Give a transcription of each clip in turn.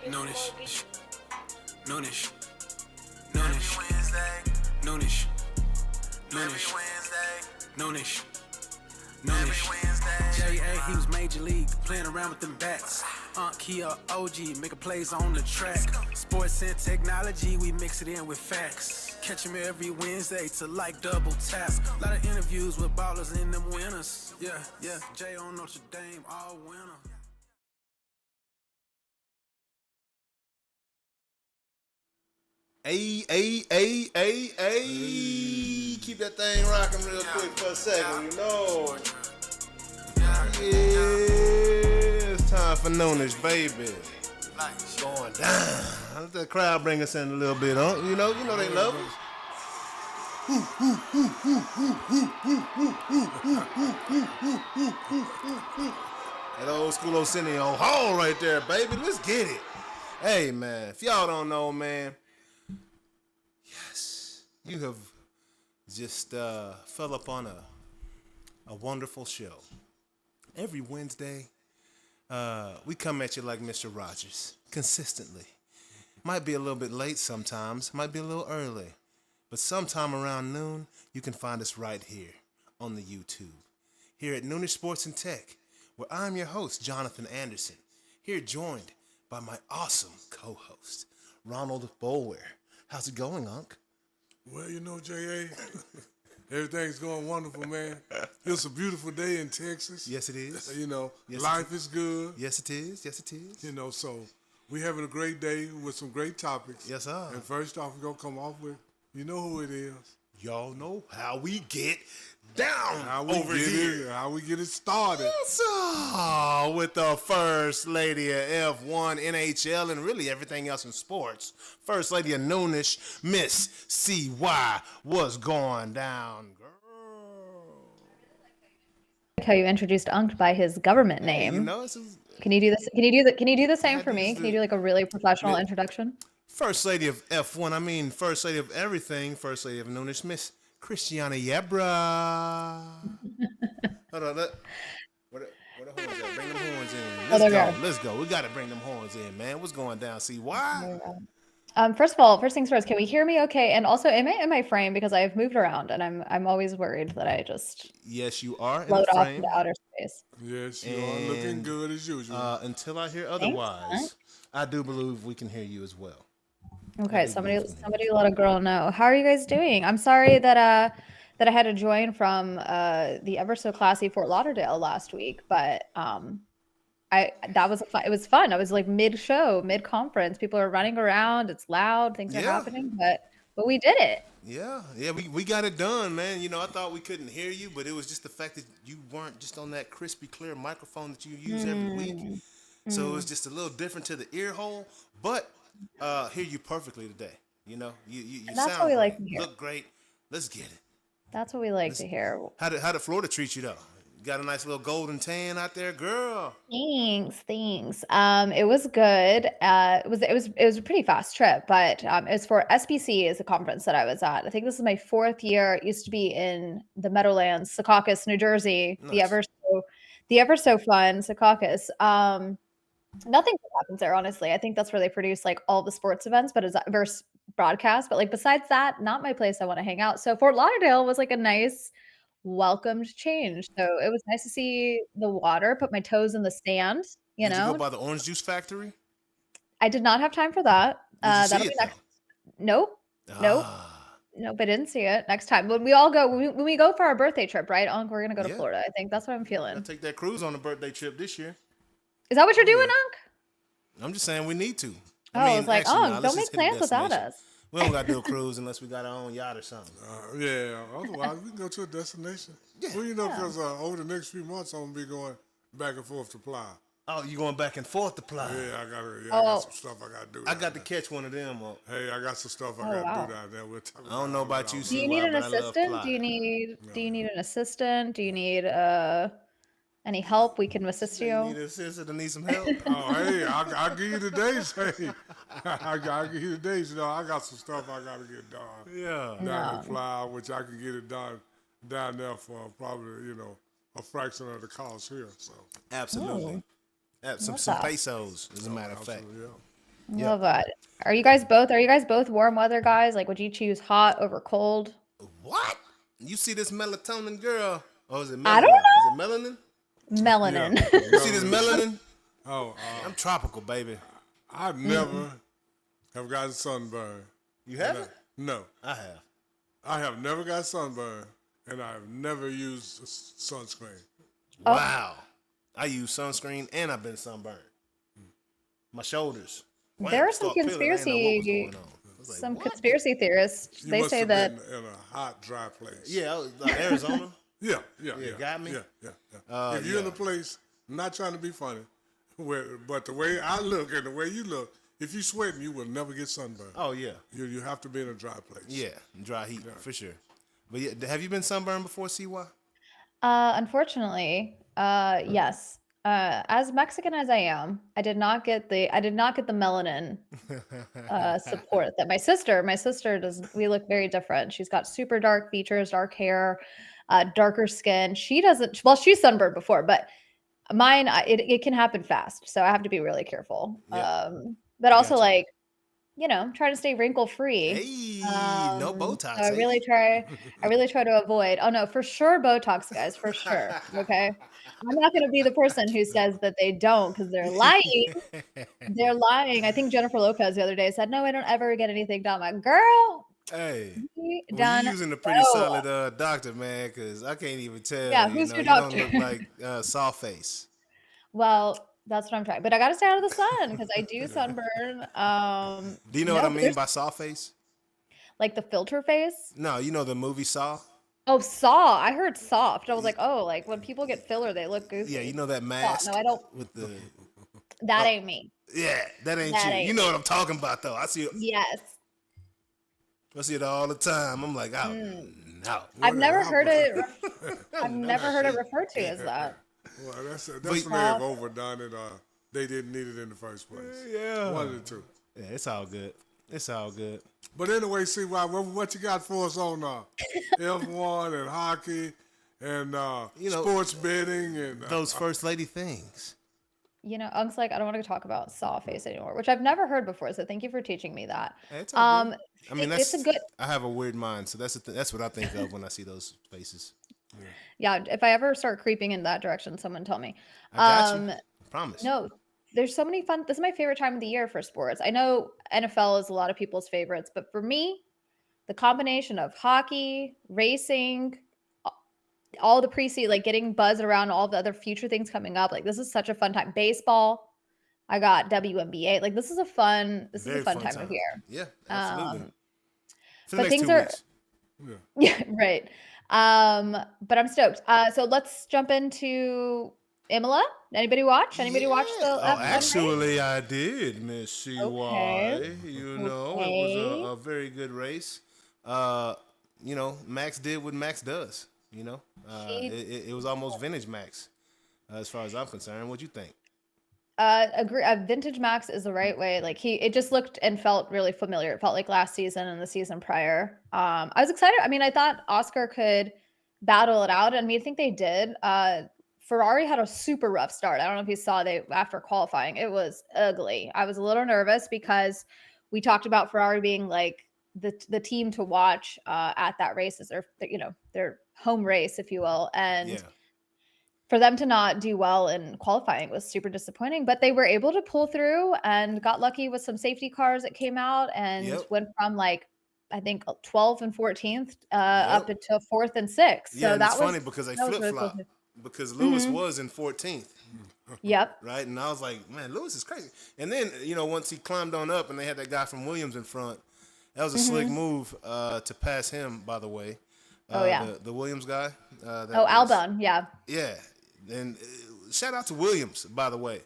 Noonish, noonish, noonish, noonish, noonish, noonish, noonish. J.A. he was major league, playing around with them bats. Kia OG, making plays on the track. Sports and technology, we mix it in with facts. Catch him every Wednesday to like double task. A lot of interviews with ballers and them winners. Yeah, Jay on Notre Dame, all winner. Ay. Keep that thing rocking real quick for a second, you know. Yeah, it's time for Noonish, baby. Going down. Let the crowd bring us in a little bit, huh? You know they love us. That old school Arsenio Hall right there, baby. Let's get it. Hey, man, if y'all don't know, man, yes, you have just fell upon a wonderful show. Every Wednesday, we come at you like Mr. Rogers, consistently. Might be a little bit late sometimes, might be a little early, but sometime around noon, you can find us right here on the YouTube. Here at Noonish Sports and Tech, where I'm your host, Jonathan Anderson, here joined by my awesome co-host, Ronald Boulware. How's it going, Unc? Well, you know, J.A., everything's going wonderful, man. It's a beautiful day in Texas. Yes, it is. You know, yes, life is good. Yes, it is. Yes, it is. You know, so we having a great day with some great topics. Yes, sir. And first off, we're going to come off with, you know who it is. Y'all know how we get down How we over get here. it, how we get it started. Yes, sir. With the first lady of F1, NHL, and really everything else in sports. First lady of Noonish, Miss C.Y. What's going down, girl? How you introduced Unc by his government name. You know, Can you do this? Can you do the same for me? Can you do like a really professional introduction? First lady of F1, I mean first lady of everything, first lady of Noonish, Miss Christiana Yebra. Hold on, where the horns at? Bring them horns in. Let's go. We got to bring them horns in, man. What's going down? See why? First of all, first things first, can we hear me okay? And also, am I in my frame? Because I've moved around and I'm always worried that I just yes, you are float off into outer space. Yes, you are looking good as usual. Until I hear otherwise, I do believe we can hear you as well. Okay, somebody let a girl know. How are you guys doing? I'm sorry that I had to join from the ever so classy Fort Lauderdale last week, but it was fun. I was like mid-show, mid-conference. People are running around, it's loud, things are happening, but we did it. Yeah, we got it done, man. You know, I thought we couldn't hear you, but it was just the fact that you weren't just on that crispy clear microphone that you use every week. So it was just a little different to the ear hole, but hear you perfectly today. You know, you that's sound what we great, like to hear. Look great. Let's get it. That's what we like to hear. How did Florida treat you though? Got a nice little golden tan out there, girl. Thanks. It was good. It was a pretty fast trip, but it was for SBC is a conference that I was at. I think this is my 4th year. It used to be in the Meadowlands, Secaucus, New Jersey. Nice. The ever so fun Secaucus. Nothing happens there, honestly. I think that's where they produce like all the sports events, but it's versus broadcast. But like besides that, not my place I want to hang out. So Fort Lauderdale was like a nice welcomed change. So it was nice to see the water, put my toes in the sand, you know. Did you go by the orange juice factory? I did not have time for that. Did you see it, Nope. Nope, I didn't see it. Next time. When we all go, when we go for our birthday trip, right? We're gonna go to Florida. I think that's what I'm feeling. I'll take that cruise on the birthday trip this year. Is that what you're doing, Unc? I'm just saying we need to. I was like, don't make plans without us. We don't got to do a cruise unless we got our own yacht or something. Yeah, otherwise we can go to a destination. Yeah, well, you know, because over the next few months, I'm going to be going back and forth to Playa. Oh, you going back and forth to Playa? Yeah, I got some stuff I got to do. I got to catch one of them up. Hey, I got some stuff I got to do down there. We'll talk about I don't know about you, Do you need an assistant? Do you need an assistant? Do you need any help? We can assist you. You need an assistant and need some help? Oh, hey, I'll give you the dates. Hey, I'll give you the dates. You know, I got some stuff I got to get done. Yeah. Down in Playa, which I can get it done down there for probably, you know, a fraction of the cost here. So absolutely. Some pesos, as a matter of fact. Yeah. Yeah. Love that. Are you guys both warm weather guys? Like, would you choose hot over cold? What? You see this melatonin girl? Oh, is it I don't melanin? Is it melanin? Yeah, Melanin. You see this melanin? Oh, I'm tropical, baby. I've never have gotten sunburned. You haven't? No, I have. I have never got sunburned, and I've never used sunscreen. Wow. I use sunscreen and I've been sunburned. My shoulders. Wow, There are some start peeling. I didn't know what was conspiracy going on. I was like, some what? conspiracy theorists. You They must say have that been in a hot, dry place. Yeah, I was like Arizona. Yeah. got me? Yeah. If you're in yeah. a place, I'm not trying to be funny, but the way I look and the way you look, if you sweating, you will never get sunburned. Oh yeah. You have to be in a dry place. Yeah, dry heat for sure. But yeah, have you been sunburned before, CY? unfortunately, yes. As Mexican as I am, I did not get the melanin support that my sister does. We look very different. She's got super dark features, dark hair, darker skin. She doesn't, well, she's sunburned before, but mine, it can happen fast. So I have to be really careful. Yeah. But also Gotcha. like, try to stay wrinkle free. Hey, no Botox. So I really try to avoid. Oh no, for sure Botox, guys, for sure. Okay. I'm not going to be the person who says that they don't because they're lying. They're lying. I think Jennifer Lopez the other day said, "No, I don't ever get anything done." I'm like, girl, Hey, be well, done. you're using a pretty So, solid doctor, man, because I can't even tell. Yeah, you who's know, your you don't doctor? look like soft face. well, that's what I'm trying. But I got to stay out of the sun because I do sunburn. Do you know No, what I but mean there's by soft face? like the filter face. No, you know the movie Saw? Oh, saw. I heard soft. I was like, oh, like when people get filler, they look goofy. Yeah, you know that Saw. mask No, I don't. with the That ain't me. yeah, that ain't That you. ain't You know me. what I'm talking about though. I see Yes. it all the time. I'm like, oh no. I've never heard it. I've No, never heard it shit. referred to as that. Well, that's when they've overdone it. They didn't need it in the first place. Yeah. One of the two. Yeah, it's all good. It's all good. But anyway, see what you got for us on F1 and hockey and sports betting and Those first lady things. Unk's like, I don't want to talk about saw face anymore, which I've never heard before. So thank you for teaching me that. Hey, it's all good. I mean, it's a good. I have a weird mind, so that's what I think of when I see those faces. Yeah, if I ever start creeping in that direction, someone tell me. I got you. I promise. No, there's so many fun. This is my favorite time of the year for sports. I know NFL is a lot of people's favorites, but for me, the combination of hockey, racing, all the pre-season, like getting buzzed around all the other future things coming up. Like this is such a fun time. Baseball, I got WNBA. Like this is a fun time of year. Yeah, absolutely. For the But next things 2 are weeks. yeah, right. But I'm stoked. So let's jump into Imola. Anybody watch? Anybody watch the F1 race? Actually, I did, Miss CY. Okay. You know, it was a very good race. Max did what Max does. It was almost vintage Max, as far as I'm concerned. What you think? Agree. Vintage Max is the right way. Like it just looked and felt really familiar. It felt like last season and the season prior. I was excited. I mean, I thought Oscar could battle it out. I mean, I think they did. Ferrari had a super rough start. I don't know if you saw after qualifying, it was ugly. I was a little nervous because we talked about Ferrari being like the team to watch at that race as their home race, if you will. And for them to not do well in qualifying was super disappointing, but they were able to pull through and got lucky with some safety cars that came out and went from I think 12th and 14th up into 4th and 6th. Yeah, so and that it's was funny because they really flip-flop cool. because Lewis was in 14th. Yep. Right, and I was like, man, Lewis is crazy. And then once he climbed on up and they had that guy from Williams in front, that was a slick move to pass him. By the way, the Williams guy. Albon, yeah. Yeah, and shout out to Williams, by the way.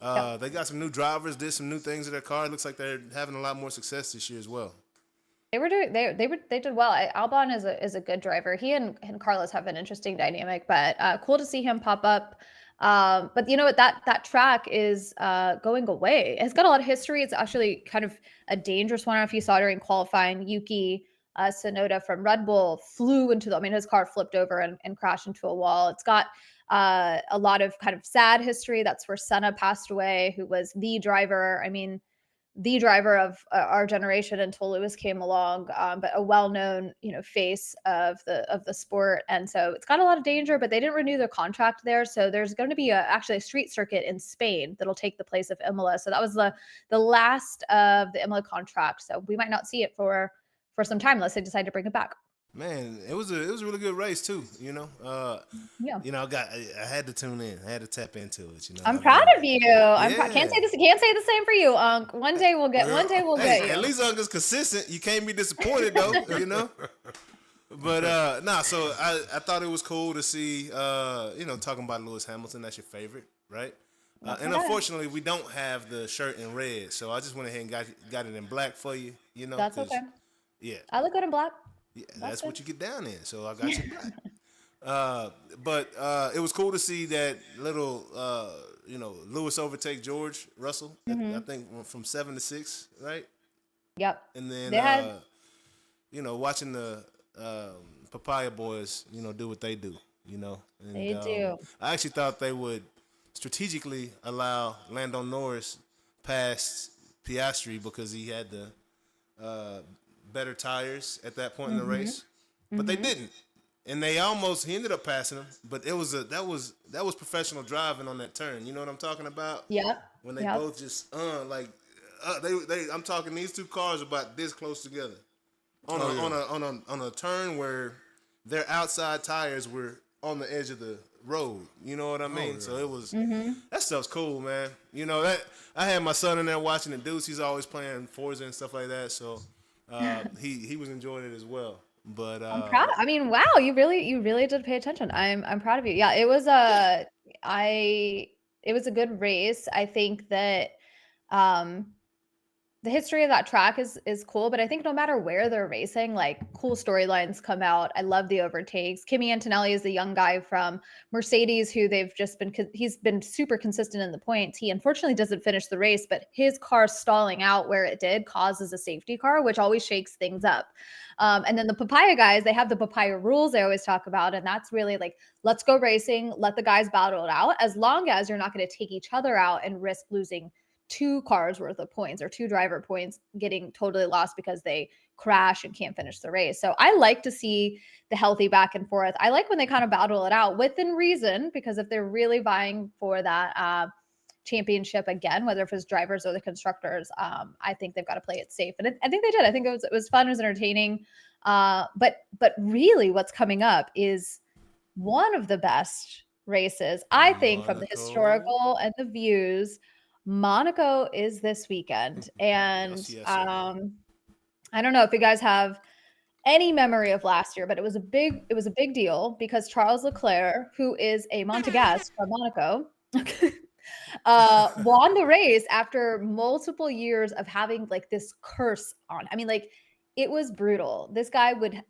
They got some new drivers, did some new things to their car. It looks like they're having a lot more success this year as well. They did well. Albon is a good driver. He and Carlos have an interesting dynamic, but cool to see him pop up. But you know what? That track is going away. It's got a lot of history. It's actually kind of a dangerous one. I don't know if you saw during qualifying, Yuki Tsunoda from Red Bull flew into his car flipped over and crashed into a wall. It's got a lot of kind of sad history. That's where Senna passed away, who was the driver. I mean, the driver of our generation until Lewis came along, but a well-known, face of the sport. And so it's got a lot of danger, but they didn't renew their contract there. So there's going to be actually a street circuit in Spain that'll take the place of Imola. So that was the last of the Imola contract. So we might not see it for some time unless they decide to bring it back. Man, it was a really good race too. Yeah. I had to tune in. I had to tap into it. I'm proud of you. Can't say the same for you, Unc. One day we'll get you. At least Unc is consistent. You can't be disappointed though. But so I thought it was cool to see talking about Lewis Hamilton. That's your favorite, right? And unfortunately, we don't have the shirt in red, so I just went ahead and got it in black for you. That's okay. Yeah, I look good in black. Yeah, that's what you get down in. So I got you black. But it was cool to see that little, Lewis overtake George Russell. I think from 7 to 6, right? Yep. And then, watching the Papaya Boys, do what they do. And, they do. I actually thought they would strategically allow Lando Norris past Piastri because he had the better tires at that point in the race, but they didn't, and he ended up passing him. But that was professional driving on that turn. You know what I'm talking about? Yeah. When they both just I'm talking, these two cars about this close together on a turn where their outside tires were on the edge of the road. You know what I mean? So it was that stuff's cool, man. That I had my son in there watching the Deuce. He's always playing Forza and stuff like that. So. He was enjoying it as well, but I'm proud. I mean, wow, you really did pay attention. I'm proud of you. Yeah, it was a good race. I think that the history of that track is cool, but I think no matter where they're racing, like cool storylines come out. I love the overtakes. Kimi Antonelli is the young guy from Mercedes who he's been super consistent in the points. He unfortunately doesn't finish the race, but his car stalling out where it did causes a safety car, which always shakes things up. And then the Papaya guys, they have the Papaya rules they always talk about. And that's really like, let's go racing, let the guys battle it out, as long as you're not going to take each other out and risk losing 2 cars worth of points or 2 driver points getting totally lost because they crash and can't finish the race. So I like to see the healthy back and forth. I like when they kind of battle it out within reason, because if they're really vying for that championship again, whether if it's drivers or the constructors, I think they've got to play it safe. And I think they did. I think it was fun, it was entertaining. But really what's coming up is one of the best races, I think, from the historical and the views. Monaco is this weekend, and I don't know if you guys have any memory of last year, but it was a big deal because Charles Leclerc, who is a Monegasque from Monaco, won the race after multiple years of having like this curse on. I mean, like, it was brutal. This guy wouldn't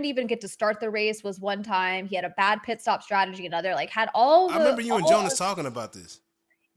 even get to start the race was one time. He had a bad pit stop strategy, another, like, had all the— I remember you and Jonas talking about this.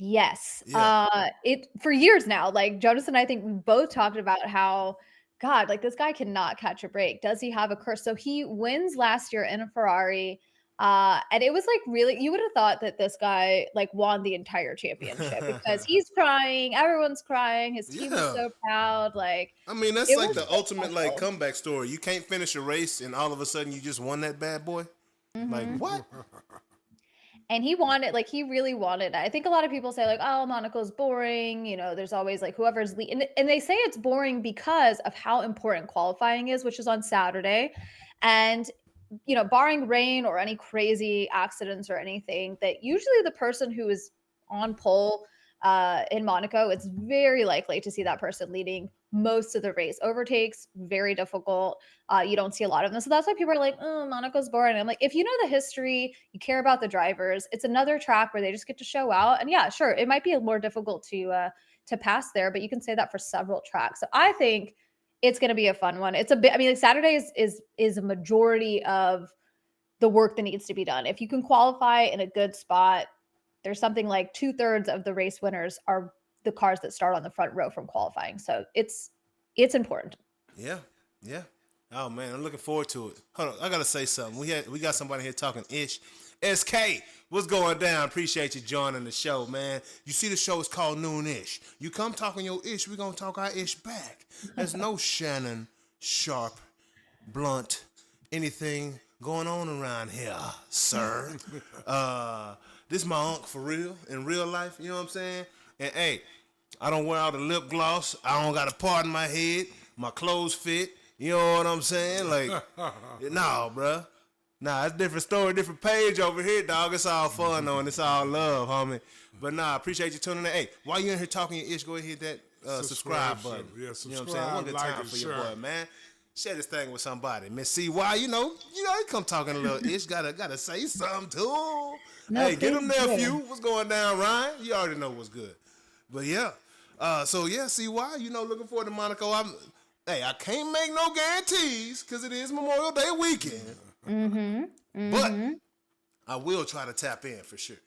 Yes. Yeah. It for years now, like Jonas and I think we both talked about how, God, like, this guy cannot catch a break. Does he have a curse? So he wins last year in a Ferrari. And it was like, really, you would have thought that this guy like won the entire championship because he's crying, everyone's crying, his team is so proud. Like, I mean, that's like the ultimate like comeback story. You can't finish a race and all of a sudden you just won that bad boy. Like, what? And he wanted, like, he really wanted. I think a lot of people say, like, oh, Monaco's boring. There's always, like, whoever's leading. And they say it's boring because of how important qualifying is, which is on Saturday. And, barring rain or any crazy accidents or anything, that usually the person who is on pole in Monaco, it's very likely to see that person leading most of the race. Overtakes, very difficult. You don't see a lot of them. So that's why people are like, oh, Monaco's boring. And I'm like, if you know the history, you care about the drivers, it's another track where they just get to show out. And yeah, sure, it might be more difficult to pass there, but you can say that for several tracks. So I think it's going to be a fun one. It's a bit, I mean, like, Saturday is a majority of the work that needs to be done. If you can qualify in a good spot, there's something like 2/3 of the race winners are the cars that start on the front row from qualifying. So it's important. Yeah. Oh man, I'm looking forward to it. Hold on, I gotta say something. We got somebody here talking ish. SK, what's going down? Appreciate you joining the show, man. You see the show is called Noonish. You come talking your ish, we gonna talk our ish back. There's no Shannon, Sharp, Blunt, anything going on around here, sir. This my uncle for real, in real life, you know what I'm saying? And hey, I don't wear all the lip gloss. I don't got a part in my head. My clothes fit. You know what I'm saying? Like, nah, bruh. Nah, it's a different story, different page over here, dog. It's all fun, though, and it's all love, homie. But nah, appreciate you tuning in. Hey, while you in here talking your ish, go ahead and hit that subscribe button. Yeah, You know what I'm saying? One good like time it, for sure. your boy, man. Share this thing with somebody. Miss CY, you know, he come talking a little ish. Gotta say something to him. No, Hey, get him please do. nephew. What's going down, Ryan? You already know what's good. But yeah. So yeah, CY, you know, looking forward to Monaco. I can't make no guarantees because it is Memorial Day weekend. But I will try to tap in for sure.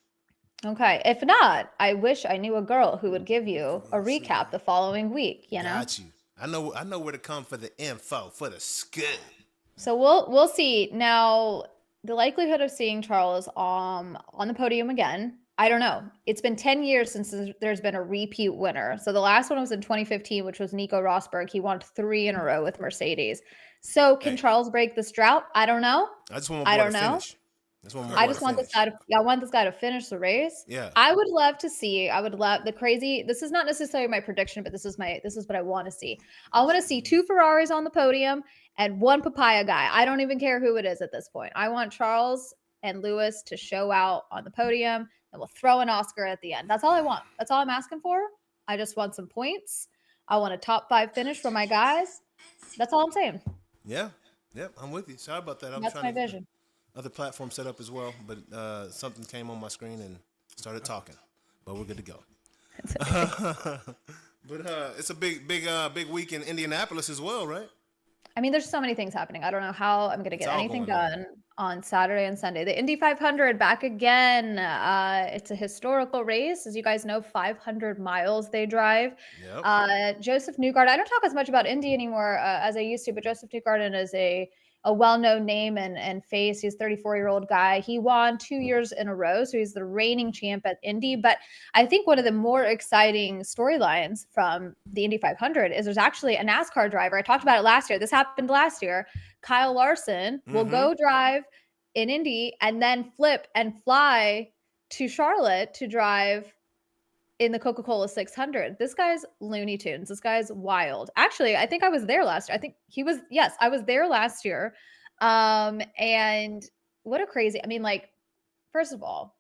Okay. If not, I wish I knew a girl who would give you a recap the following week, you know? Got you. I know where to come for the info, for the scoop. So we'll see. Now, the likelihood of seeing Charles on the podium again, I don't know. It's been 10 years since there's been a repeat winner. So the last one was in 2015, which was Nico Rosberg. He won 3 in a row with Mercedes. So can Charles break this drought? I don't know. I just want my boy to finish. I just want this guy to. I want this guy to finish the race. Yeah. I would love to see. I would love the crazy. This is not necessarily my prediction, but this is what I want to see. I want to see 2 Ferraris on the podium and 1 papaya guy. I don't even care who it is at this point. I want Charles and Lewis to show out on the podium, and we'll throw an Oscar at the end. That's all I want. That's all I'm asking for. I just want some points. I want a top 5 finish for my guys. That's all I'm saying. Yeah. Yep. I'm with you. Sorry about that. That's my vision. Other platform set up as well, but something came on my screen and started talking. But we're good to go. But it's a big week in Indianapolis as well, right? I mean, there's so many things happening. I don't know how I'm going to get anything done on Saturday and Sunday. The Indy 500 back again. It's a historical race. As you guys know, 500 miles they drive. Yep. Joseph Newgarden. I don't talk as much about Indy anymore as I used to, but Joseph Newgarden is a well-known name and face. He's a 34-year-old guy. He won 2 years in a row, so he's the reigning champ at Indy. But I think one of the more exciting storylines from the Indy 500 is there's actually a NASCAR driver. I talked about it last year. This happened last year. Kyle Larson will go drive in Indy and then flip and fly to Charlotte to drive in the Coca-Cola 600. This guy's Looney Tunes. This guy's wild. Actually, I think I was there last year. I think I was there last year. And what a crazy, I mean, like, first of all,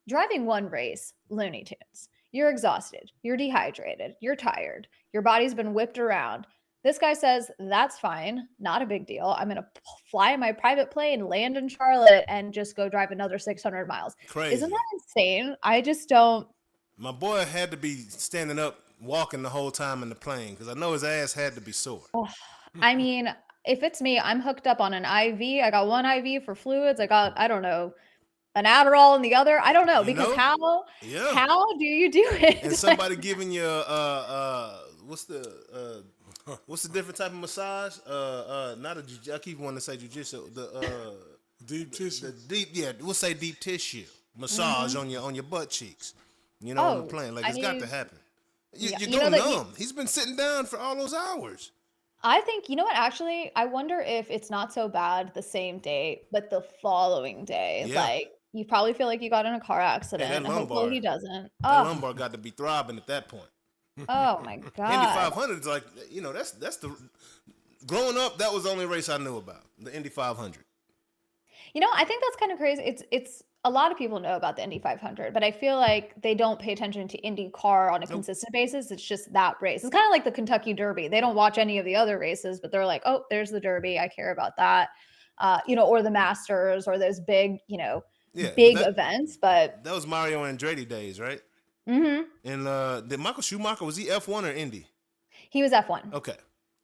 driving one race, Looney Tunes. You're exhausted. You're dehydrated. You're tired. Your body's been whipped around. This guy says, that's fine. Not a big deal. I'm going to fly in my private plane, land in Charlotte, and just go drive another 600 miles. Crazy. Isn't that insane? I just don't. My boy had to be standing up, walking the whole time in the plane because I know his ass had to be sore. Oh, I mean, if it's me, I'm hooked up on an IV. I got one IV for fluids. I got, I don't know, an Adderall in the other. I don't know because how do you do it? And somebody giving you what's the different type of massage? Not a I keep wanting to say jujitsu. The deep tissue. We'll say deep tissue massage on your butt cheeks. You know, on the plane. Like, it's got to happen. You're going numb. He's been sitting down for all those hours. I think, you know what, actually, I wonder if it's not so bad the same day, but the following day. Yeah. Like, you probably feel like you got in a car accident. That lumbar, hopefully he doesn't. That lumbar got to be throbbing at that point. Oh, my God. Indy 500 is like, you know, that's the... Growing up, that was the only race I knew about, the Indy 500. You know, I think that's kind of crazy. It's a lot of people know about the Indy 500, but I feel like they don't pay attention to IndyCar on a consistent basis. It's just that race. It's kind of like the Kentucky Derby. They don't watch any of the other races, but they're like, oh, there's the Derby. I care about that. Or the Masters or those big, big events. But that was Mario Andretti days, right? Mm-hmm. And did Michael Schumacher, was he F1 or Indy? He was F1. Okay.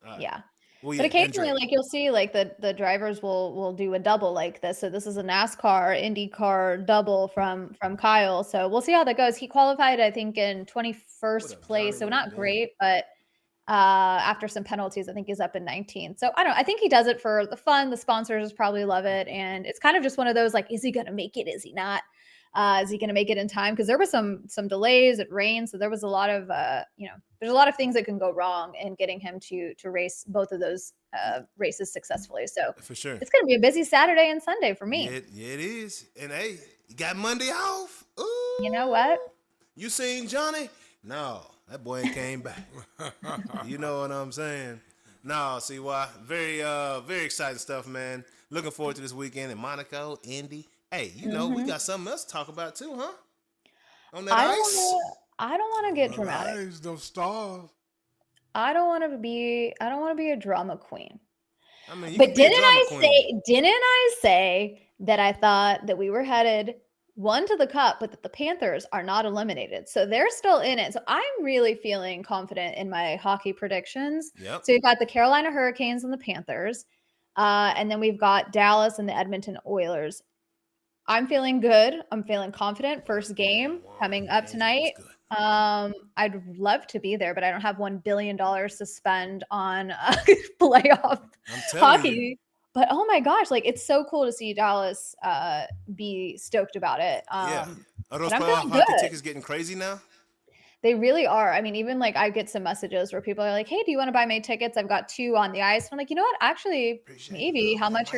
Right. Yeah. Well, but occasionally, like, you'll see, like, the drivers will do a double like this. So this is a NASCAR, IndyCar double from Kyle. So we'll see how that goes. He qualified, I think, in 21st place. So not great, but after some penalties. I think he's up in 19th. So I don't know. I think he does it for the fun. The sponsors probably love it. And it's kind of just one of those, like, is he going to make it? Is he not? Is he going to make it in time? Because there was some delays. It rained. So there was a lot of, there's a lot of things that can go wrong in getting him to race both of those races successfully. So for sure, it's going to be a busy Saturday and Sunday for me. Yeah, it is. And hey, you got Monday off. Ooh. You know what? You seen Johnny? No, that boy ain't came back. You know what I'm saying? No, see why? Very exciting stuff, man. Looking forward to this weekend in Monaco, Indy. Hey, you know, we got something else to talk about too, huh? On that ice? I don't want to get dramatic. Ice, those stars. I don't want to be a drama queen. I mean, but didn't I say that I thought that we were headed one to the cup, but that the Panthers are not eliminated. So they're still in it. So I'm really feeling confident in my hockey predictions. Yep. So we've got the Carolina Hurricanes and the Panthers. And then we've got Dallas and the Edmonton Oilers. I'm feeling good. I'm feeling confident. First game coming up tonight. I'd love to be there, but I don't have $1 billion to spend on playoff hockey. But oh my gosh, like it's so cool to see Dallas be stoked about it. Yeah. Are those playoff hockey tickets getting crazy now? They really are. I mean, even like I get some messages where people are like, "Hey, do you want to buy my tickets? I've got 2 on the ice." And I'm like, you know what? Actually, maybe. How much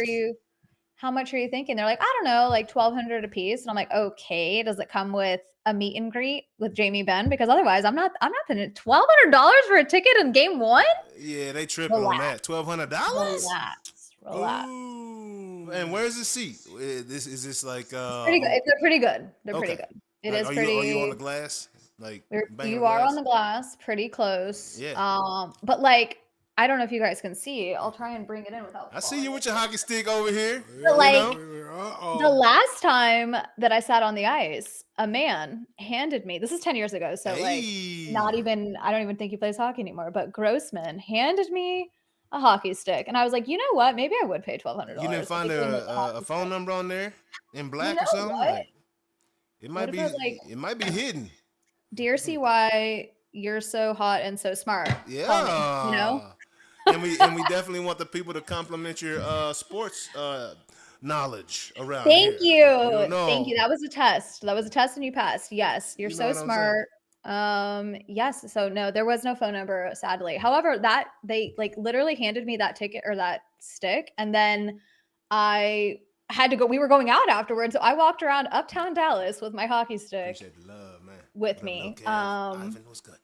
are you thinking? They're like, I don't know, like $1,200 a piece. And I'm like, okay, does it come with a meet and greet with Jamie Benn? Because otherwise I'm not paying $1,200 for a ticket in game 1. Yeah, they tripping on that. $1,200. Relax. Ooh. And where's the seat? Is this like pretty good. They're pretty good. They're pretty good. It is pretty. Are you on the glass? Like you are on the glass, pretty close. Yeah. But like I don't know if you guys can see. I'll try and bring it in without. I see you with your hockey stick over here. But like the last time that I sat on the ice, a man handed me. This is 10 years ago, so like not even. I don't even think he plays hockey anymore. But Grossman handed me a hockey stick, and I was like, you know what? Maybe I would pay $1,200. You didn't find a phone number on there in black or something? Like, it might be. It might be hidden. Dear CY, you're so hot and so smart. Yeah. Call me, you know. and we definitely want the people to compliment your sports knowledge around. Thank you. That was a test. And you passed. Yes, you're so smart. Yes. So no, there was no phone number, sadly. However, that they like literally handed me that ticket or that stick, and then I had to go. We were going out afterwards, so I walked around uptown Dallas with my hockey stick. Appreciate the love, man. With me. Ivan was good.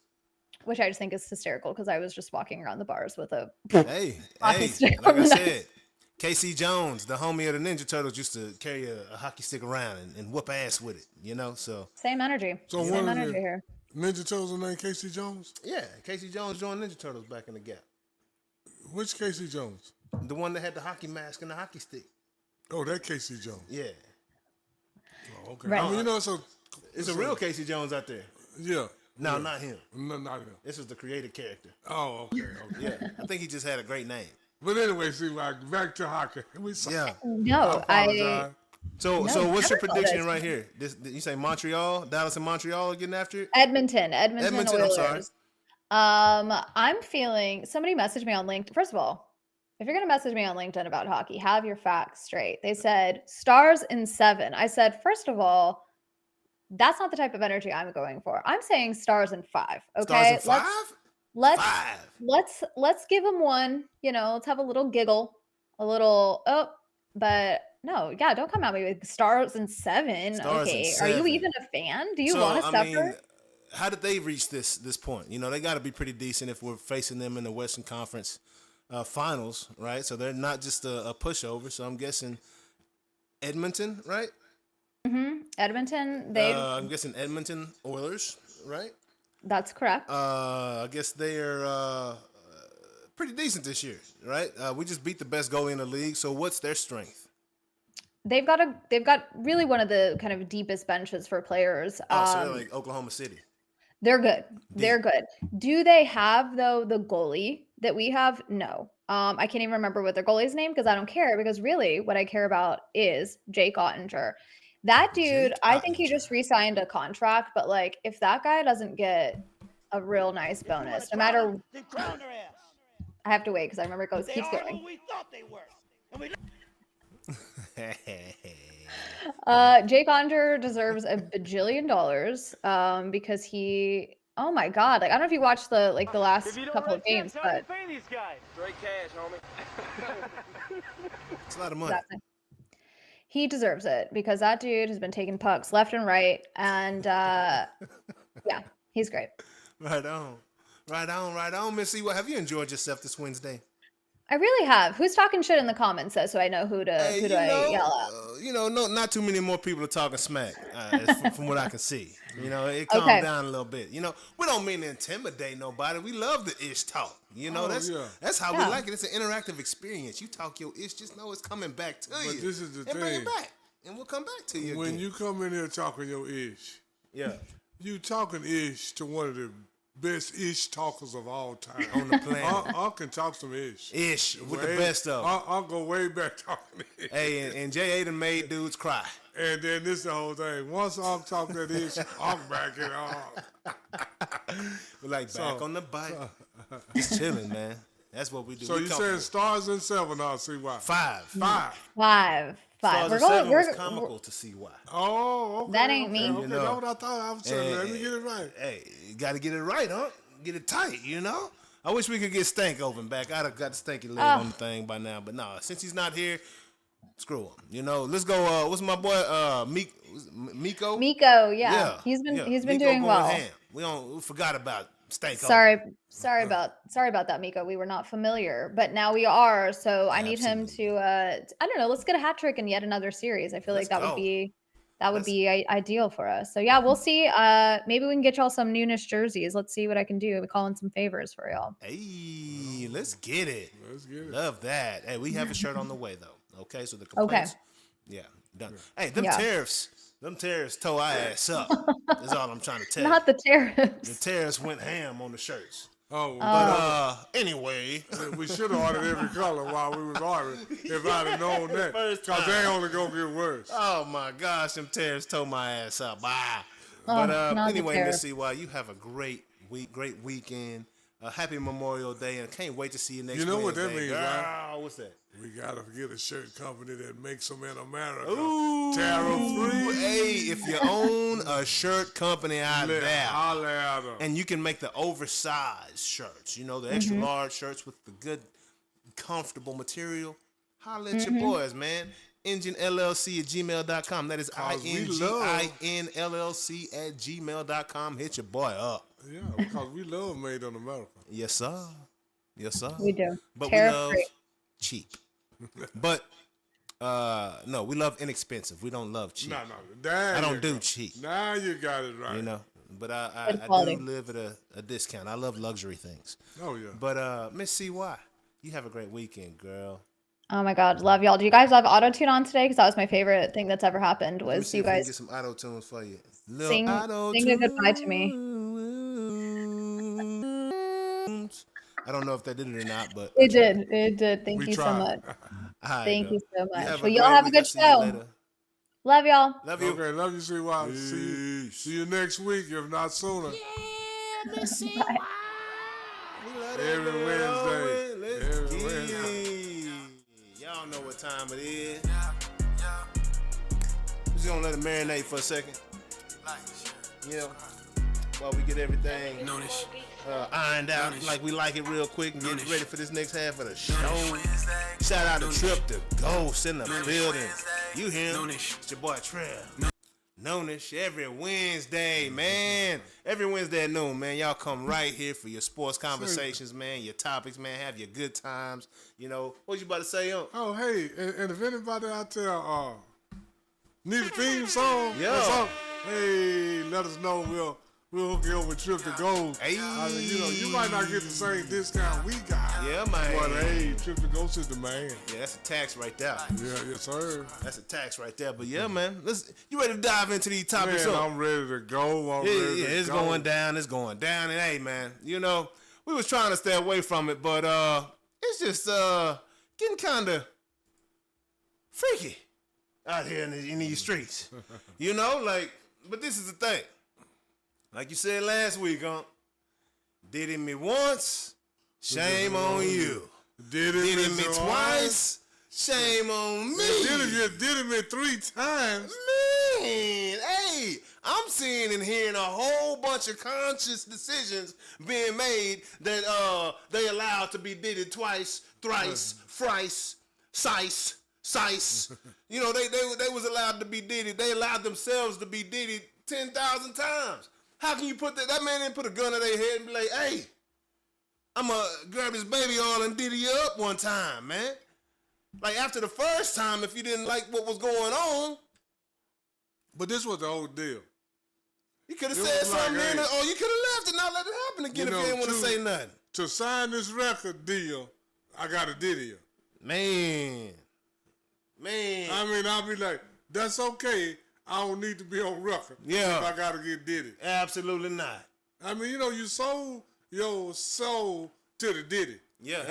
Which I just think is hysterical because I was just walking around the bars with a hockey stick. Like I said, Casey Jones, the homie of the Ninja Turtles, used to carry a hockey stick around and whoop ass with it, you know? So same energy. So same energy here. Ninja Turtles named Casey Jones? Yeah, Casey Jones joined Ninja Turtles back in the Gap. Which Casey Jones? The one that had the hockey mask and the hockey stick. Oh, that Casey Jones. Yeah. Oh, okay. Right. I mean, you know, it's a real Casey Jones out there. Yeah. No, not him. No, not him. This is the creative character. Oh, okay. Yeah, I think he just had a great name. But anyway, see, back to hockey. No, So what's your prediction right here? You say Montreal, Dallas and Montreal are getting after it? Edmonton Oilers. I'm sorry. I'm feeling somebody messaged me on LinkedIn. First of all, if you're going to message me on LinkedIn about hockey, have your facts straight. They said Stars in 7. I said, first of all, that's not the type of energy I'm going for. I'm saying Stars in 5. Okay. Stars in 5? Let's give them one, let's have a little giggle, but no, yeah, don't come at me with Stars in 7. Okay. Are you even a fan? Do you want to suffer? How did they reach this point? They got to be pretty decent if we're facing them in the Western Conference finals, right? So they're not just a pushover. So I'm guessing Edmonton, right? Mm-hmm. Edmonton. I'm guessing Edmonton Oilers, right? That's correct. I guess they are pretty decent this year, right? We just beat the best goalie in the league. So what's their strength? They've got really one of the kind of deepest benches for players. So they're like Oklahoma City. They're good. They're good. Do they have though the goalie that we have? No. I can't even remember what their goalie's name because I don't care, because really what I care about is Jake Ottinger. That dude, I think he just re-signed a contract, but like if that guy doesn't get a real nice bonus. No matter, I have to wait because I remember it keeps going. Jake Onder deserves $1 bajillion because he. Oh my God! Like I don't know if you watched the last couple of games, but pay these guys. Straight cash, homie. It's a lot of money. he deserves it because that dude has been taking pucks left and right, and yeah, he's great. Right on, Miss C. What have you enjoyed yourself this Wednesday? I really have. Who's talking shit in the comments though, so I know who to yell at? Not too many more people are talking smack from what I can see. It calmed down a little bit. We don't mean to intimidate nobody. We love the ish talk. That's how we like it. It's an interactive experience. You talk your ish, just know it's coming back to you. But this is the thing. Bring it back, and we'll come back to you. When you come in here talking your ish, you talking ish to one of the best ish talkers of all time on the planet. I can talk some ish. Ish with the best of. I'll go way back talking ish. Hey, and J.A. done made dudes cry. And then this the whole thing. Once I'm talking that ish, I'm back it off. We're back on the bike. Just chilling, man. That's what we do. So you said stars and 7, I'll see why. 5. Five. Stars and 7 was comical to see why. Oh, okay. That ain't me. Okay, that's what I thought. I was telling you. Let me get it right. Hey, you got to get it right, huh? Get it tight, I wish we could get Stank open back. I'd have got Stanky leg on the thing by now. But no, since he's not here, screw him. Let's go. What's my boy? Miko? Miko, yeah. He's been Miko doing well. Ham. We forgot about Stank. Sorry about that, Miko. We were not familiar, but now we are. So I need him to. I don't know. Let's get a hat trick in yet another series. I feel like that would be ideal for us. So yeah, we'll see. Maybe we can get y'all some noonish jerseys. Let's see what I can do. We call in some favors for y'all. Hey, let's get it. Love that. Hey, we have a shirt on the way though. Okay, so the complaints. Yeah, done. Hey, them tariffs tore our ass up. That's all I'm trying to tell you. Not the tariffs. The tariffs went ham on the shirts. But anyway, we should have ordered every color while we was ordering. If I'd have known that, because they only gonna get worse. Oh my gosh, them tariffs tore my ass up. Bye. But anyway, Miss CY, you have a great weekend. Happy Memorial Day, and I can't wait to see you next week. You know what that means, right? What's that? We gotta get a shirt company that makes them in America. Ooh, tariff-free. Hey, if you own a shirt company out there, holler at them. And you can make the oversized shirts, the extra large shirts with the good, comfortable material, holler at your boys, man. EngineLLC@gmail.com. That is INGINLLC@gmail.com. Hit your boy up. Yeah, because we love Made in America. Yes, sir. We do. But we love cheap. But no, we love inexpensive. We don't love cheap. No. I don't do cheap. Now you got it right. But I do live at a discount. I love luxury things. Oh yeah. But Miss CY, you have a great weekend, girl. Oh my God, love y'all. Do you guys have auto tune on today? Because that was my favorite thing that's ever happened. Was you guys get some auto tunes for you? Sing a goodbye to me. I don't know if they did it or not, but it did. Thank you so much. Thank you so much. Well, y'all have a good show. Love y'all. Love you. Okay, love you, CY. See you next week, if not sooner. Yeah, Miss CY. Every Wednesday. Y'all know what time it is. We're just gonna let it marinate for a second. While we get everything ironed out like we like it real quick and get ready for this next half of the show. Shout out to Trip the Ghost in the building. You hear him? It's your boy Trev. Noonish every Wednesday, man. Every Wednesday at noon, man. Y'all come right here for your sports conversations, man. Your topics, man. Have your good times. What you about to say, Oh, hey, and if anybody out there need a theme song, hey, let us know. We'll hook you up with Trip to Ghost. Hey. You might not get the same discount we got. Yeah, man. But hey, Trip to Ghost is the man. Yeah, that's a tax right there. Yeah, yes, sir. That's a tax right there. But yeah, man, you ready to dive into these topics? Man, I'm ready to go. It's going down. It's going down. And hey, man, we was trying to stay away from it, but it's just getting kind of freaky out here in these streets. But this is the thing. Like you said last week, Did it me once, shame on you. Did Did it me twice, shame on me. Did it me 3 times. Man, hey, I'm seeing and hearing a whole bunch of conscious decisions being made that they allowed to be did it twice, thrice, thrice, sice. You know, they was allowed to be did it. They allowed themselves to be did it 10,000 times. How can you put that? That man didn't put a gun to their head and be like, hey, I'm going to grab his baby oil and diddy you up one time, man. Like, after the first time, if you didn't like what was going on. But this was the whole deal. You could have said something then, or you could have left and not let it happen again if you didn't want to say nothing. To sign this record deal, I got to diddy you. Man. I mean, I'll be like, that's okay. I don't need to be on record. Yeah. If I got to get diddy. Absolutely not. I mean, you know, you sold your soul to the diddy. Yeah.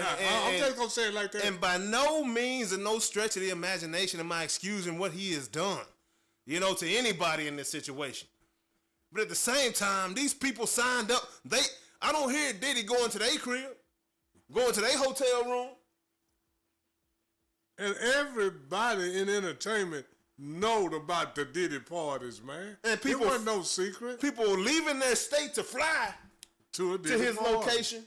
I'm just going to say it like that. And by no means and no stretch of the imagination am I excusing what he has done, you know, to anybody in this situation. But at the same time, these people signed up. I don't hear Diddy going to their crib, going to their hotel room. And everybody in entertainment knowed about the Diddy parties, man. And people, it wasn't no secret. People were leaving their state to fly to his location.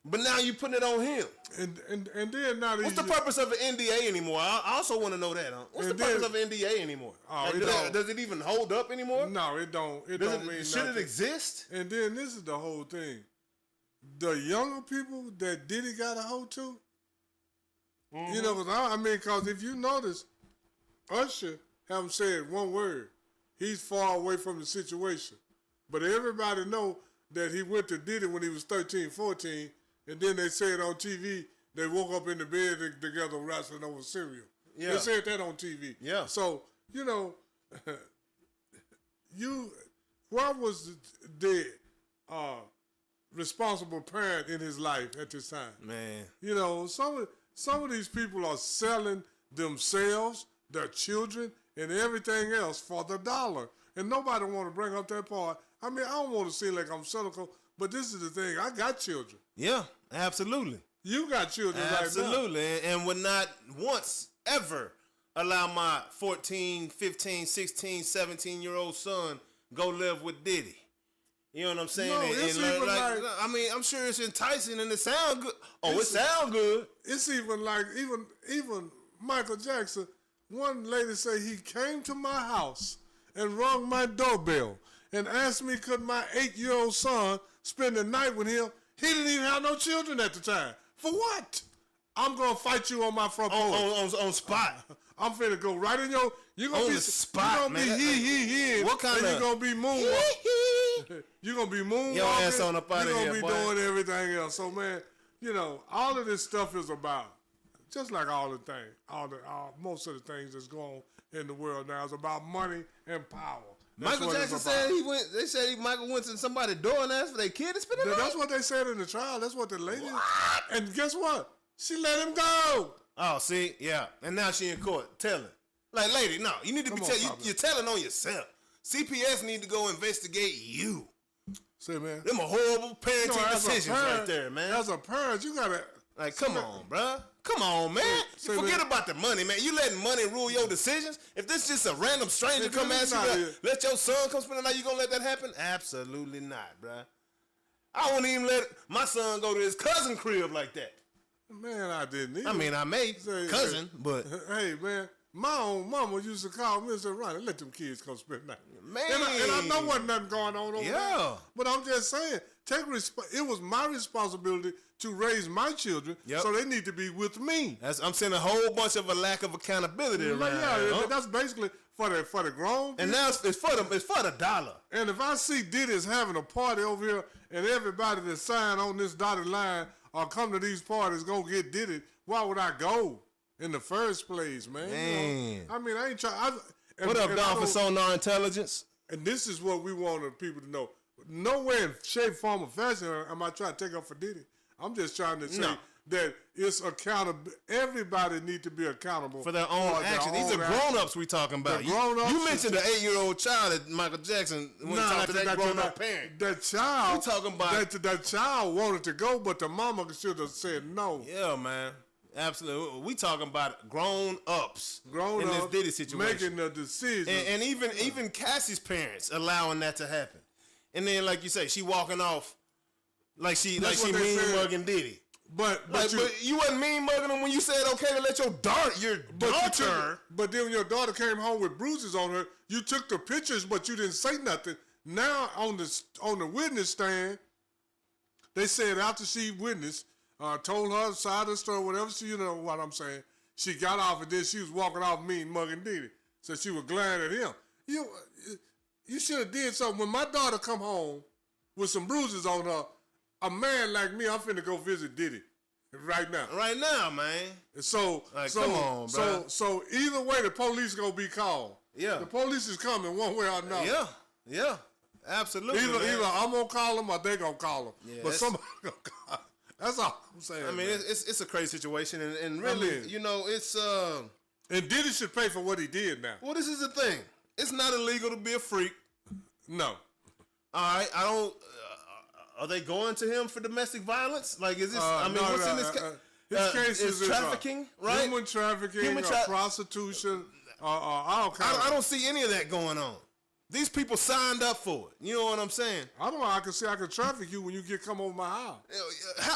But now you putting it on him. And then now what's the purpose of an NDA anymore? I also want to know that. Huh? What's the purpose of an NDA anymore? Does it even hold up anymore? No, it don't. It don't mean should nothing. It exist? And then this is the whole thing. The younger people that Diddy got a hold to, you know, because if you notice, Usher haven't said one word. He's far away from the situation. But everybody know that he went to Diddy when he was 13, 14, and then they said on TV they woke up in the bed together wrestling over cereal. Yeah. They said that on TV. Yeah. So, you know, what was the responsible parent in his life at this time? Man. You know, some of these people are selling themselves, their children, and everything else for the dollar. And nobody want to bring up that part. I mean, I don't want to seem like I'm cynical, but this is the thing. I got children. Yeah, absolutely. You got children right now. Absolutely. And would not once, ever allow my 14, 15, 16, 17-year-old son go live with Diddy. You know what I'm saying? No, it's even like, I mean, I'm sure it's enticing and it sounds good. Oh, it sounds good. It's even like, even Michael Jackson, one lady say he came to my house and rung my doorbell and asked me could my 8-year-old son spend the night with him. He didn't even have no children at the time. For what? I'm going to fight you on my front porch. On spot. I'm finna go right in your... You're going to be... spot, man. You're going to be he. What kind of... You're going to be moonwalking. You're going to be moonwalking. Your ass on up out of here, You're going to be doing everything else. So, man, you know, all of this stuff is about... Just like all the things, most of the things that's going on in the world now is about money and power. Michael Jackson said they said Michael went to somebody's door and asked for their kid to spend the night. That's what they said in the trial. That's what the lady. What? And guess what? She let him go. Oh, see, yeah. And now she in court telling. Like, lady, no, you need to you're telling on yourself. CPS need to go investigate you. See, man, them are horrible parenting decisions right there, man. As a parent, you gotta come on, bruh. Come on, man. Forget about the money, man. You letting money rule your decisions? If this just a random stranger come ask you, let your son come spend the night, you gonna let that happen? Absolutely not, bruh. I won't even let my son go to his cousin crib like that. Man, I didn't either. I mean, I may cousin, but hey, man, my own mama used to call me and say, "Ronnie, let them kids come spend the night." Man, and I know wasn't nothing going on over there. But I'm just saying, it was my responsibility to raise my children, so they need to be with me. I'm seeing a whole bunch of a lack of accountability around. Yeah, that's basically for the grown people. And now it's for the dollar. And if I see Diddy's having a party over here, and everybody that signed on this dotted line or come to these parties gonna get Diddy, why would I go in the first place, man? You know? I mean, I ain't trying. What up, Don, for Sonar Intelligence? And this is what we want people to know. Nowhere in shape, form, or fashion am I trying to take up for Diddy. I'm just trying to say that it's accountable. Everybody need to be accountable for their own action. These are grown-ups we talking about. You mentioned the 8-year-old child that Michael Jackson when he talked to that grown-up parent. That child, we talking about that child wanted to go, but the mama should have said no. Yeah, man. Absolutely. We talking about grown-ups in this Diddy situation. Making the decision. And even Cassie's parents allowing that to happen. And then, like you say, she walking off like she mean mugging Diddy. But you wasn't mean mugging him when you said okay to let your daughter. But then when your daughter came home with bruises on her, you took the pictures, but you didn't say nothing. Now on the witness stand, they said after she witnessed, told her side of the story, whatever she, you know what I'm saying. She got off and then she was walking off mean mugging Diddy. So she was glaring at him. You should have did something. When my daughter come home with some bruises on her, a man like me, I'm finna go visit Diddy right now. Right now, man. So come on, bro. So either way, the police gonna be called. Yeah. The police is coming one way or another. Yeah. Absolutely. Either I'm gonna call them or they gonna call them. Yeah, but somebody gonna call them. That's all I'm saying. I mean, it's a crazy situation, and really, you know, it's and Diddy should pay for what he did now. Well, this is the thing. It's not illegal to be a freak. No. All right, I don't. Are they going to him for domestic violence? Like, is this? What's in this case? His case is trafficking, right? Human trafficking, prostitution, all kinds. I don't see any of that going on. These people signed up for it. You know what I'm saying? I don't know. I can say I can traffic you when you come over my house.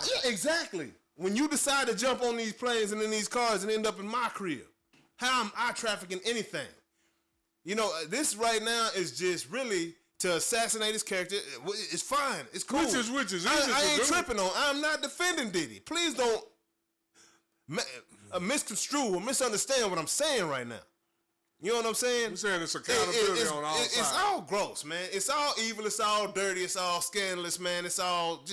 Yeah, exactly. When you decide to jump on these planes and in these cars and end up in my crib, how am I trafficking anything? You know, this right now is just really to assassinate his character. It's fine. It's cool. Which is I ain't tripping on. I'm not defending Diddy. Please don't misconstrue or misunderstand what I'm saying right now. You know what I'm saying? I'm saying it's accountability on all sides. It's all gross, man. It's all evil. It's all dirty. It's all scandalous, man. It's all.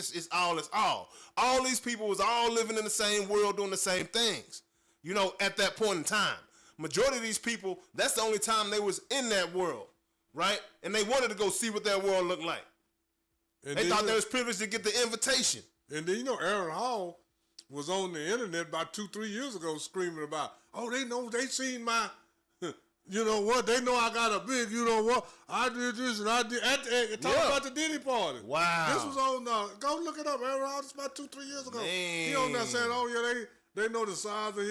All these people was all living in the same world doing the same things. You know, at that point in time. Majority of these people, that's the only time they was in that world, right? And they wanted to go see what that world looked like. And they thought they was privileged to get the invitation. And then, you know, Aaron Hall was on the internet about 2-3 years ago screaming about, oh, they seen my... You know what? They know I got a big, you know what? I did this and I did. Talk about the Diddy party. Wow. This was on, go look it up, Aaron Hall. This was about 2-3 years ago. Man. He on there saying, oh, yeah, they know the size of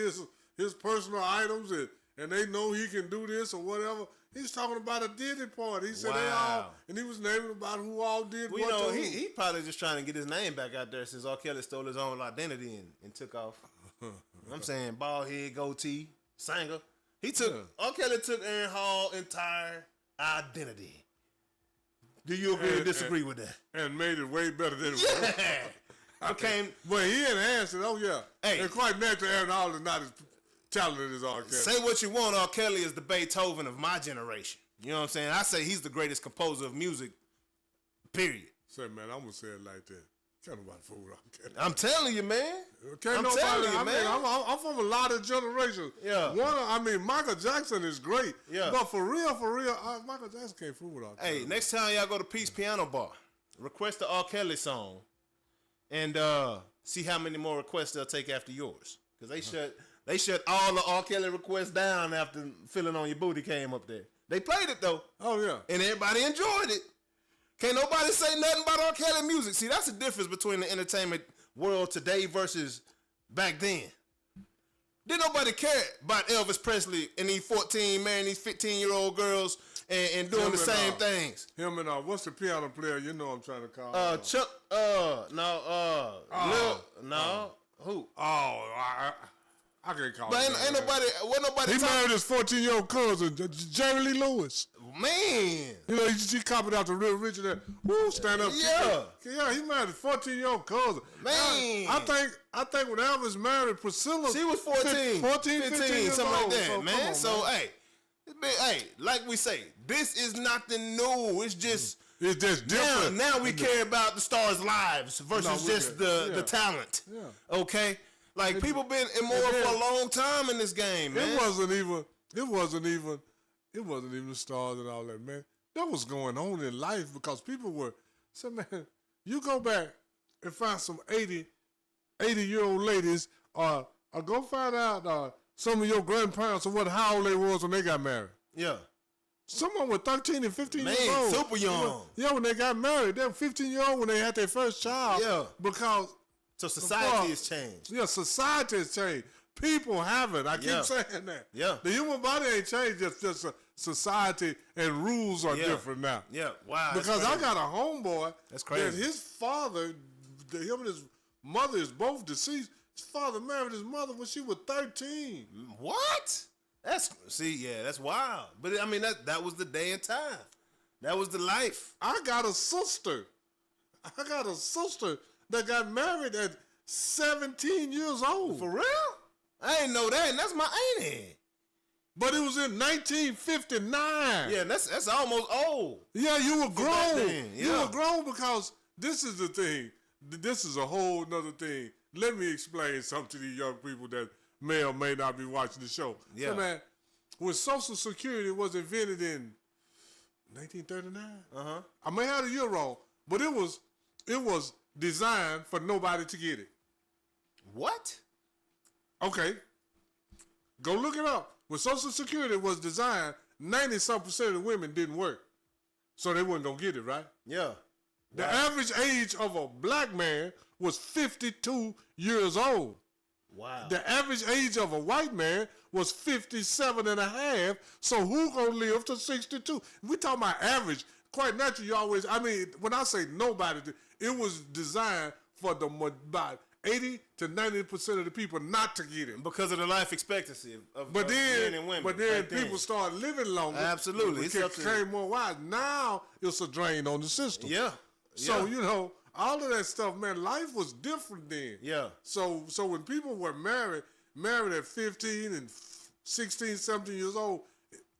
his personal items and they know he can do this or whatever. He's talking about a Diddy party. He said they all, and he was naming about who all did what. You know, he probably just trying to get his name back out there since R. Kelly stole his own identity and took off. I'm saying bald head, goatee, singer. R. Kelly took Aaron Hall's entire identity. Do you agree or disagree with that? And made it way better than it was. But he enhanced it. Oh, yeah. Hey. And quite naturally, Aaron Hall is not as talented as R. Kelly. Say what you want, R. Kelly is the Beethoven of my generation. You know what I'm saying? I say he's the greatest composer of music, period. Say, man, I'm going to say it like that. Can't nobody fool with R. Kelly. I'm telling you, man. I'm from a lot of generations. Yeah. Michael Jackson is great. Yeah. But for real, Michael Jackson can't fool with R. Kelly. Hey, next time y'all go to Peace Piano Bar, request the R. Kelly song and see how many more requests they'll take after yours. Because they shut all the R. Kelly requests down after Feeling on Your Booty came up there. They played it, though. Oh, yeah. And everybody enjoyed it. Can't nobody say nothing about R. Kelly music. See, that's the difference between the entertainment world today versus back then. Didn't nobody care about Elvis Presley and these 14 marrying these 15-year-old girls and doing the same things. Him and what's the piano player? You know I'm trying to call. Chuck. Who? I can't call. But ain't nobody. He married his 14-year-old cousin, Jerry Lee Lewis. Man, you know he copied out the Real Rich and woo stand up. Yeah, he married his 14-year-old cousin. Man, I think when Elvis married Priscilla, she was 15 something like that. So, man, so hey, like we say, this is nothing new. It's just different. Now we care about the stars' lives versus the talent. Yeah. Okay. Like people been immoral for a long time in this game, man. It wasn't even the stars and all that, man. That was going on in life because people were. So man, you go back and find some 80 80-year-old ladies, go find out some of your grandparents or how old they was when they got married. Yeah. Someone was 13 and 15 years Man, old. super young. Yeah, when they got married. They were 15-year-old when they had their first child. Yeah. Because So society has changed. Yeah, society has changed. People haven't. I Yeah. keep saying that. Yeah. The human body ain't changed. Just society and rules are different now. Yeah. Wow. Because I got a homeboy. That's crazy. That his father, him and his mother is both deceased. His father married his mother when she was 13. What? That's wild. But I mean, that was the day and time. That was the life. I got a sister that got married at 17 years old. For real? I ain't know that, and that's my auntie. But it was in 1959. Yeah, that's almost old. Yeah, you were grown. then, You yeah. were grown because this is the thing. This is a whole nother thing. Let me explain something to these young people that may or may not be watching the show. Yeah. So, man, when Social Security was invented in 1939, I may have the year wrong, but it was designed for nobody to get it. What? Okay. Go look it up. When Social Security was designed, 90-some% of the women didn't work. So they wasn't going to get it, right? Yeah. The average age of a black man was 52 years old. Wow. The average age of a white man was 57 and a half. So who going to live to 62? We talking about average. Quite naturally, you always, when I say nobody, it was designed for about 80 to 90% of the people not to get it. Because of the life expectancy of But men and women. But then back people start living longer. Absolutely. It became more wise. Now it's a drain on the system. Yeah. So, yeah. All of that stuff, man, life was different then. Yeah. So when people were married at 15 and 16, 17 years old,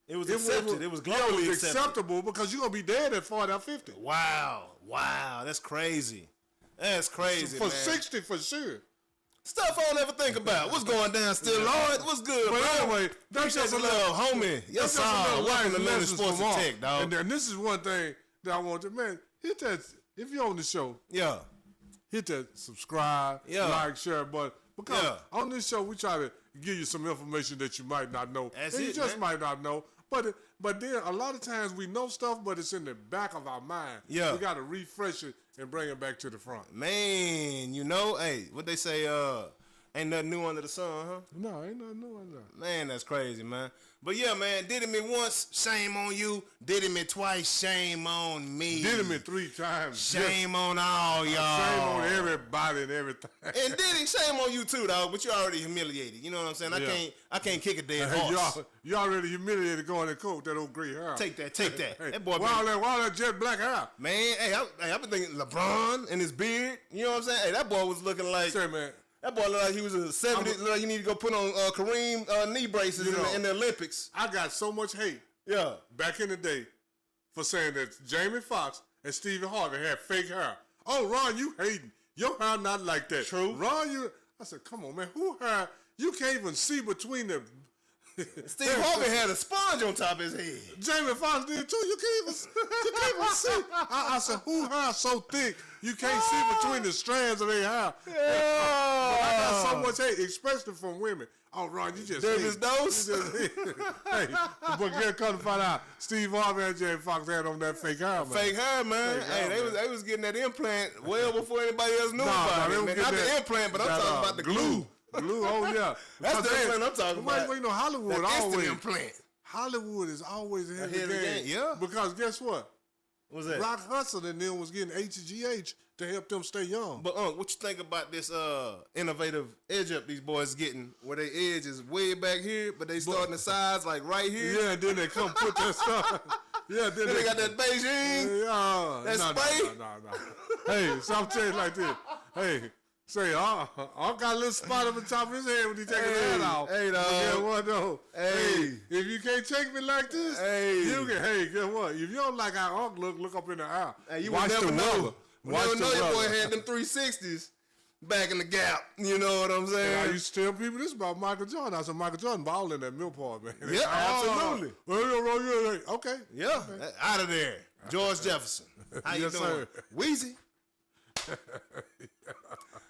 It was accepted. It was globally it was acceptable because you're going to be dead at 40 or 50. Wow. That's crazy. That's crazy, For man. 60 for sure. Stuff I don't ever think about. What's going down still, Lord? What's good, But bro? anyway, that's just a little little homie. Yes, sir. Welcome to Noonish Sports and Tech, dog. And then this is one thing that I want to, man, hit that, if you're on the show, Yeah. hit that subscribe, Yeah. like, share button. Because Yeah. on this show, we try to give you some information that you might not know. That's and you it, just man. might not know. But then a lot of times we know stuff, but it's in the back of our mind. Yeah. We got to refresh it and bring it back to the front. Man, hey, what they say, ain't nothing new under the sun, huh? No, ain't nothing new in there. Man, that's crazy, man. But yeah, man, did it me once, shame on you. Did it me twice, shame on me. Did him in 3 times. Shame on all y'all. Shame on everybody and everything. And did it, shame on you too, dog. But you already humiliated. You know what I'm saying? Yeah. I can't kick a dead Hey, horse. you already humiliated going and coat that old gray hair. Take that. Hey, That boy, why all that jet black hair? man. Hey, I've been thinking LeBron and his beard. You know what I'm saying? Hey, that boy was looking like. Say, man. That boy looked like he was a 70. Looked like you need to go put on Kareem knee braces in the Olympics. I got so much hate Yeah. back in the day for saying that Jamie Foxx and Stephen Harvey had fake hair. Oh, Ron, you hating. Your hair not like that. True. Ron, I said, come on, man. Who hair? You can't even see between the... Steve Harvey had a sponge on top of his head. Jamie Foxx did too. You can't even see. I said, who hair so thick you can't see between the strands of their hair? Yeah. But I got so much hate, especially from women. Oh, Ron, you just Davis Dose? Hey, but get come to find out, Steve Harvey and Jamie Foxx had on that fake hair, man. Fake hair, man. Fake Hey, hair, they was getting that implant well before anybody else knew Nah, about they it, was man. getting Not the that- implant, but I'm talking about the glue. Glue, oh yeah. That's the Because implant I'm talking about. Well, you know, Hollywood That instant always implant. Hollywood is always ahead of the Ahead of the game. game, yeah. Because guess what? What's that? Rock Hudson and them was getting HGH to help them stay young. But what you think about this innovative edge up these boys getting, where their edge is way back here, but they starting the sides like right here? Yeah, and then they come put that stuff. Yeah, Then they got that Beijing. Yeah, That spray? No. Hey, so I'm telling you like this. Hey, say, I got a little spot on the top of his head when he take his head off. Hey, dog. But guess what, though? Hey. If you can't take me like this, Hey. you can, hey, guess what? If you don't like how Unc look up in the eye. Hey, you Watch would never the know. weather. You Watch never the know your boy weather. had them 360s back in the gap. You know what I'm And saying? I used to tell people this about Michael Jordan. I said, Michael Jordan balled in that mill part, man. Yeah, absolutely. Okay. Yeah, out of there. George Jefferson. How you Yes, doing? sir. Wheezy.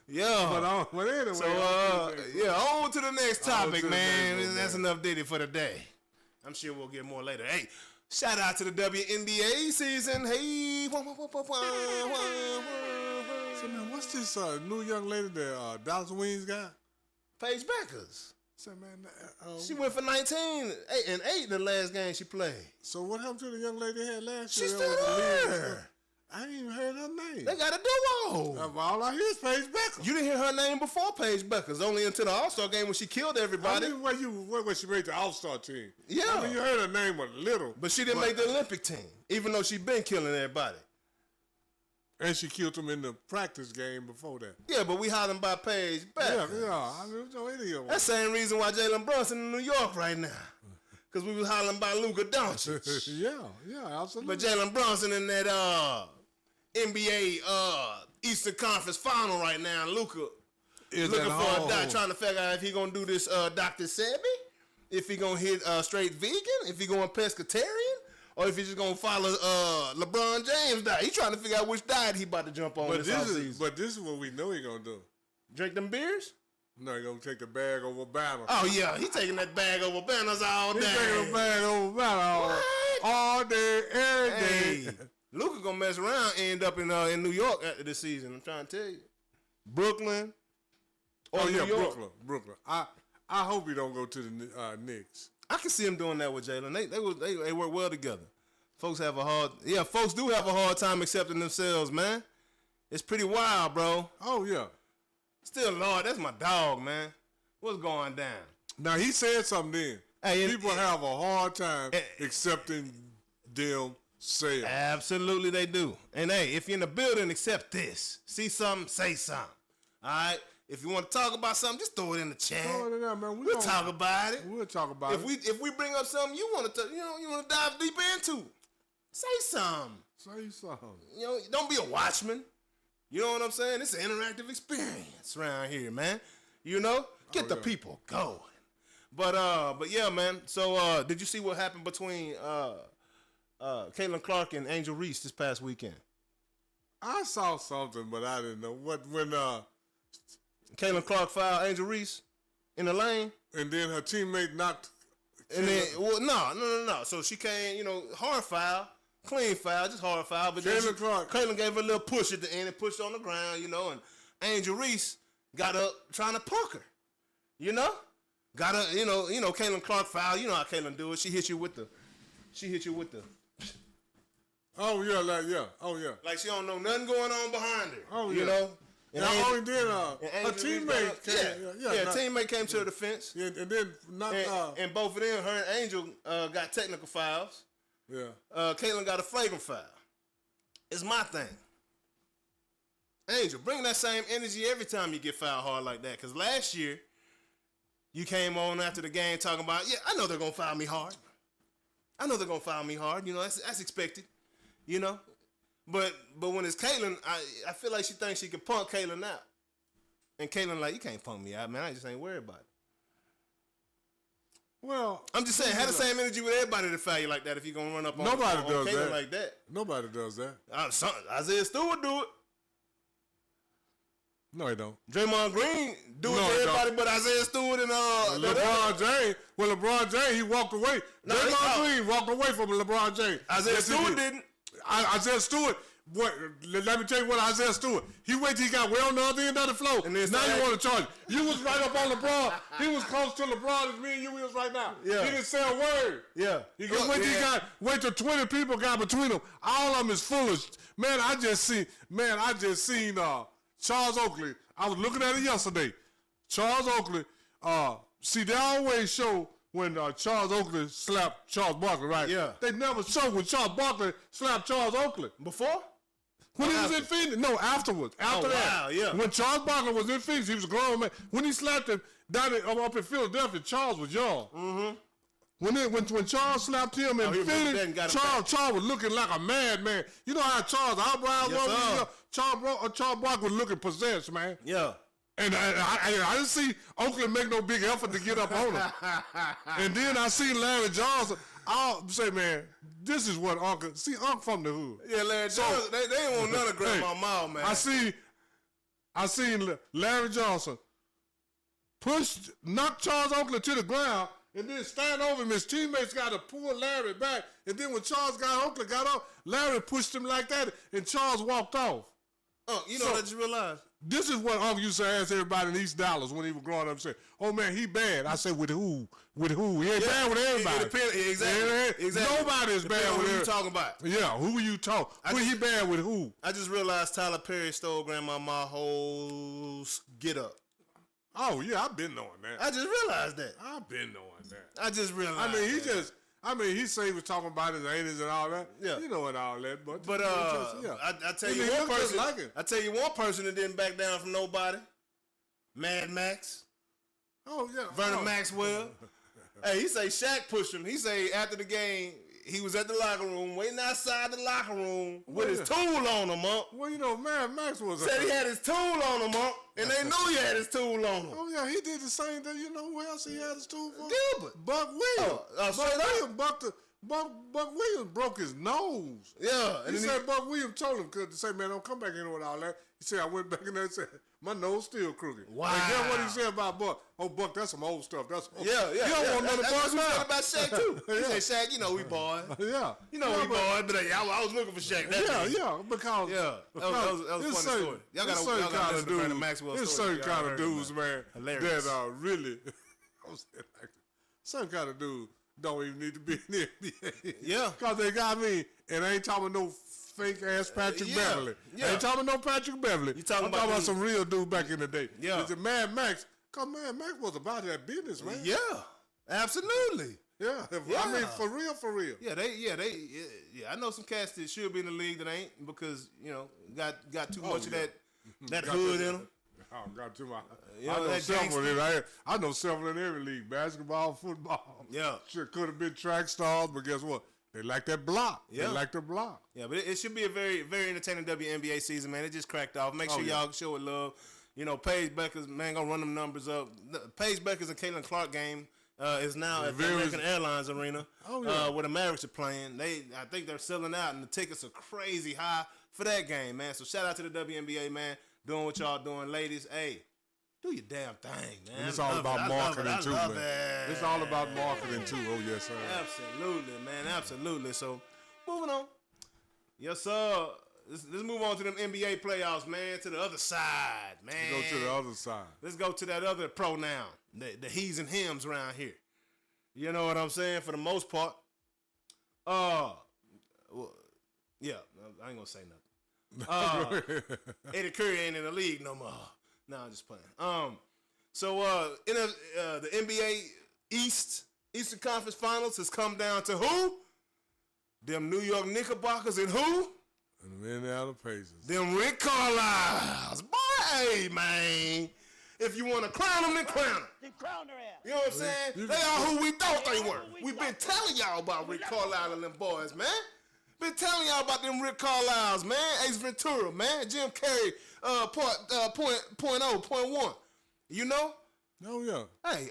Yeah. But anyway. So, on to the next topic, man. That's enough Diddy for the day. I'm sure we'll get more later. Hey, shout out to the WNBA season. Hey. So, man, what's this new young lady that Dallas Wings got? Paige Beckers. So, man, She went for 19 and 8 in the last game she played. so what happened to the young lady they had last She's year? still there. I ain't even heard her name. They got a duo. All I hear is Paige Beckers. You didn't hear her name before Paige Beckers, only until the All-Star game when she killed everybody. I mean, when she made the All-Star team. Yeah. I mean, you heard her name a little. But she didn't make the Olympic team, even though she been killing everybody. And she killed him in the practice game before that. Yeah, but we hollering about Paige Beckers. Yeah. I mean, no idiot. That's the same reason why Jalen Brunson in New York right now. Because we was hollering about Luka Doncic. yeah, absolutely. But Jalen Brunson in that NBA Eastern Conference Final right now. Luka Is looking at for a home. doc, trying to figure out if he gonna do this Dr. Sebi, if he gonna hit straight vegan, if he going pescatarian, or if he just gonna follow LeBron James diet. He trying to figure out which diet he about to jump on this offseason. But this is what we know he gonna do. Drink them beers? No, he gonna take the bag over banner. Oh yeah, he taking that bag over banners all day. He taking the bag over banner all day, every day. Hey, Luka gonna mess around, end up in New York after this season. I'm trying to tell you, Brooklyn. Or Oh yeah, New York. Brooklyn. I hope he don't go to the Knicks. I can see him doing that with Jalen. They work well together. Folks do have a hard time accepting themselves, man. It's pretty wild, bro. Oh yeah. Still, Lord, that's my dog, man. What's going down? Now he said something then. Hey, People have a hard time accepting themselves. Absolutely, they do. And hey, if you're in the building, accept this. See something, say something. All right. If you want to talk about something, just throw it in the chat. Throw it in there, man. We'll talk about it. We'll talk about it. If we bring up something you want to, you want to dive deep into, say something. Say something. Don't be a watchman. You know what I'm saying? It's an interactive experience around here, man. Get the people going. But yeah, man. So did you see what happened between Caitlin Clark and Angel Reese this past weekend? I saw something, but I didn't know when Caitlin Clark fouled Angel Reese in the lane. and then her teammate knocked. And then, no. So she came, hard foul, clean foul, just hard foul. But Caitlin gave her a little push at the end and pushed on the ground, and Angel Reese got up trying to punk her, Got her, Caitlin Clark foul. You know how Caitlin do it. She hit you with the. Oh yeah. Like she don't know nothing going on behind her. Oh, You yeah. know. And her teammate came. Teammate came to the defense. Yeah, and then And both of them, her and Angel, got technical fouls. yeah. Caitlin got a flagrant foul. It's my thing. Angel, bring that same energy every time you get fouled hard like that. Because last year, you came on after the game talking about, I know they're going to foul me hard. That's expected, But when it's Caitlin, I feel like she thinks she can punk Caitlin out. And Caitlin like, you can't punk me out, man. I just ain't worried about it. Well, I'm just saying, have the same energy with everybody to foul you like that if you're going to run up on does Caitlin that. like that. Nobody does that. Isaiah Stewart do it. No, he don't. Draymond Green do it to everybody but Isaiah Stewart and LeBron James. Well, LeBron James, he walked away. Draymond Green walked away from LeBron James. Isaiah Stewart didn't. Isaiah Stewart. Let me tell you what Isaiah Stewart. He waited till he got way on the other end of the floor. And then now you want to charge. You was right up on LeBron. He was close to LeBron as me and you was right now. Yeah. He didn't say a word. Yeah. Wait till 20 people got between them. All of them is foolish. Man, I just seen Charles Oakley. I was looking at it yesterday. Charles Oakley. See, they always show when Charles Oakley slapped Charles Barkley, right? Yeah. They never show when Charles Barkley slapped Charles Oakley. Before? When he was in Phoenix. No, afterwards. After that. Wow, yeah. When Charles Barkley was in Phoenix, he was a grown man. When he slapped him up in Philadelphia, Charles was young. Mm-hmm. When Charles slapped him in Phoenix, Charles was looking like a madman. You know how Charles' eyebrows were? Charles Barkley was looking possessed, man. Yeah. And I didn't see Oakland make no big effort to get up on him. And then I see Larry Johnson. I'll say, man, this is what Uncle from the hood. Yeah, Larry Johnson, they ain't want none of Grandma Mall, man. I see I seen Larry Johnson knock Charles Oakley to the ground, and then stand over him. His teammates got to pull Larry back, and then when Oakley got off, Larry pushed him like that, and Charles walked off. Oh, you know, I just realized. This is what Uncle used to ask everybody in East Dallas when he was growing up. Say, "Oh man, he bad." I said, "With who? With who? He ain't bad with everybody." Exactly. Nobody is bad with who everybody. you talking about? Yeah, who you talking? He bad with who? I just realized Tyler Perry stole Grandmama's whole get up. Oh yeah, I've been knowing that. I just realized that. I've been knowing that. I just realized. I mean, he said he was talking about his 80s and all that. Yeah, you know and all that. But I tell you one person. I tell you one person that didn't back down from nobody. Mad Max. Oh yeah, Vernon Maxwell. Hey, he say Shaq pushed him. He say after the game he was at the locker room, waiting outside the locker room with his tool on him, up. Well, you know, Mad Max was said he had his tool on him, up, and they knew he had his tool on him. Oh yeah, he did the same thing. You know who else he had his tool for? Gilbert. Buck Williams. Buck Williams broke his nose. Yeah, and he said Buck Williams told him to say, "Man, don't come back in with all that." He said, "I went back in there and said my nose still crooked." Wow. And guess what he said about Buck? Oh, Buck, that's some old stuff. That's old yeah. You don't want none of Buck now. About Shaq too. He said, Shaq, you know we boys. Yeah, you know we boys. But I was looking for Shaq. That because that was a funny story. Y'all got to listen to Vernon Maxwell. There's certain kind of dudes, man, hilarious. that are really certain kind of dudes don't even need to be in the NBA. Yeah, because they got me, and I ain't talking no fake ass Patrick Beverly. I ain't talking no Patrick Beverly. I'm talking about some real dude back in the day. Yeah, it's a Mad Max. Cause Mad Max was about that business, man. Yeah, absolutely. Yeah, I mean for real. Yeah, I know some cats that should be in the league that ain't because you know got too much of that hood in them. I got too much. I know several in every league: basketball, football. Yeah, sure could have been track stars, but guess what? They like that block. Yeah. They like the block. Yeah, but it should be a very, very entertaining WNBA season, man. It just cracked off. Make sure y'all show it love. You know, Paige Beckers, man, gonna run them numbers up. Paige Beckers and Caitlin Clark game is now at the American Airlines Arena where the Mavericks are playing. I think they're selling out, and the tickets are crazy high for that game, man. So shout out to the WNBA, man, doing what y'all doing. Ladies, hey, do your damn thing, man. And it's all about marketing too, man. It's all about marketing too. Oh, yes, sir. Absolutely, man. Absolutely. So, moving on. Yes, sir. Let's move on to them NBA playoffs, man. To the other side, man. Let's go to the other side. Let's go to that other pronoun, the he's and hims around here. You know what I'm saying? For the most part. Yeah, I ain't gonna say nothing. Eddie Curry ain't in the league no more. No, I'm just playing. So in the NBA Eastern Conference Finals has come down to who? Them New York Knickerbockers and who? And the Indiana Pacers. Them Rick Carlisle's. Boy, hey, man. If you want to crown them, then crown them. Then crown their ass. You know what I'm saying? They are who we thought they were. We've been telling y'all about Rick Carlisle and them boys, man. Been telling y'all about them Rick Carlisles, man. Ace Ventura, man. Jim Carrey, point one. You know? Oh, yeah. Hey,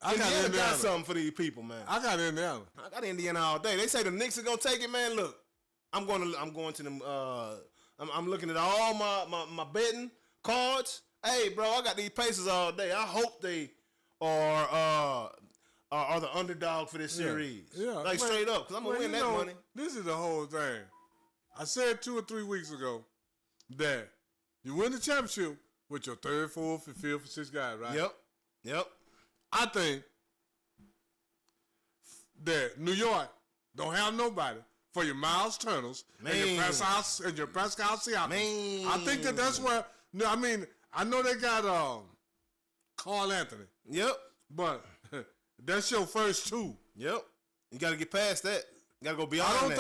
I got something for these people, man. I got Indiana. I got Indiana all day. They say the Knicks are gonna take it, man. Look, I'm going to them. I'm looking at all my betting cards. Hey, bro, I got these Pacers all day. I hope they are the underdog for this series. Yeah, like straight up, because I'm gonna win that money. This is the whole thing. I said 2 or 3 weeks ago that you win the championship with your third, fourth, and fifth, and sixth guys, right? Yep. I think that New York don't have nobody for your Miles Turners and your Pascal Siakam. I think that's where. I mean, I know they got Carl Anthony. Yep. But that's your first two. Yep. You got to get past that. You got to go beyond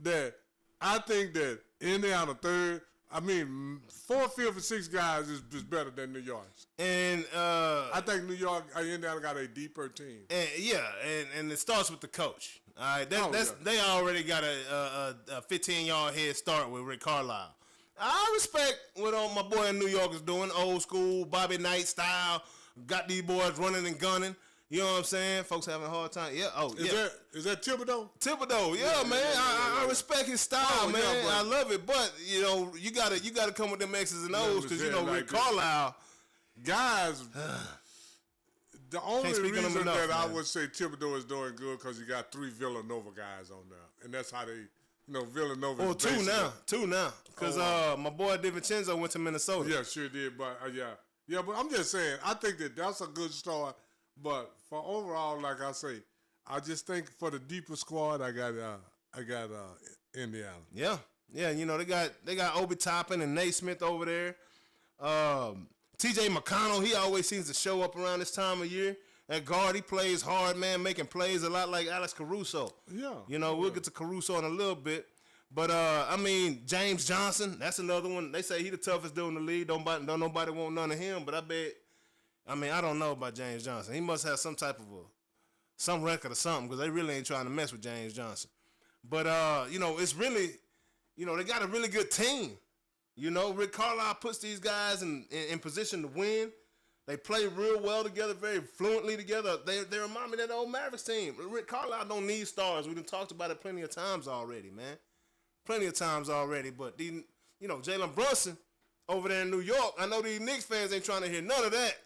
that. I think that Indiana third. I mean, 4th, 5th, and 6th guys is better than New York's. And I think Indiana got a deeper team. And it starts with the coach. All right, they already got a 15-yard head start with Rick Carlisle. I respect what my boy in New York is doing, old school Bobby Knight style. Got these boys running and gunning. You know what I'm saying? Folks having a hard time. Yeah. Oh, yeah. Is that Thibodeau? Thibodeau, yeah, man. I respect his style, man. I love it, but you know, you gotta come with them X's and O's because you know Rick Carlisle, guys. The only reason enough, that I man. would say Thibodeau is doing good because you got 3 Villanova guys on there, and that's how they, you know, Villanova. Oh, two now, because my boy DiVincenzo went to Minnesota. Yeah, sure did, but but I'm just saying, I think that's a good start. But for overall, like I say, I just think for the deeper squad, I got Indiana. Yeah, you know they got Obi Toppin and Nate Smith over there. T.J. McConnell, he always seems to show up around this time of year. At guard, he plays hard, man, making plays a lot like Alex Caruso. Yeah. You know, we'll get to Caruso in a little bit. But, I mean, James Johnson, that's another one. They say he the toughest dude in the league. Don't nobody want none of him. But I don't know about James Johnson. He must have some type of some record or something because they really ain't trying to mess with James Johnson. But, you know, it's really, you know, they got a really good team. You know, Rick Carlisle puts these guys in position to win. They play real well together, very fluently together. They remind me of that old Mavericks team. Rick Carlisle don't need stars. We done talked about it plenty of times already, man. Plenty of times already. But, you know, Jalen Brunson over there in New York, I know these Knicks fans ain't trying to hear none of that.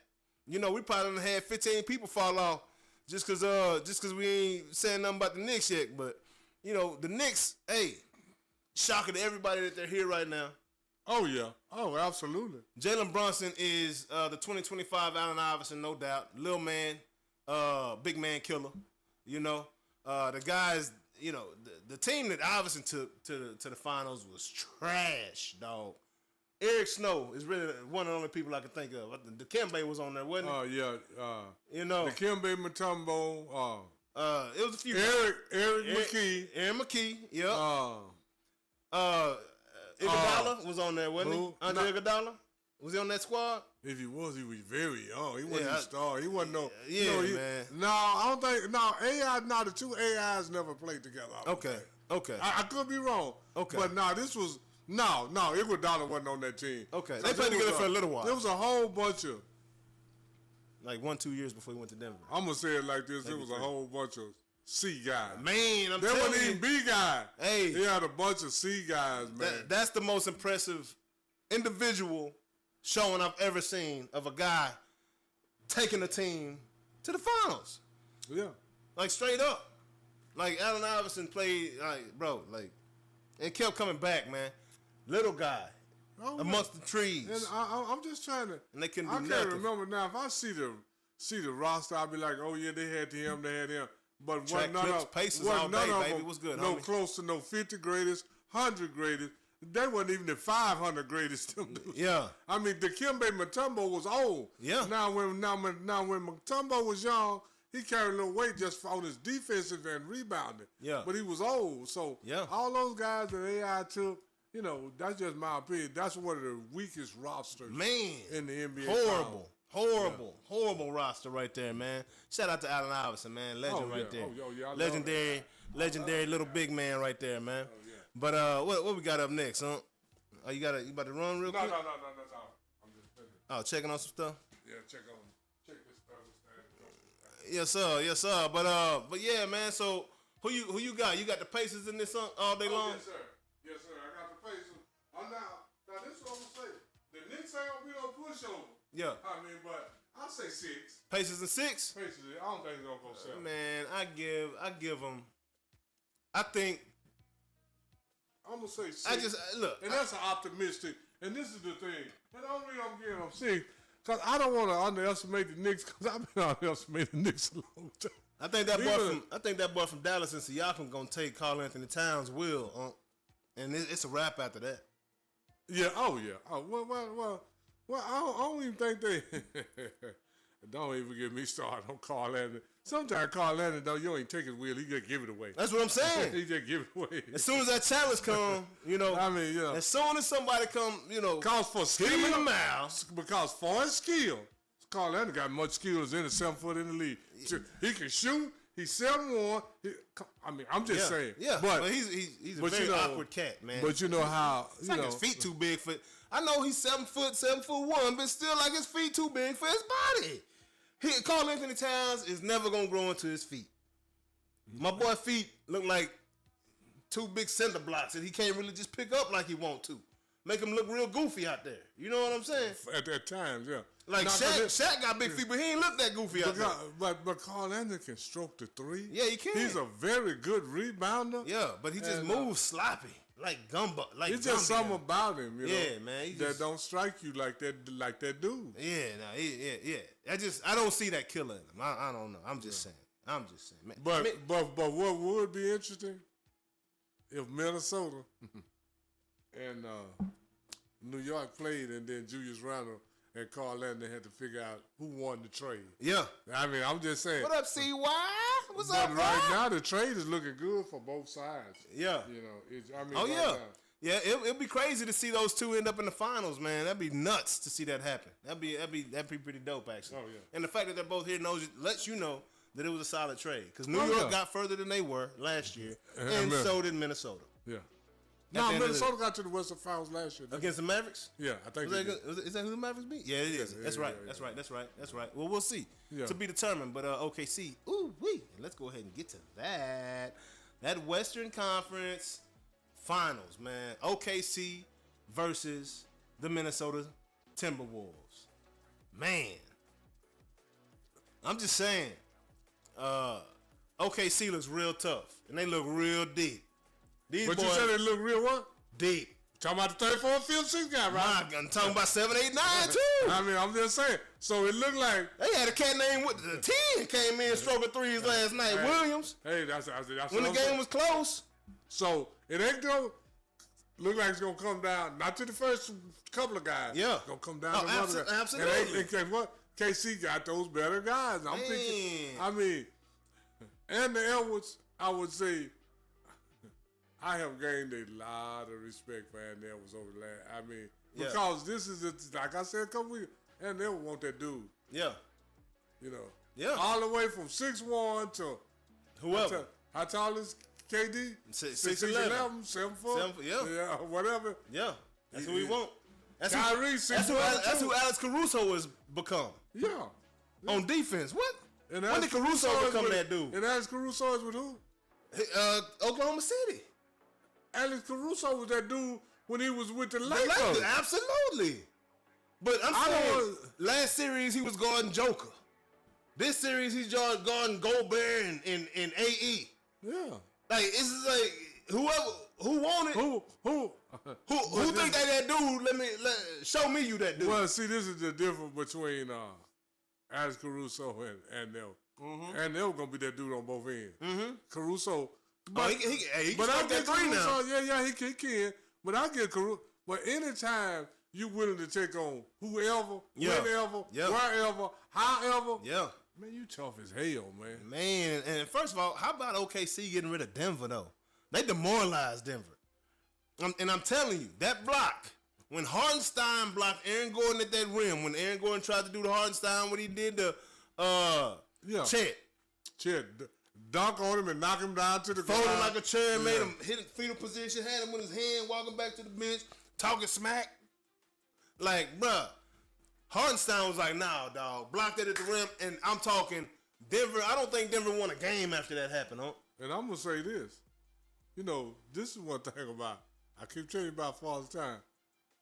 You know, we probably done had 15 people fall off just because we ain't saying nothing about the Knicks yet. But, you know, the Knicks, hey, shocking to everybody that they're here right now. Oh, yeah. Oh, absolutely. Jalen Brunson is the 2025 Allen Iverson, no doubt. Lil man, big man killer. You know, the guys, you know, the team that Iverson took to the finals was trash, dog. Eric Snow is really one of the only people I can think of. The Dikembe was on there, wasn't it? Oh, yeah. You know. Dikembe Mutombo. It was a few. Eric McKee. Aaron McKee, yep. Iguodala was on there, wasn't he? Andre Iguodala? Was he on that squad? If he was very young. He wasn't a star. He wasn't no. Yeah, man. No, I don't think. No, the two AIs never played together. Okay. I could be wrong. Okay. But this was. No, Iguodala wasn't on that team. Okay. They played together for a little while. There was a whole bunch of. Like 1-2 years before he went to Denver. I'm going to say it like this. There was a whole bunch of C guys. Man, I'm telling you. There wasn't even B guys. Hey. He had a bunch of C guys, man. That's the most impressive individual showing I've ever seen of a guy taking a team to the finals. Yeah. Like, straight up. Like, Allen Iverson played, and kept coming back, man. Little guy. Amongst the trees. And I'm just trying to. And they couldn't do nothing. I can't remember now. If I see the roster, I'll be like, oh, yeah, they had him. But Track clips, paces all day, baby. What's good, no homie? Close to no 50 greatest, 100 greatest. They wasn't even the 500 greatest. Yeah. I mean, Dikembe Mutombo was old. Yeah. Now when Mutombo was young, he carried a little weight just on his defensive and rebounding. Yeah. But he was old. So yeah. All those guys that AI took, you know, that's just my opinion. That's one of the weakest rosters in the NBA. Horrible roster right there, man. Shout out to Allen Iverson, man. Legend right there. Legendary little big man right there, man. Oh, yeah. But what we got up next, huh? Oh, you about to run real quick? No. I'm just finished. Oh, checking on some stuff? Yeah, check this stuff. Yes, sir. But yeah, man. So who you got? You got the Pacers in this all day long? Yes, sir. I got the Pacers. Now this is what I'm gonna say. The Knicks ain't gonna be no pushover. Yeah. I mean, but I'll say 6. Pacers and 6? Pacers. I don't think they're gonna go 7. Man, I give them. I think. I'm gonna say 6. I just look, and that's an optimistic. And this is the thing. And the only reason I'm giving them 6, because I don't want to underestimate the Knicks, because I've been underestimating the Knicks a long time. I think that boy from Dallas and Siakam gonna take Karl Anthony Towns' will, and it's a wrap after that. Yeah. Oh yeah. Oh well. I don't even think they. Don't even get me started on Karl Anthony. Sometimes Karl Anthony, though, you ain't take his will. He just give it away. That's what I'm saying. He just give it away. As soon as that challenge come, you know. I mean, yeah. As soon as somebody come, you know. Cause for skill, hit him in the mouth. Because for his skill, Karl Anthony got much skill as any 7 foot in the league. He can shoot. He's 7'1". I mean, I'm just saying. Yeah. But he's a very awkward cat, man. But you know how it's like his feet too big for. I know he's 7'1", but still like his feet too big for his body. Carl Anthony Towns is never gonna grow into his feet. My boy feet look like 2 big cinder blocks that he can't really just pick up like he want to. Make him look real goofy out there. You know what I'm saying? At times, yeah. Like Shaq got big feet, but he ain't look that goofy out there. But Carl Anthony can stroke the 3. Yeah, he can. He's a very good rebounder. Yeah, but he just moves sloppy, like gumbo. Like it's just something about him, you know. Yeah, man. That don't strike you like that dude. Yeah, yeah. I don't see that killer in him. I don't know. I'm just saying. Man. But what would be interesting if Minnesota and New York played, and then Julius Randle and Carl Anthony had to figure out who won the trade. Yeah. I mean, I'm just saying. What up, CY? What's but up, right now, the trade is looking good for both sides. Yeah. You know, Oh, right yeah. now. Yeah, it'd be crazy to see those two end up in the finals, man. That'd be nuts to see that happen. That'd be pretty dope, actually. Oh, yeah. And the fact that they're both here lets you know that it was a solid trade. Because New York got further than they were last year, and so did Minnesota. Yeah. No, Minnesota got to the Western Finals last year. Against the Mavericks? Yeah, I think is that who the Mavericks beat? Yeah, it is. That's right. That's right. Well, we'll see. Yeah. To be determined. But OKC, let's go ahead and get to that. That Western Conference Finals, man. OKC versus the Minnesota Timberwolves. Man. I'm just saying. OKC looks real tough. And they look real deep. But you said they look real what? Deep. Talking about the 34 field 6 guy, right? I'm talking about 7, 8, 9 too. I mean, I'm just saying. So it looked like they had a cat named with the 10 came in stroking threes last night. Williams. Hey, that's when the game was close. So it ain't gonna look like it's gonna come down. Not to the first couple of guys. Yeah, it's gonna come down to another guy. Absolutely. And what? KC got those better guys. I'm thinking. I mean, and the Edwards, I would say. I have gained a lot of respect for Anthony Edwards over the last. I mean, because this is like I said a couple weeks. Anthony Edwards want that dude. Yeah. You know. Yeah. All the way from 6'1" to whoever. How tall is KD? 6'11", 7 foot. Yeah. Whatever. Yeah. That's who we want. That's who Alex Caruso has become. Yeah. On defense. What? And when did Caruso become that dude? And Alex Caruso is with who? Oklahoma City. Alex Caruso was that dude when he was with the Lakers. Absolutely. But I'm saying last series he was guarding Joker. This series he's guarding Gobert and AE. Yeah. Like it's like who wanted who think that dude? Show me you that dude. Well, see, this is the difference between Alex Caruso and Nell. Mm-hmm. And Nell gonna be that dude on both ends. Mm-hmm. Caruso. But he can I that three now. Yeah, he can. But I get Caruso. But anytime you willing to take on whoever, whenever, wherever, however, man, you tough as hell, man. Man, and first of all, how about OKC getting rid of Denver though? They demoralized Denver. And I'm telling you, that block, when Hartenstein blocked Aaron Gordon at that rim, when Aaron Gordon tried to do the Hartenstein, what he did to Chet dunk on him and knock him down to the ground. Folded like a chair, made him hit in fetal position, had him with his hand, walking back to the bench, talking smack. Like, bruh, Hartenstein was like, nah, dog, blocked it at the rim, and I'm talking Denver. I don't think Denver won a game after that happened, huh? And I'm going to say this. You know, this is one thing about, I keep telling you about for all the time.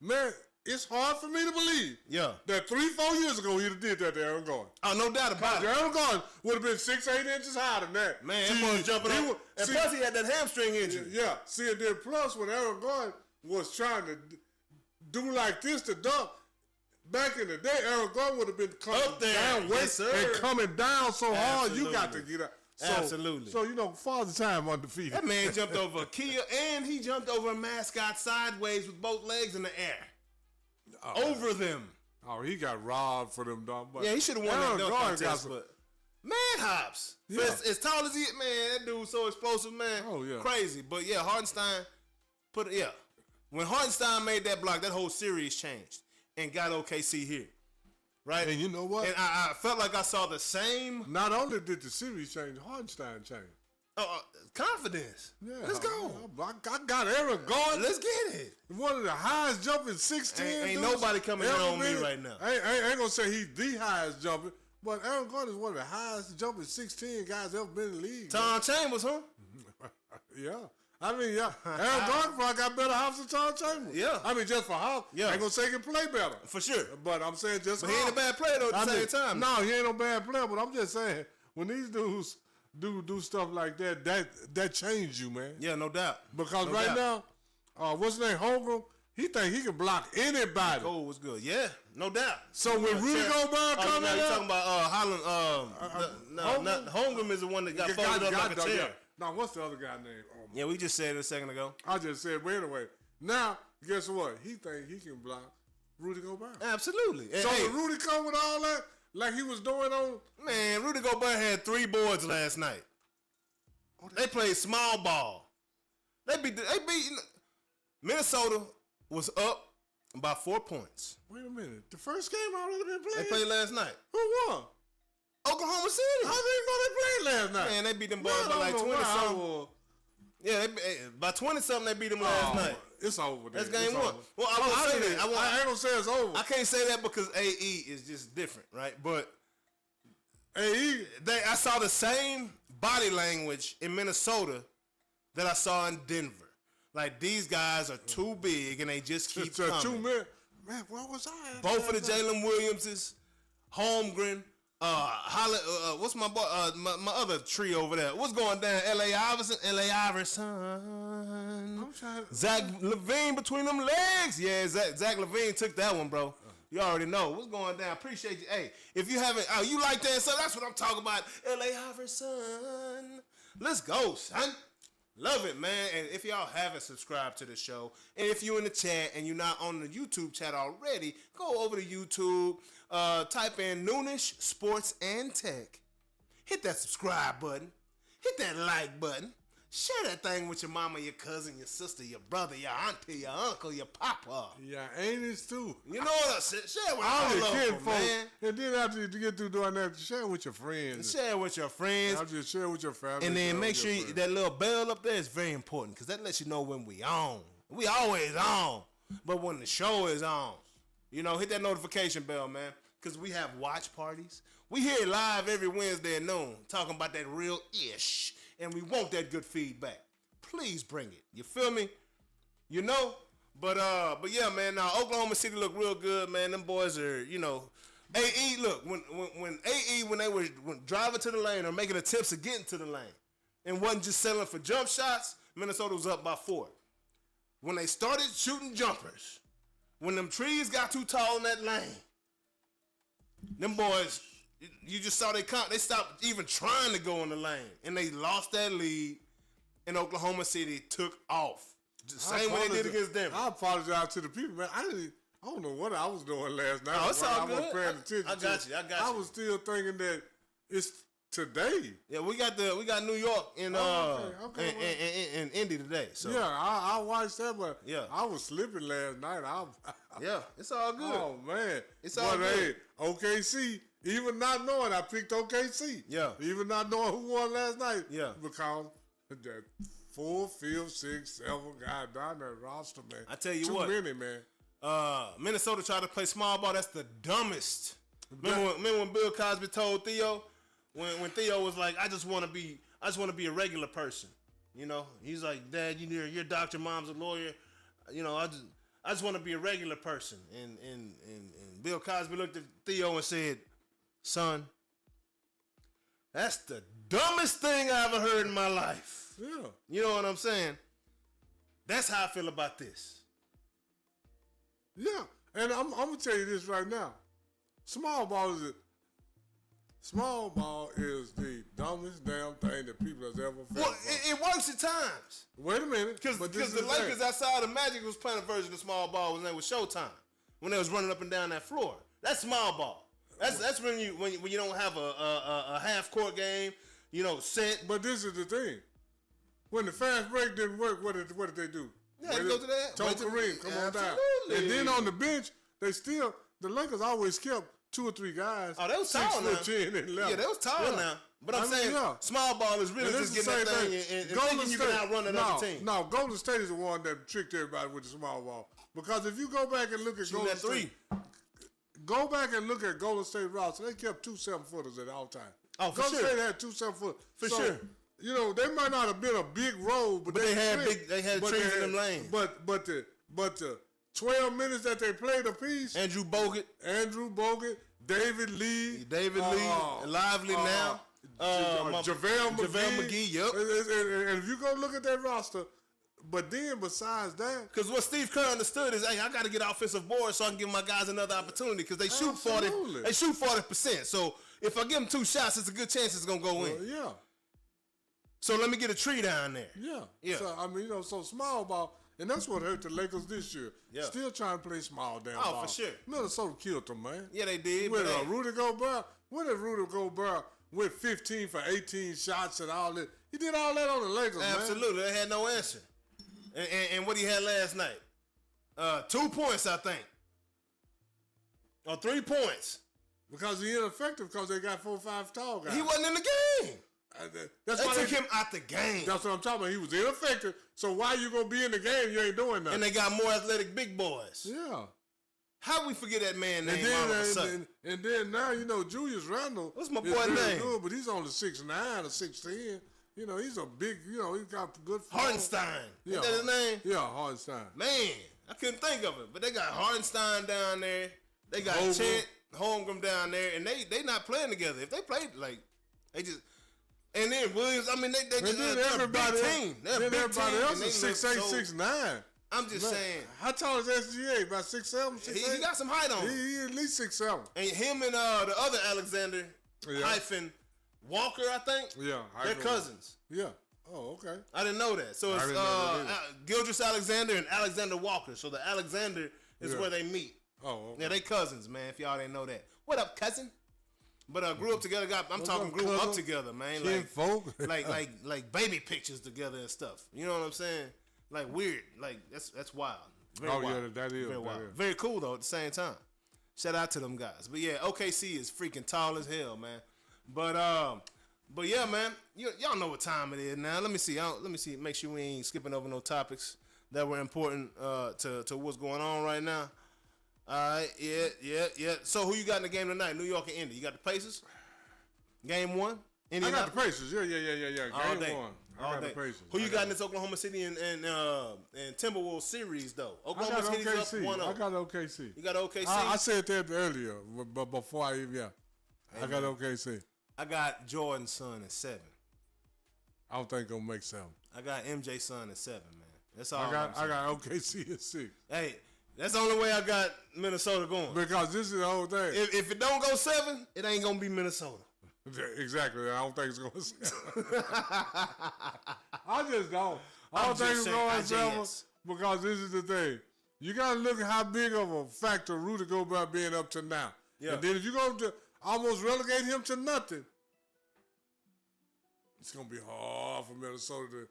Man, it's hard for me to believe that 3-4 years ago he'd have did that to Aaron Gordon. Oh, no doubt about it. Aaron Gordon would have been 6-8 inches higher than that. Man, that boy jumping up. And plus he had that hamstring injury. Yeah. See, and then plus when Aaron Gordon was trying to do like this to dunk, back in the day, Aaron Gordon would have been coming up there, down and coming down so hard you got to get out. Absolutely. So, you know, Father Time undefeated. That man jumped over a Kia and he jumped over a mascot sideways with both legs in the air. Over them. Oh, he got robbed for them dunk. Yeah, he should have won that dunk contest, but man hops. Yeah. As tall as he is, man, that dude's so explosive, man. Oh, yeah. Crazy. But yeah, Hartenstein when Hartenstein made that block, that whole series changed and got OKC here. Right? And you know what? And I felt like I saw the same. Not only did the series change, Hartenstein changed. Confidence. Yeah, let's go. I got Aaron Gordon. Let's get it. One of the highest jumping 6'10". Ain't nobody coming in on me right now. I ain't gonna say he's the highest jumping, But Aaron Gordon is one of the highest jumping 6'10" guys ever been in the league. Tom Chambers, huh? Yeah. I mean, yeah. Aaron Gordon probably got better hops than Tom Chambers. Yeah. I mean, just for hops. Yeah. I ain't going to say he can play better. For sure. But I'm saying just But he ain't a bad player, though, at the same time. No, he ain't no bad player, but I'm just saying, when these dudes do stuff like that changed you, man. Yeah, no doubt. Because no right doubt. now, what's his name, Holmgren, he think he can block anybody. Cole was good. Yeah, no doubt. So when Rudy Gobert come in you there, talking about Holland? Holmgren is the one that got folded up like a chair. yeah. Now, what's the other guy name? Oh, Yeah, we just said it a second ago. I just said, but anyway. Now, guess what? He think he can block Rudy Gobert. Absolutely. And So hey, when Rudy come with all that, like he was doing on... man, Rudy Gobert had 3 boards last night. They played small ball. They beat Minnesota was up by 4 points. Wait a minute. The first game already been played? They played last night. Who won? Oklahoma City. How didn't know they played last night? Man, they beat them boys by like 20-something. Yeah, by 20-something they beat them last night. It's over. That's then. game It's 1. over. Well, I won't say that. I ain't gonna say it's over. I can't say that because AE is just different, right? But AE, I saw the same body language in Minnesota that I saw in Denver. Like, these guys are too big and they just keep coming. 2 minutes. Man, where was I? Both of the Jalen Williamses, Holmgren, what's my boy? My other tree over there. What's going down? L.A. Iverson. Zach LaVine between them legs. Yeah, Zach LaVine took that one, bro. You already know what's going down. Appreciate you. Hey, if you haven't, you like that, so that's what I'm talking about. L.A. Iverson. Let's go, son. Love it, man. And if y'all haven't subscribed to the show, and if you're in the chat and you're not on the YouTube chat already, go over to YouTube, type in Noonish Sports and Tech. Hit that subscribe button. Hit that like button. Share that thing with your mama, your cousin, your sister, your brother, your auntie, your uncle, your papa. Yeah, ain't it too? You know what I said? Share with all all the of kid them, folks. man. And then after you get through doing that, share with your friends. Share with your friends. I'll just share with your family. And then share make with sure your friends. that little bell up there is very important because that lets you know when we on. We always on. But when the show is on, you know, hit that notification bell, man, because we have watch parties. We here live every Wednesday at noon talking about that real ish, and we want that good feedback. Please bring it. You feel me? You know? But yeah, man, now Oklahoma City look real good, man. Them boys are, you know, AE, look, when they were driving to the lane or making attempts of getting to the lane and wasn't just settling for jump shots, Minnesota was up by 4. When they started shooting jumpers, when them trees got too tall in that lane, them boys, you just saw they stopped even trying to go in the lane, and they lost that lead, and Oklahoma City took off. The same way they did against Denver. I apologize to the people, man. I don't know what I was doing last night. Oh, it's all I wasn't good. paying attention. I got you. I was still thinking that it's today. Yeah, we got New York in in Indy today. So yeah, I watched that, but yeah, I was slipping last night. Yeah, it's all good. Oh man, it's all good. Hey, OKC, even not knowing, I picked OKC. Yeah, even not knowing who won last night. Yeah, because that 4, 5, 6, 7 guy down that roster, man. I tell you too what, many, man. Minnesota tried to play small ball. That's the dumbest. Remember when Bill Cosby told Theo, when Theo was like, I just want to be a regular person. You know, he's like, Dad, you're a doctor, Mom's a lawyer. You know, I just want to be a regular person. And Bill Cosby looked at Theo and said, son, that's the dumbest thing I ever heard in my life. Yeah. You know what I'm saying? That's how I feel about this. Yeah. And I'm going to tell you this right now. Small ball is the dumbest damn thing that people has ever felt. Well, it works at times. Wait a minute. Because the Lakers outside of Magic was playing a version of small ball when they was Showtime. When they was running up and down that floor. That's small ball. That's when you don't have a half court game, you know, set. But this is the thing. When the fast break didn't work, what did they do? Yeah, they go to that. Told Kareem, come on down. Absolutely. And then on the bench, the Lakers always kept 2 or 3 guys. Oh, they was tall now. 10 and 11. Yeah, they was tall now. But I'm saying small ball is really just getting that thing and thinking you can outrun another team. No, Golden State is the one that tricked everybody with the small ball. Because if you go back and look at Golden State. go back and look at Golden State roster. They kept 2 7-footers at all times. Oh, for Golden sure. State had 2 7-footers. For sure. You know, they might not have been a big role, but they had clicked. trees in them lanes. But the 12 minutes that they played apiece. Andrew Bogut, David Lee, Lively now. JaVale McGee, yep. And if you go look at that roster, but then besides that, Because what Steve Kerr understood is, hey, I got to get offensive boards so I can give my guys another opportunity because they shoot 40%. They shoot 40%. So if I give them 2 shots, it's a good chance it's gonna go in. Yeah. So let me get a tree down there. Yeah. So I mean, you know, so small ball, and that's what hurt the Lakers this year. Yeah. Still trying to play small down ball. Oh, for sure. Minnesota killed them, man. Yeah, they did. With but Rudy Gobert, when did Rudy Gobert went 15 for 18 shots and all that? He did all that on the Lakers, man. Absolutely, they had no answer. And what he had last night, 2 points, I think, or 3 points. Because he ineffective because they got 4 or 5 tall guys. He wasn't in the game. That's They why took him out the game. That's what I'm talking about. He was ineffective. So why you gonna be in the game? You ain't doing nothing. And they got more athletic big boys. Yeah. How we forget that man name And all of a then, sudden? and then now, you know, Julius Randle. What's my is boy very name? Good, but he's only 6'9" or 6'10". You know, he's a big, you know, he's got good form. Hartenstein. Yeah. Is that his name? Yeah, Hartenstein. Man, I couldn't think of it. But they got Hartenstein down there. They got Chet Holmgren down there. And they not playing together. If they played, like, they just... And then Williams, I mean, they're a big team. They're a big team. Everybody else is 6'8", 6'9". I'm just saying. How tall is SGA? About 6'7", 6'8"? He got some height on him. He at least 6'7". And him and the other Alexander, hyphen Walker, I think. Yeah. They're cousins. Yeah. Oh, okay. I didn't know that. So it's Gilgeous-Alexander and Alexander Walker. So the Alexander is where they meet. Oh, okay. Yeah, they cousins, man, if y'all didn't know that. What up, cousin? But grew up together. Grew up together, man. Like baby pictures together and stuff. You know what I'm saying? Like weird. Like that's wild. Very wild. Yeah, that is. Very wild. Very cool though. At the same time. Shout out to them guys. But yeah, OKC is freaking tall as hell, man. But yeah, man. Y'all know what time it is now. Let me see. Make sure we ain't skipping over no topics that were important to what's going on right now. All right, yeah. So who you got in the game tonight? New York and Indy. You got the Pacers? Game 1? I got the Pacers. Yeah. Game 1. I got the Pacers. Who you got in this Oklahoma City and Timberwolves series, though? Oklahoma City's up 1-0. I got OKC. You got OKC? I said that earlier, but before I even, I got OKC. I got Jordan's son at 7. I don't think it's going to make 7. I got MJ's son at 7, man. That's all I got OKC at 6. Hey, that's the only way I got Minnesota going. Because this is the whole thing. If it don't go 7, it ain't going to be Minnesota. Exactly. I don't think it's going to 7. I just don't. I don't think it's going to 7 because this is the thing. You got to look at how big of a factor Rudy Gobert being up to now. Yeah. And then if you're going to almost relegate him to nothing, it's going to be hard for Minnesota to...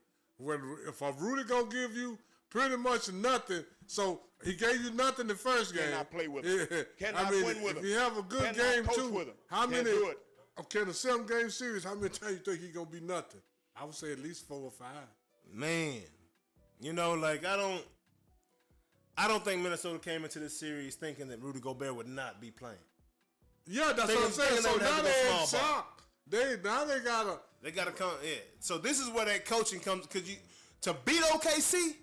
If Rudy going to give you pretty much nothing, so he gave you nothing the first game. Cannot play with him. Cannot win with him. If you have a good game too, how many? Do it. Okay, the 7-game series, how many times you think he's gonna be nothing? I would say at least 4 or 5. Man, you know, like I don't think Minnesota came into this series thinking that Rudy Gobert would not be playing. Yeah, that's what I'm saying. So now they're in shock. They gotta come. Yeah. So this is where that coaching comes because to beat OKC.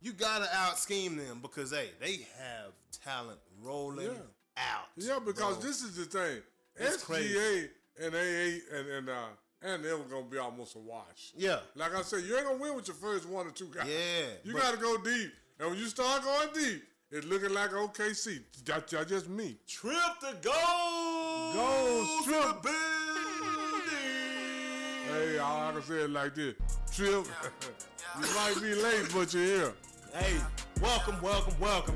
You gotta out scheme them because they have talent rolling out. Yeah, because this is the thing. It's SGA crazy. and AA and they were gonna be almost a wash. Yeah. Like I said, you ain't gonna win with your first 1 or 2 guys. Yeah. You gotta go deep. And when you start going deep, it's looking like OKC. That's just me. Trip to go. Trip. To the building. Hey, I can say it like this. Trip. You might be late, but you're here. Hey, welcome,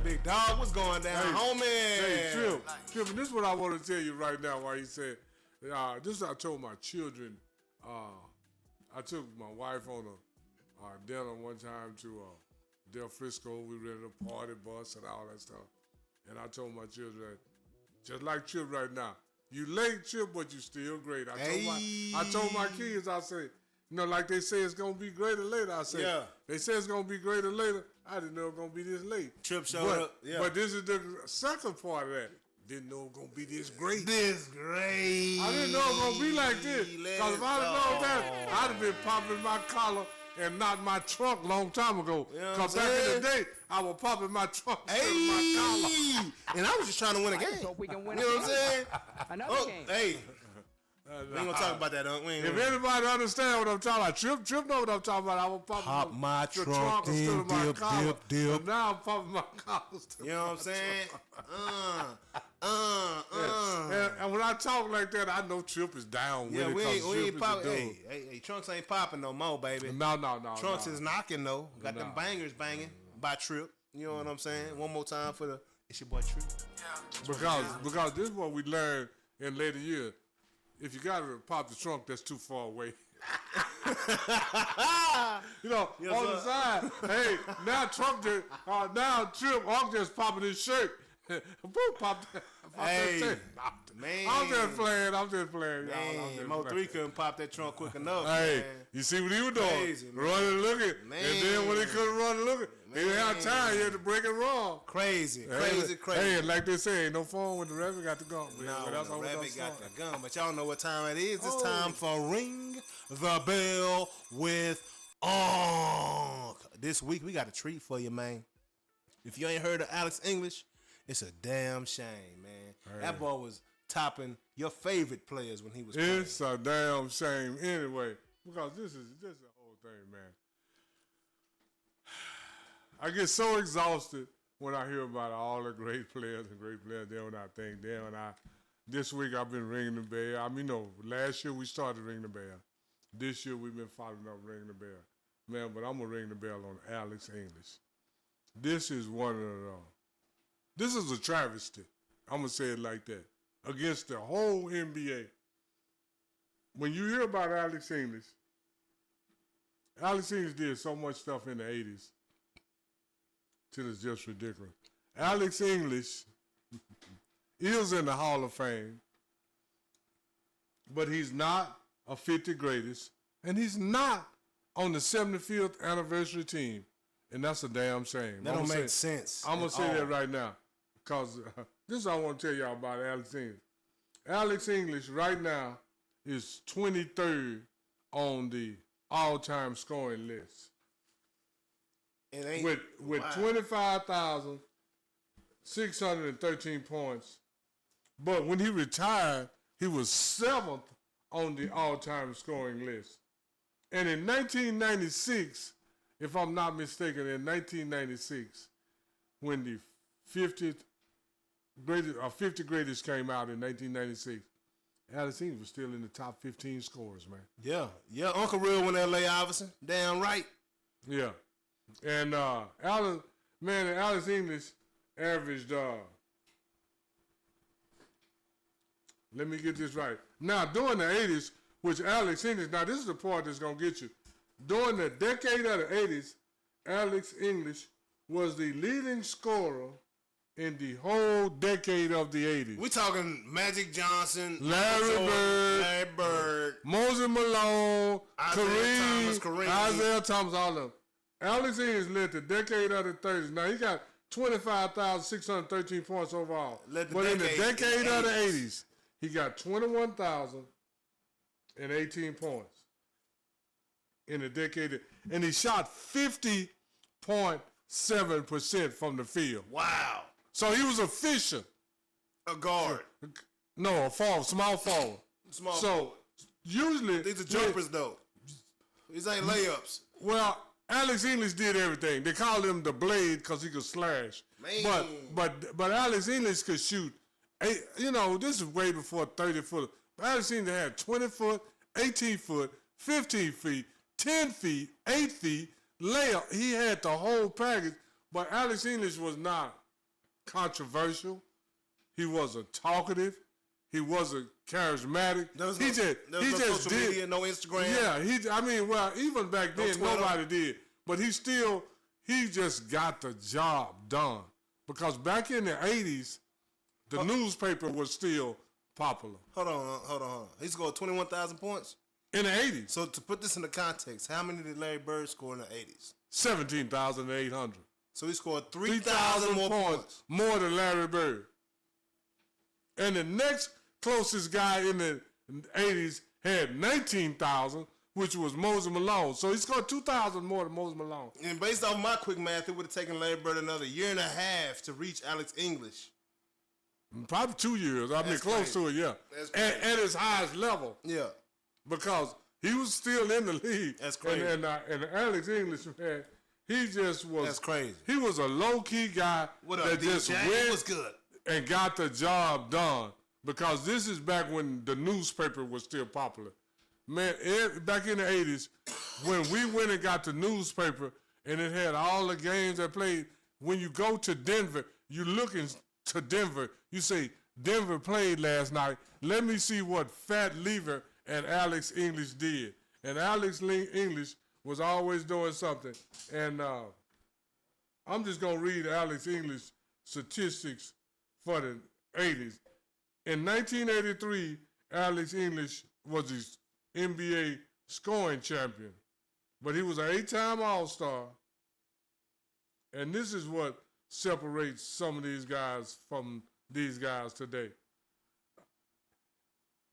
big dog. What's going down, homie? Hey, Trip, and this is what I want to tell you right now. Why he said, this is what I told my children. I took my wife on a dinner one time to Del Frisco. We rented a party bus and all that stuff. And I told my children, just like Trip right now, you late, Trip, but you still great. I told my kids, I said, you know, like they say it's going to be greater later. I said, they say it's going to be greater later. I didn't know it was going to be this late. Trip showed up. Yeah. But this is the second part of that. Didn't know it was gonna be this great. This great. I didn't know it was gonna be like this. Because if I'd have known that, I'd have been popping my collar and not my trunk long time ago. Because back in the day, I was popping my trunk instead of my collar. And I was just trying to win a game. Hope we can win You know what I'm saying? Another game. Hey. We ain't gonna talk about that, Unc. If anybody understand what I'm talking about, Trip know what I'm talking about. I was popping Pop my the trunk, instead of my dip, collar. dip. But now I'm popping my collar. You know what I'm saying? And when I talk like that, I know Trip is down with Yeah, it. we ain't popping. Hey. Hey, Trunks ain't popping no more, baby. No. Trunks is knocking though. Got them No. bangers banging by Trip. You know what I'm saying? One more time for it's your boy Trip. Because this is what we learned in later years. If you gotta pop the trunk, that's too far away. You know, on the side. Hey, now Trip, Unc just popping his shirt. Pop that shirt. Man. I'm just playing, y'all. Man, Mo 3 couldn't pop that trunk quick enough. Hey, man. you see what he was doing? Crazy, man. Running and looking. Man. And then when he couldn't run and looking, he didn't have time. He had to break and run. Crazy. Hey, like they say, ain't no phone when the rabbit got the gun. No, that's the all rabbit got the gun, but y'all know what time it is. It's time for Ring the Bell with Unc. This week, we got a treat for you, man. If you ain't heard of Alex English, it's a damn shame, man. Hey. That boy was topping your favorite players when he was playing. It's a damn shame anyway, because this is the whole thing, man. I get so exhausted when I hear about all the great players. Then when I think, this week I've been ringing the bell. I mean, no, last year we started ringing the bell. This year we've been following up ringing the bell. Man, but I'm going to ring the bell on Alex English. This is one of the, this is a travesty. I'm going to say it like that. Against the whole NBA. When you hear about Alex English did so much stuff in the 80s till it's just ridiculous. Alex English is in the Hall of Fame, but he's not a 50 greatest, and he's not on the 75th anniversary team, and that's a damn shame. That don't make sense. I'm going to say that right now, because this is what I want to tell y'all about Alex English. Alex English right now is 23rd on the all-time scoring list. With 25,613 points. But when he retired, he was 7th on the all-time scoring list. And in 1996, if I'm not mistaken, in 1996, when the 50 greatest came out in 1996, Alex English was still in the top 15 scorers, man. Yeah, Uncle Real went L.A. Iverson. Damn right. Yeah. And Alex English averaged, let me get this right. Now, during the 80s, which Alex English, now this is the part that's going to get you. During the decade of the 80s, Alex English was the leading scorer in the whole decade of the 80s. We talking Magic Johnson, Larry Bird, Moses Malone, Kareem, Isaiah Thomas, all of them. Alex English led the decade of the 30s. Now, he got 25,613 points overall. But in the decade of the 80s, he got 21,018 points. In the decade. And he shot 50.7% from the field. Wow. So he was efficient. A guard. No, a forward, small forward. So usually these are jumpers though. These ain't layups. Well, Alex English did everything. They called him the Blade because he could slash. Man. But Alex English could shoot. You know, this is way before 30 foot. Alex English had 20 foot, 18 foot, 15 feet, 10 feet, 8 feet, layup. He had the whole package. But Alex English was not controversial. He wasn't talkative. He wasn't charismatic. There was no social media, no Instagram. Yeah, even back then nobody did. But he just got the job done. Because back in the 80s, the newspaper was still popular. Hold on. He scored 21,000 points? In the 80s. So to put this into context, how many did Larry Bird score in the 80s? 17,800. So he scored 3,000 more points. More than Larry Bird. And the next closest guy in the 80s had 19,000, which was Moses Malone. So he scored 2,000 more than Moses Malone. And based off my quick math, it would have taken Larry Bird another year and a half to reach Alex English. Probably 2 years. I mean, close to it, yeah. At his highest level. Yeah. Because he was still in the league. That's crazy. And Alex English, man, he just was. That's crazy. He was a low-key guy that just went was good and got the job done. Because this is back when the newspaper was still popular. Man, back in the 80s, when we went and got the newspaper and it had all the games that played, when you go to Denver, you look to Denver, you say, Denver played last night. Let me see what Fat Lever and Alex English did. And Alex English was always doing something. And I'm just going to read Alex English statistics for the 80s. In 1983, Alex English was his NBA scoring champion. But he was an 8-time All-Star. And this is what separates some of these guys from these guys today.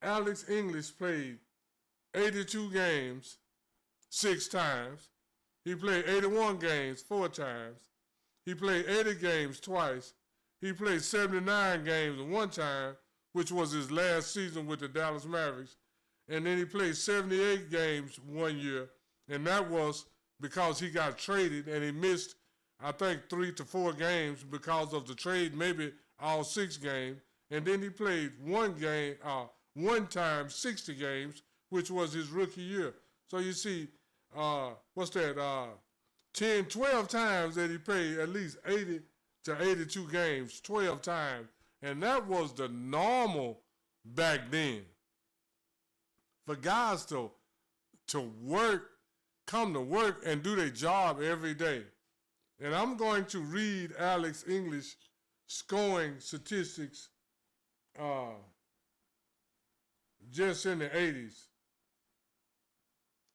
Alex English played 82 games 6 times. He played 81 games 4 times. He played 80 games twice. He played 79 games 1 time, which was his last season with the Dallas Mavericks. And then he played 78 games 1 year, and that was because he got traded and he missed, I think, 3 to 4 games because of the trade, maybe all 6 games. And then he played 1 time 60 games, which was his rookie year. So you see, 10, 12 times that he played at least 80 to 82 games, 12 times. And that was the normal back then. For guys to work, come to work and do their job every day. And I'm going to read Alex English scoring statistics just in the 80s.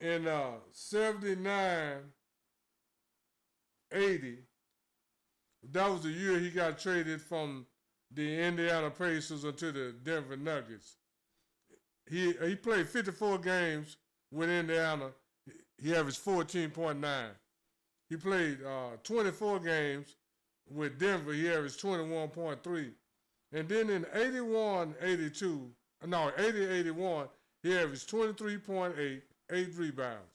In 79, 80, that was the year he got traded from the Indiana Pacers into the Denver Nuggets. He played 54 games with Indiana. He averaged 14.9. He played 24 games with Denver. He averaged 21.3. And then in 80-81, he averaged 23.8, 8 rebounds.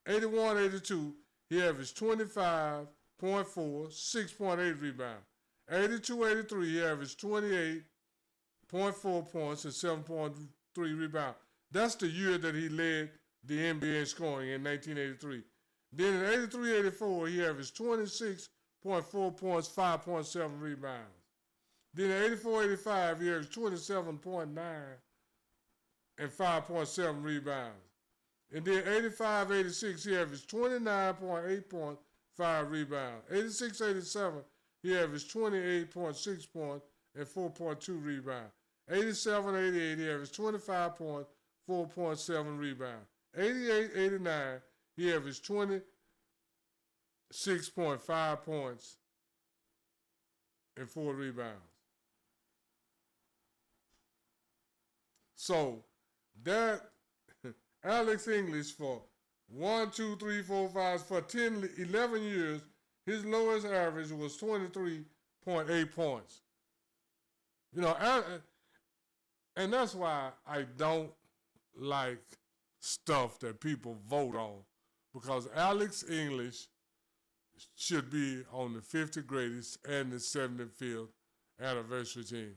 81-82, he averaged 25.4, 6.8 rebounds. 82-83, he averaged 28.4 points and 7.3 rebounds. That's the year that he led the NBA in scoring in 1983. Then in 83-84, he averaged 26.4 points, 5.7 rebounds. Then in 84-85, he averaged 27.9 and 5.7 rebounds. And then 85-86, he averaged 29.8 points, 5 rebounds. 86-87, he averaged 28.6 points and 4.2 rebounds. 87-88, he averaged 25 points, 4.7 rebounds. 88-89, he averaged 26.5 points and 4 rebounds. So that Alex English for 11 years, his lowest average was 23.8 points. You know, and that's why I don't like stuff that people vote on, because Alex English should be on the 50th greatest and the 75th anniversary team.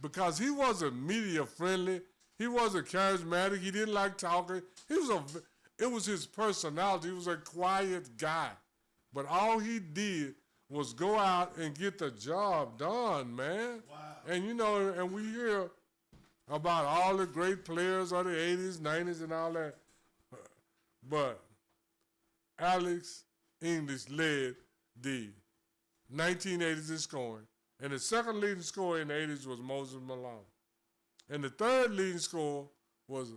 Because he wasn't media friendly, he wasn't charismatic, he didn't like talking. It was his personality. He was a quiet guy. But all he did was go out and get the job done, man. Wow. And you know, and we hear about all the great players of the 80s, 90s, and all that. But Alex English led the 1980s in scoring. And the second leading scorer in the 80s was Moses Malone. And the third leading scorer was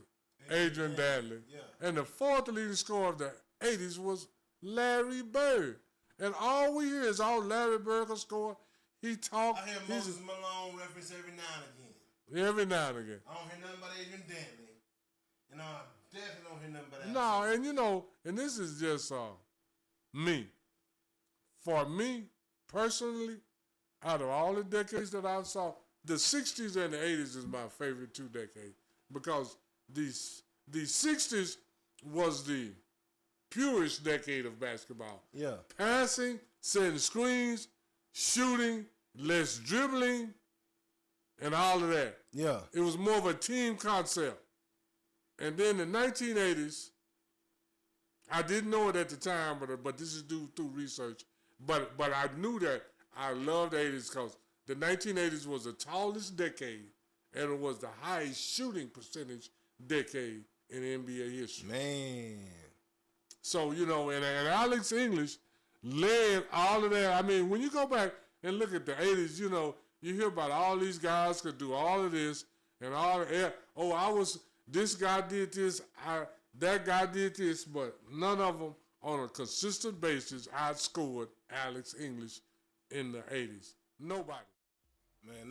Adrian Dantley. Yeah. And the fourth leading scorer of the 80s was Larry Bird. And all we hear is all Larry Bird can score. He talked. I hear Moses Malone reference every now and again. Every now and again. I don't hear nothing about Adrian Dantley. You know, I definitely don't hear nothing about that. No, and you know, and this is just me. For me, personally, out of all the decades that I saw, the 60s and the 80s is my favorite 2 decades because the 60s was the purest decade of basketball. Yeah. Passing, setting screens, shooting, less dribbling, and all of that. Yeah. It was more of a team concept. And then the 1980s, I didn't know it at the time, but this is due through research. But I knew that I loved the 80s because the 1980s was the tallest decade and it was the highest shooting percentage decade in NBA history. Man. So, you know, and Alex English led all of that. I mean, when you go back and look at the 80s, you know, you hear about all these guys could do all of this and all of that. Oh, this guy did this, that guy did this, but none of them on a consistent basis outscored Alex English in the 80s. Nobody. Man,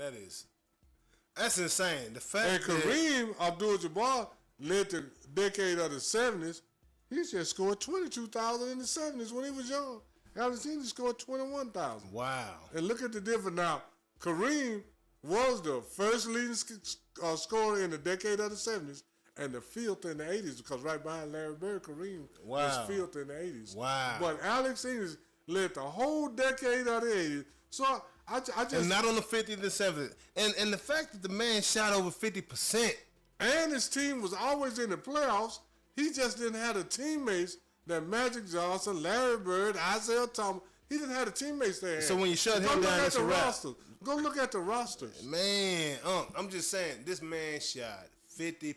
that's insane. The fact And Kareem Abdul-Jabbar led the decade of the 70s. He just scored 22,000 in the 70s when he was young. Alex English scored 21,000. Wow. And look at the difference now. Kareem was the first leading scorer in the decade of the 70s and the fifth in the 80s because right behind Larry Bird, Kareem was fifth in the 80s. Wow. But Alex English led the whole decade of the 80s. So I just... And not on the 50th and 70th. And the fact that the man shot over 50%. And his team was always in the playoffs. He just didn't have the teammates that Magic Johnson, Larry Bird, Isaiah Thomas. He didn't have the teammates there. So when you shut him down, it's a wrap. Go look at the rosters. Man, I'm just saying, this man shot 50%.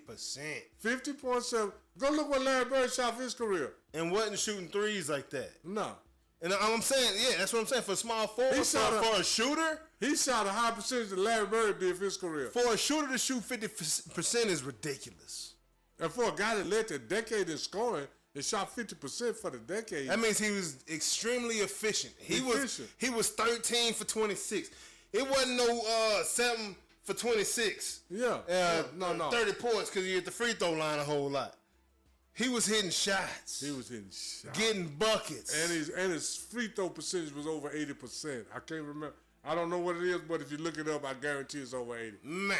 50.7. Go look what Larry Bird shot for his career. And wasn't shooting threes like that. No. And I'm saying, yeah, that's what I'm saying. For a small forward, for a shooter, he shot a high percentage that Larry Bird did for his career. For a shooter to shoot 50% is ridiculous. And for a guy that led the decade in scoring and shot 50% for the decade. That means he was extremely efficient. He was 13 for 26. It wasn't no 7 for 26. Yeah. No. 30 points because he hit the free throw line a whole lot. He was hitting shots. Getting buckets. And his free throw percentage was over 80%. I can't remember. I don't know what it is, but if you look it up, I guarantee it's over 80. Man.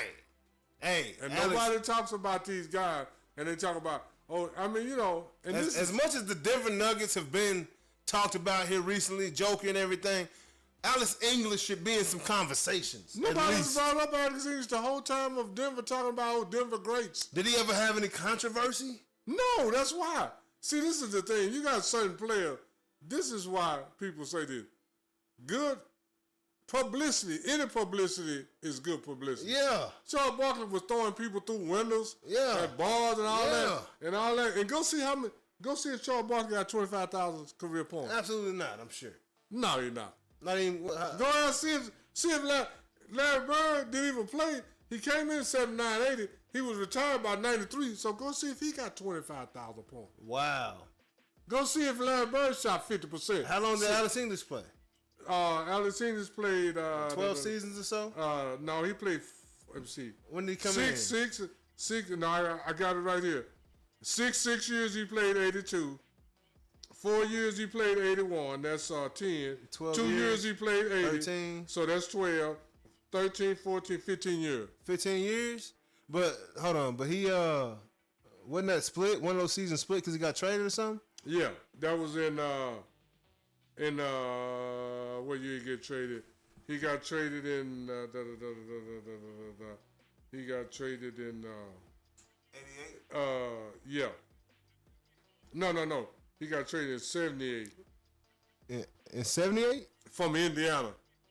Hey. And nobody talks about these guys. And they talk about, and as much as the Denver Nuggets have been talked about here recently, joking and everything, Alex English should be in some conversations. Nobody's brought up Alex English the whole time of Denver talking about Denver greats. Did he ever have any controversy? No, that's why. See, this is the thing. You got a certain player. This is why people say this. Good publicity, any publicity is good publicity. Yeah. Charles Barkley was throwing people through windows, at bars and all that. And go see if Charles Barkley got 25,000 career points. Absolutely not, I'm sure. No, you're not. Not even. Go out and see if Larry Bird didn't even play. He came in 79, 80. He was retired by 93. So go see if he got 25,000 points. Wow. Go see if Larry Bird shot 50%. How long did Alex English play? Alex English played 12 seasons or so? No, he played. Let me see. When did he come in? Six. No, I got it right here. 6 years he played 82. 4 years he played 81. That's 10. 12 2 years he played 80. 13. So that's 12. 13, 14, 15 years. 15 years? But hold on. But he wasn't that split? One of those seasons split because he got traded or something? Yeah, that was in what year he get traded? He got traded in he got traded in 88. Yeah. No. He got traded in 78. In 78? From Indiana.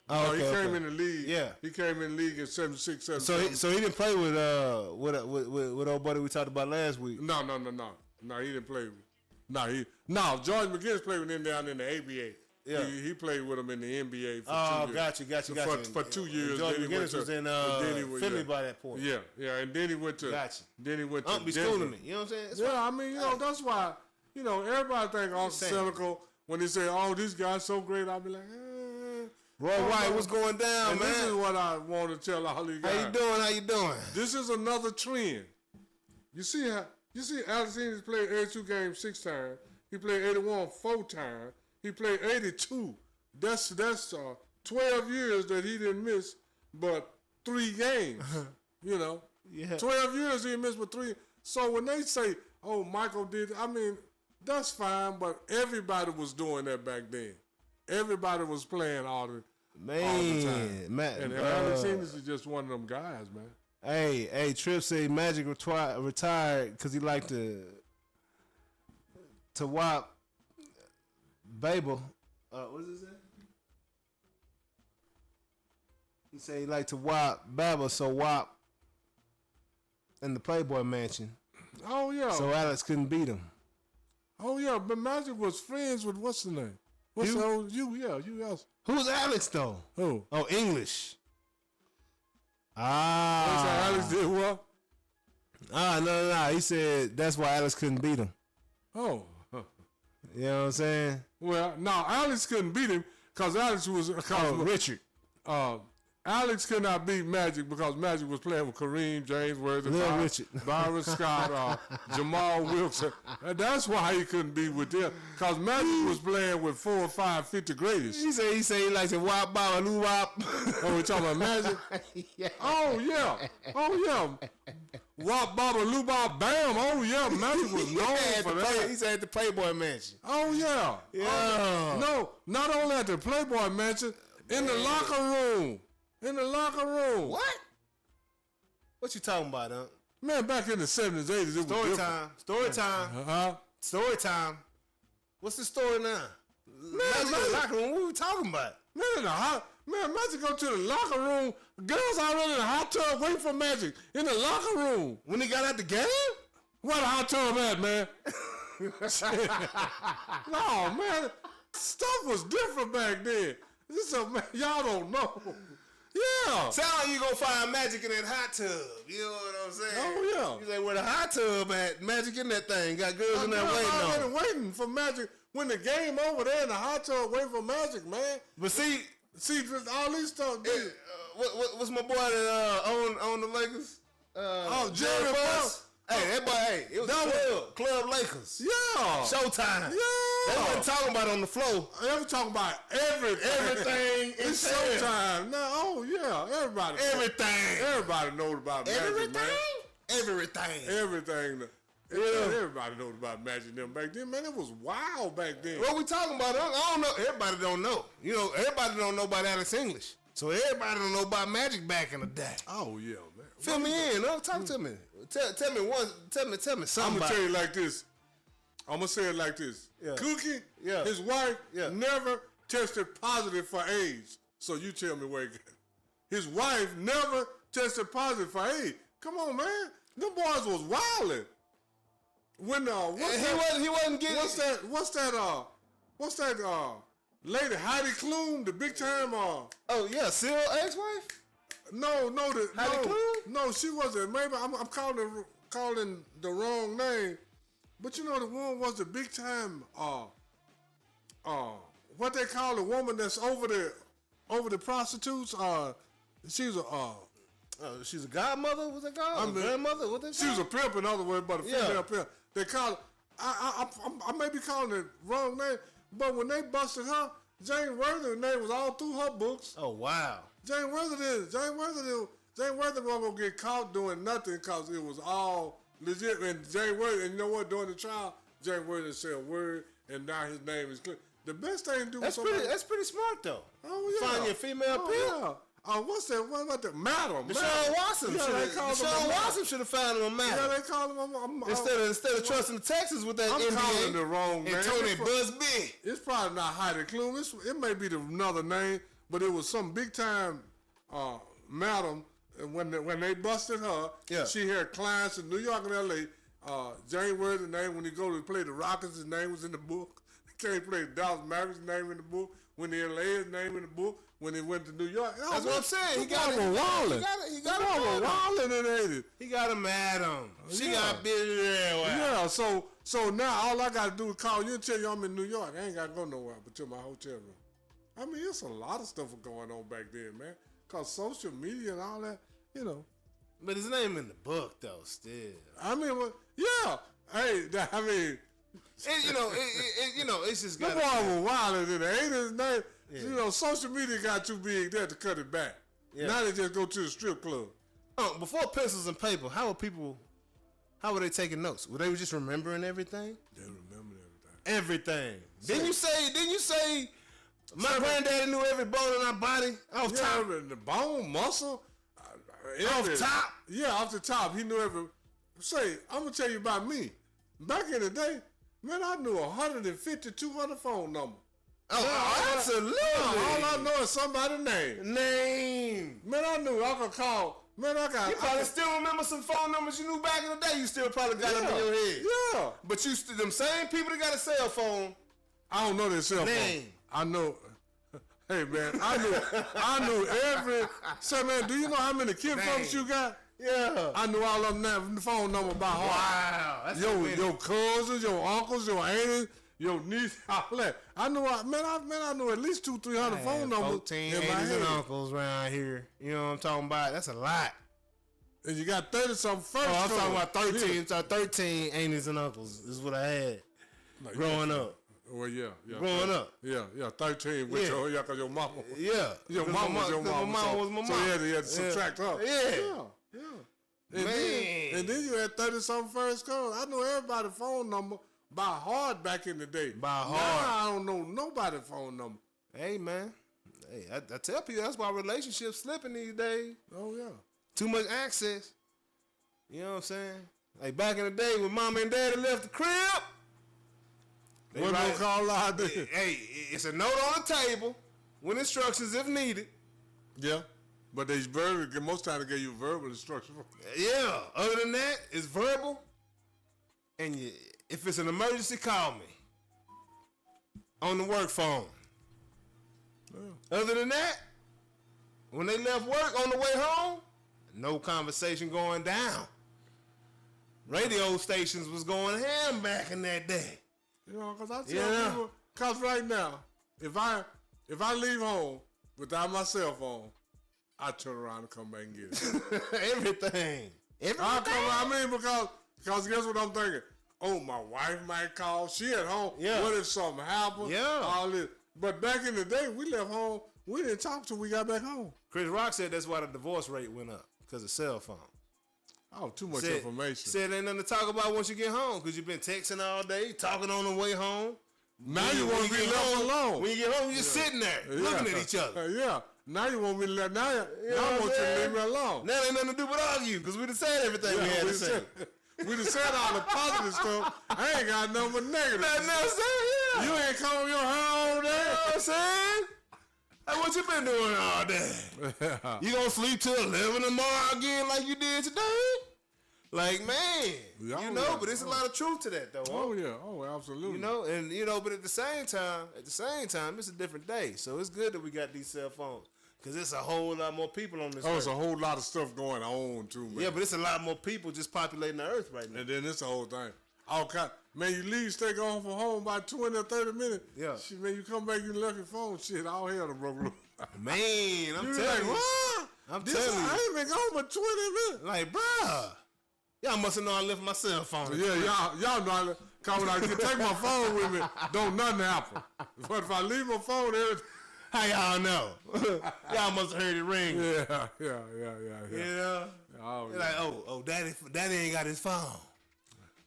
Oh, okay, he came in the league. Yeah. He came in the league in 76, 77. So he didn't play with old buddy we talked about last week. No, he didn't play with. George McGinnis played with Indiana in the ABA. Yeah. He played with him in the NBA for 2 years. Gotcha. For 2 years. George McGinnis was in Philly by that point. Yeah, and then he went to. Gotcha. Then he went to. Be schooling me. You know what I'm saying? That's why. Everybody think I'm cynical when they say, "Oh, this guy's so great." I'll be like, Roy White, what's going down, And man? this is what I want to tell all these guys. How you doing? How you doing? This is another trend. You see Alex Ennis played 82 games 6 times. He played 81 4 times. He played 82. That's 12 years that he didn't miss but 3 games. You know? Yeah. 12 years he didn't miss but 3. So when they say, oh, Michael did, I mean, that's fine, but everybody was doing that back then. Everybody was playing all the time. And Alex Ennis is just one of them guys, man. Hey, Tripp said Magic retired because he liked to whop Babel. What does it say? He said he liked to whop Babel, so whop in the Playboy Mansion. Oh, yeah. So Alex couldn't beat him. Oh, yeah, but Magic was friends with what's the name? What's the old, you else. Who's Alex, though? Who? Oh, English. Alex did what? No. He said that's why Alex couldn't beat him. Oh. You know what I'm saying? Well, no, Alex couldn't beat him because Alex was... Richard. Alex could not beat Magic because Magic was playing with Kareem, James Worthy, Richard. Byron Scott, Jamal Wilson. And that's why he couldn't be with them because Magic was playing with 4 or 5 50 greatest. He said he likes to whop, bop, and whop. Oh, we talking about Magic? Yeah. Oh, yeah. Wop, bop, and loo, bop, bam. Oh, yeah. Magic was known for that. He said at the Playboy Mansion. Oh, yeah. Yeah. No, not only at the Playboy Mansion, in the locker room. In the locker room. What? What you talking about, huh? Man, back in the 70s, 80s, it was different. Story time. Story time. What's the story now? Man, locker room. What we talking about? Man, Magic go to the locker room. Girls already in the hot tub waiting for Magic in the locker room. When he got out the game? Where the hot tub at, man? No, man. Stuff was different back then. Man, y'all don't know. Yeah. Sound like you gonna find Magic in that hot tub. You know what I'm saying? Oh, yeah. You say, where the hot tub at? Magic in that thing. Got girls in there waiting on. Waiting for Magic. When the game over there in the hot tub waiting for Magic, man. But see, all these stuff. What's my boy that own the Lakers? Jerry Buss. Hey, that boy, it was Club Lakers. Yeah. Showtime. Yeah. They wasn't talking about it on the floor. They were talking about everything. It's Showtime. No, everybody. Everything. Everybody knows about Magic, man. Everything. Everything. Yeah. Everybody knows about Magic them back then, man. It was wild back then. What we talking about? I don't know. Everybody don't know. You know, everybody don't know about Alex English. So everybody don't know about Magic back in the day. Oh yeah, man. Fill me in. Talk to me. Tell me something. I'm gonna tell you like this. I'm gonna say it like this. Yeah. Cookie, Yeah. his wife, Yeah. never tested positive for AIDS. So you tell me where his wife never tested positive for AIDS. Come on, man. Them boys was wildin'. When he wasn't getting. What's that lady Heidi Klum, the big time Oh yeah, Seal ex-wife. No, Heidi Klum? No, she wasn't. Maybe I'm calling the wrong name. But you know the one was the big time what they call the woman that's over the prostitutes. She's She's a godmother. What's that called? Grandmother. What they? She was a pimp, in other words, but a female pimp. They call. I may be calling the wrong name, but when they busted her, Jane Worthy's name was all through her books. Oh wow. Jane Worthy wasn't gonna get caught doing nothing because it was all legit. And Jane Worthy, and you know what? During the trial, Jane Worthy said a word, and now his name is clear. The best thing to do. That's pretty smart though. Oh yeah. Find your female pimp. Yeah. What's that? What about the madam? Deshaun Watson. Deshaun Watson should have found him a madam. Yeah, they call him. Instead of trusting the Texas with that I'm NBA calling the wrong man. and Tony Busby. It's probably not Heidi Klum. It may be another name, but it was some big time madam. And when they busted her, she had clients in New York and L.A. Jane Worthy's name, when he go to play the Rockets, his name was in the book. He can't play the Dallas Mavericks, his name in the book. When the LA, his name in the book. When he went to New York. That's what I'm saying. He got a wallet. He got a wallet in it. He got a madam. She got billionaire. Yeah, so now all I got to do is call you and tell you I'm in New York. I ain't got to go nowhere but to my hotel room. I mean, it's a lot of stuff going on back then, man. Cause social media and all that, you know. But his name in the book though, still. I mean, well, yeah. Hey, I mean, It's just the got. boy was wild in the 80s and 90s. You know, social media got too big there to cut it back. Yeah. Now they just go to the strip club. Before pencils and paper, how were they taking notes? Were they just remembering everything? They remember everything. Didn't you say my granddaddy knew every bone in our body off top? The bone, muscle. Off top? Yeah, off the top. He knew every. Say, I'm going to tell you about me. Back in the day, man, I knew 150, 200 phone numbers. Oh, absolutely. All I know is somebody's name. Man, I knew I could call. Man, I got. You probably still remember some phone numbers you knew back in the day. You still probably got them in your head. Yeah. But them same people that got a cell phone. I don't know their cell phone. Name. I know. Hey, man, I knew every. Say, man, do you know how many kin folks you got? Yeah. I knew all of them phone number by heart. Wow. That's Your cousins, your uncles, your aunties, your niece, all that. I knew, I knew at least 200-300 phone numbers. 14 in my aunties and head. uncles around here. You know what I'm talking about? That's a lot. And you got 30-something first. Oh, I'm talking about 13. Yeah. So 13 aunties and uncles is what I had growing up. Well, yeah. Growing up. Yeah, 13 with cause your mama. Yeah. Your mama was your mama. My mama was my mama. So you had to subtract her. Yeah. And Man. then you had 30-something first cousins. I knew everybody's phone number by heart back in the day. By heart. Now I don't know nobody's phone number. Hey, man. Hey, I tell people that's why relationships slipping these days. Oh, yeah. Too much access. You know what I'm saying? Like back in the day when mama and daddy left the crib. What no call out there? Hey, it's a note on the table with instructions if needed. Yeah. But most times they give you verbal instructions. Yeah. Other than that, it's verbal. And if it's an emergency, call me. On the work phone. Yeah. Other than that, when they left work on the way home, no conversation going down. Radio stations was going ham back in that day. You know, because I tell people, because right now, if I leave home without my cell phone, I turn around and come back and get it. Everything. Because guess what I'm thinking? Oh, my wife might call. She at home. Yeah. What if something happened? Yeah. All this. But back in the day, we left home. We didn't talk till we got back home. Chris Rock said that's why the divorce rate went up, because of cell phone. Oh, too much information. Said ain't nothing to talk about once you get home, because you've been texting all day, talking on the way home. Now you want to be left alone. When you get home, you're just sitting there, looking at each other. Yeah. Now you want me to let, now I want you to leave me alone. Now ain't nothing to do but argue, because we done said everything we had to say. We done said all the positive stuff. I ain't got nothing but negative. Nothing else to say, You ain't comb your hair all day. You know what I'm saying? Hey, what you been doing all day? You gonna sleep till 11 tomorrow again like you did today? Like, man, but it's a lot of truth to that, though. Oh, yeah. Oh, absolutely. But at the same time, it's a different day. So it's good that we got these cell phones, because it's a whole lot more people on this earth. It's a whole lot of stuff going on, too, man. Yeah, but it's a lot more people just populating the earth right now. And then it's the whole thing. All kind. Man, you leave, stay gone from home by 20 or 30 minutes. Yeah. Shit, man, you come back, you left your phone. Shit, all hell done broke loose. Man, I'm telling like, you. what? I'm telling you. I ain't been gone but 20 minutes. Like, bruh, y'all must have known I left my cell phone. Yeah, y'all know. Cause when I take my phone with me, don't nothing happen. But if I leave my phone, everything. How y'all know? Y'all must have heard it ring. Yeah. You know? They're like, oh, daddy ain't got his phone.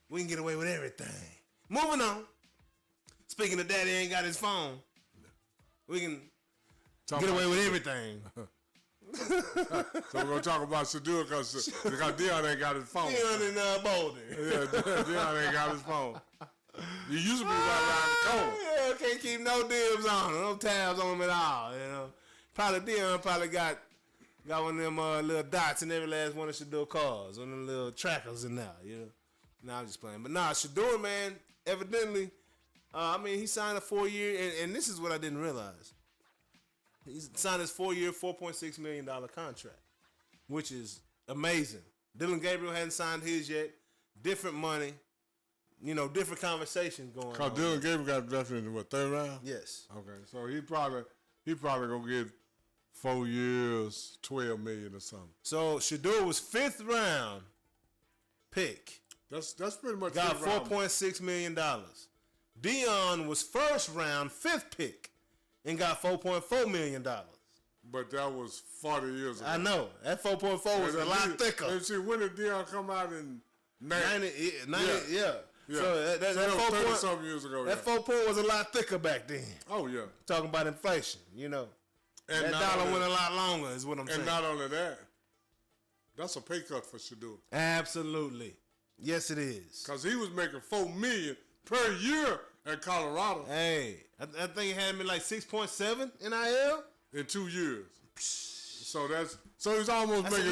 We can get away with everything. Moving on. Speaking of daddy ain't got his phone, we can get away with everything. So we're going to talk about Shedeur because Dion ain't got his phone. Dion in Boulder. Yeah, Dion ain't got his phone. You used to be right around the corner. Yeah, can't keep no dibs on him, no tabs on him at all, you know. Dion got one of them little dots in every last one of Shedeur cars, one of them little trackers in there, you know. Nah, I'm just playing. But nah, Shedeur, man, evidently, he signed a 4-year, and this is what I didn't realize. He signed his 4-year, $4.6 million contract, which is amazing. Dylan Gabriel hadn't signed his yet. Different money, different conversation going on. Because Dylan Gabriel got drafted in the, 3rd round? Yes. Okay, so he probably, he probably gonna get 4 years, $12 million or something. So Shedeur was 5th round pick. That's pretty much Got fifth round. $4.6 million. Dion was 1st round 5th pick and got $4.4 million. But that was 40 years ago. I know. That 4.4 was a lot thicker. And see, when did Dion come out in 90, yeah. Yeah. So that 30 4 point, something years ago. that 4 point was a lot thicker back then. Oh, yeah. Talking about inflation, you know. And that dollar went a lot longer is what I'm saying. And not only that, that's a pay cut for Shedeur. Absolutely. Yes, it is. Because he was making $4 million per year in Colorado Hey, I think it had me like 6.7 NIL. in 2 years. So he's almost making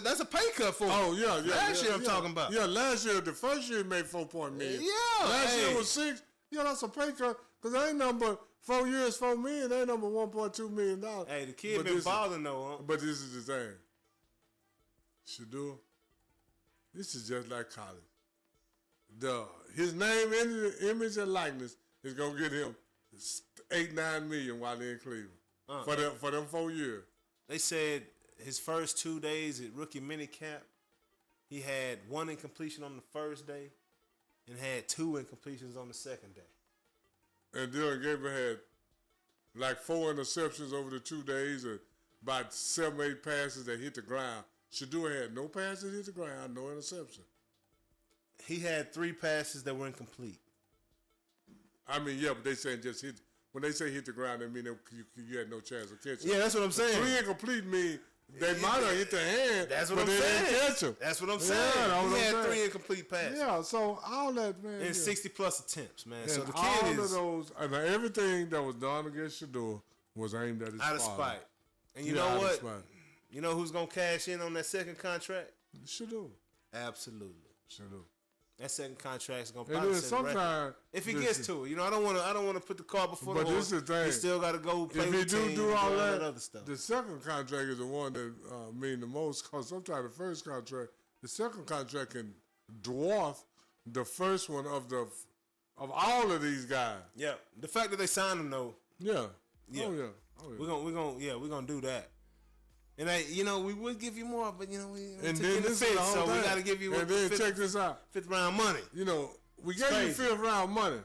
that's a pay cut for him. Oh, yeah. Last year I'm talking about. Yeah, last year, the first year he made $4 million. Yeah. Last year was 6. Yeah, that's a pay cut. Because ain't nothing but 4 years, $4 million. Ain't nothing but $1.2 million. Hey, the kid been balling though, huh? But this is the thing. Shedeur, this is just like college. His name, image, and likeness is going to get him 8-9 million while they're in Cleveland. For them 4 years. They said his first 2 days at rookie minicamp, he had 1 incompletion on the first day and had 2 incompletions on the second day. And Dylan Gabriel had like 4 interceptions over the 2 days and about 7-8 passes that hit the ground. Shedeur had no passes hit the ground, no interception. He had 3 passes that were incomplete. I mean, yeah, but they saying just hit. When they say hit the ground, they mean you had no chance of catching. Yeah, that's what I'm saying. 3 incomplete mean they might have hit the hand, That's what but I'm they saying. didn't catch him. That's what I'm saying. Yeah, he had saying. 3 incomplete passes. Yeah, so all that, man. And 60 plus attempts, man. And So the all kid of is those, and everything that was done against Shedeur was aimed at his out of father. spite. And you Yeah, know out of what? spite. You know who's going to cash in on that second contract? Shedeur. Absolutely. Shedeur. That second contract is going to And probably then set a record. sometimes If he gets to it. You know, I don't want to put the cart before the But horse. this is the thing. He still got to go play If with he teams do and all that that, other stuff. the second contract is the one that mean the most. Because sometimes the first contract, the second contract can dwarf the first one of all of these guys. Yeah. The fact that they signed him, though, Yeah. Yeah. Oh yeah. we're gonna do that. And we would give you more, but we And took then in the this is the fifth, whole so we thing. got to give you And then check this out. 5th round money. We gave you crazy. 5th round money,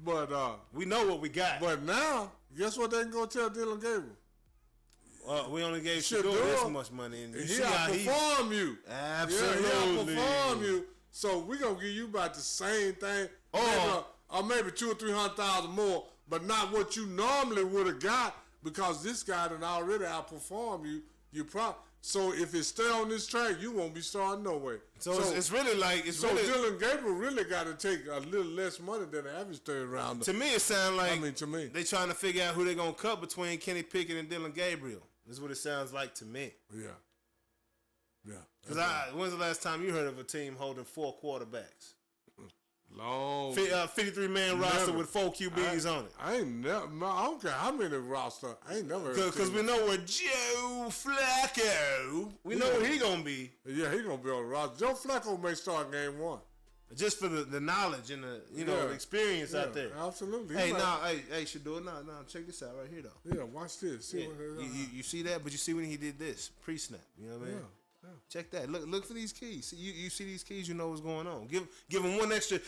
but We know what we got. but now guess what they can go tell Dylan Gabriel? We only gave Shedeur, Shedeur this much money, and you He see how he outperform you. absolutely Yeah, he outperform you. So we gonna give you about the same thing, or maybe 200,000 or 300,000 more, but not what you normally would have got because this guy done already outperformed you. So if it stay on this track, you won't be starting no way. So it's really like Dylan Gabriel really got to take a little less money than the average 3rd rounder. to me it sounds like to me, they trying to figure out who they gonna cut between Kenny Pickett and Dylan Gabriel. That's what it sounds like to me. yeah. Because when's the last time you heard of a team holding 4 quarterbacks? Long 53-man roster Never. with 4 QBs on it. I ain't never. I don't care how many roster. I ain't never. Because we know where Joe Flacco. We know where he gonna be. Yeah, he gonna be on the roster. Joe Flacco may start game 1. Just for the knowledge and the the experience out there. Absolutely. Hey, Shedeur, check this out right here though. Yeah, watch this. See what You see that, but you see when he did this pre-snap. You know what I mean? Yeah. Check that. Look for these keys. See, you see these keys, you know what's going on. Give him one extra.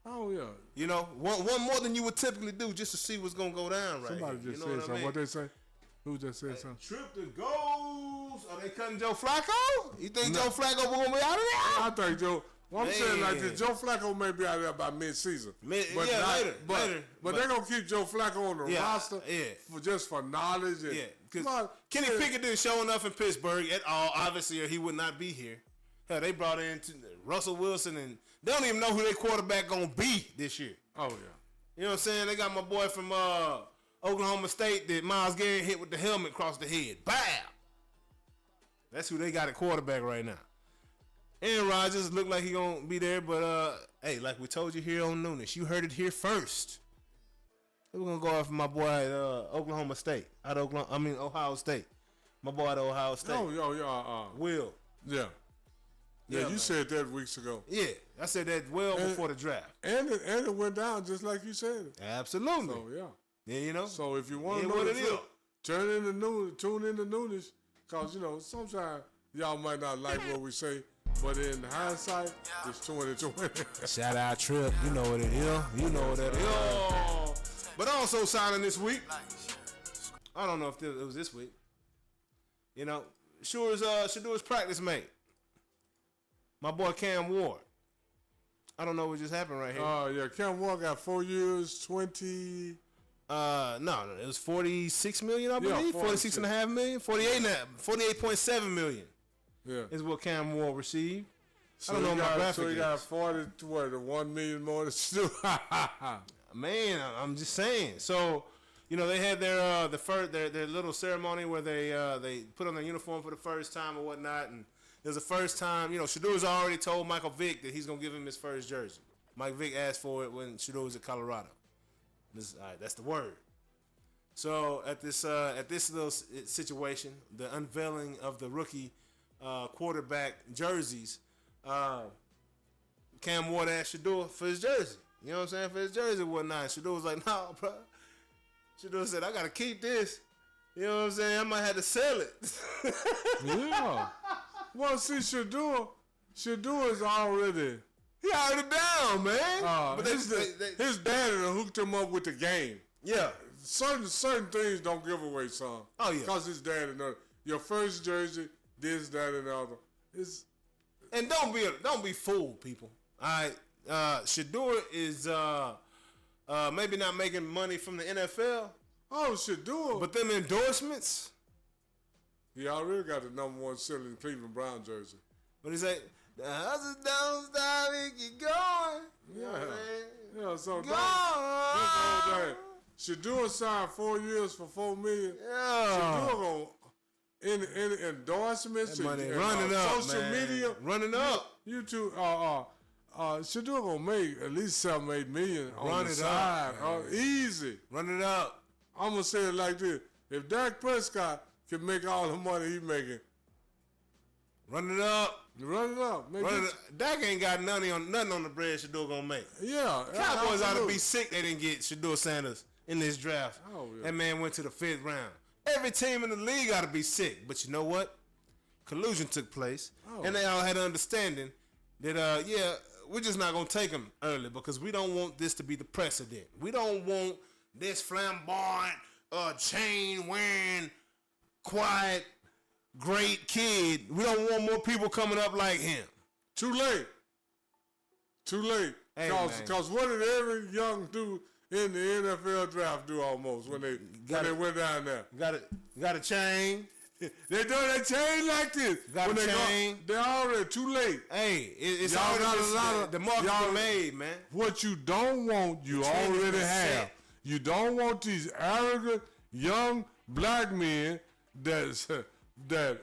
Oh yeah. One more than you would typically do just to see what's gonna go down right Somebody here. just You know said something. I mean? What they say? Who just said something? Trip to goals. Are they cutting Joe Flacco? You think Joe Flacco gonna be out of there? I think Joe. Well, I'm saying like this. Joe Flacco may be out there by mid-season. Later. But they're gonna keep Joe Flacco on the roster. Yeah. For knowledge. And, because Kenny Pickett didn't show enough in Pittsburgh at all, obviously, or he would not be here. Hell, they brought in Russell Wilson, and they don't even know who their quarterback gonna be this year. Oh yeah. You know what I'm saying? They got my boy from Oklahoma State that Myles Garrett hit with the helmet across the head. Bam! That's who they got at quarterback right now. Aaron Rodgers look like he gonna be there, but hey, like we told you here on Noonish, you heard it here first. We're gonna go off my boy at Ohio State. My boy at Ohio State. Will. Yeah. Yeah, you man. said that weeks ago. Yeah, I said that before the draft. And it went down just like you said. Absolutely. So, yeah. Yeah, you know. So if you want to Yeah, know what the it truth, is. tune in to Noonish, because, you know, sometimes y'all might not like what we say, but in hindsight, it's 2020. Shout out Trip. You know what it is. You know what it is. But also signing this week. I don't know if it was this week. You know, Shedeur's practice mate. My boy Cam Ward. I don't know what just happened right here. Yeah, Cam Ward got 4 years, 20. No, it was 46 million, I believe. 46.5 million, 48.7 million. Yeah, is what Cam Ward received. so I don't know what my graphic So he got is. 40 to what, 1 million more to do. Man, I'm just saying. So, you know, they had their their little ceremony where they put on their uniform for the first time or whatnot, and it was the first time. You know, Shedeur's already told Michael Vick that he's gonna give him his first jersey. Mike Vick asked for it when Shedeur was at Colorado. That's the word. So at this little situation, the unveiling of the rookie quarterback jerseys, Cam Ward asked Shedeur for his jersey. You know what I'm saying? For his jersey and whatnot. Shedeur was like, "No, bro." Shedeur said, "I gotta keep this." You know what I'm saying? I might have to sell it. Yeah. Well, see, Shedeur is already. He already down, man. But his daddy done hooked him up with the game. Yeah. Certain things don't give away, son. Oh, yeah. Because his daddy know your first jersey, this, that, and the other. And don't be fooled, people. All right. Shedeur is maybe not making money from the NFL. Oh, Shedeur. But them endorsements. He already got the #1 selling Cleveland Brown jersey. But he's like, the hustle don't stop, it keep going. Yeah, so Go that's Shedeur signed 4 years for $4 million. Yeah. Shedeur gonna in endorsements That money and running up, social man. media, Running up. YouTube. Shedeur gonna make at least $7-8 million on Run the it side. up, Easy. Run it up. I'm gonna say it like this: if Dak Prescott can make all the money he making, Run it up. run it up. Dak ain't got nothing on the bread Shedeur gonna make. Yeah, Cowboys ought to absolutely. be sick they didn't get Shedeur Sanders in this draft. Oh, yeah. That man went to the 5th round. Every team in the league ought to be sick. But you know what? Collusion took place. Oh. And they all had an understanding that, we're just not going to take him early because we don't want this to be the precedent. We don't want this flamboyant, chain-wearing, quiet, great kid. We don't want more people coming up like him. Too late. Hey, Because what did every young dude in the NFL draft do almost when they went down there? Got a chain. They do that chain like this. Got when a chain. They're already too late. Hey, it's Y'all already got a lot of the market y'all- made, man. What you don't want, you trend is already set. have. You don't want these arrogant young black men that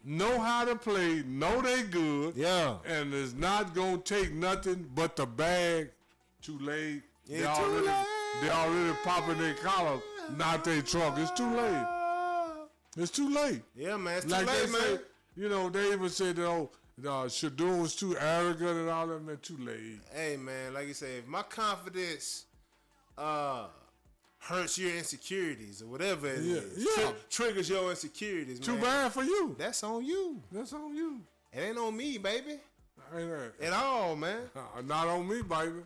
know how to play, know they good, Yeah. and is not gonna take nothing but the bag. Too late. Yeah, too late. They already popping their collar, not their trunk. It's too late. It's too late. Yeah, man. It's too Like late, they man. say, you know, they even said that Shedeur was too arrogant and all that. Man, too late. Hey, man, like you say, if my confidence hurts your insecurities or whatever it is, Yeah. triggers your insecurities, Too man, bad for you. that's on you. That's on you. It ain't on me, baby. Ain't that? At all, man. Not on me, baby.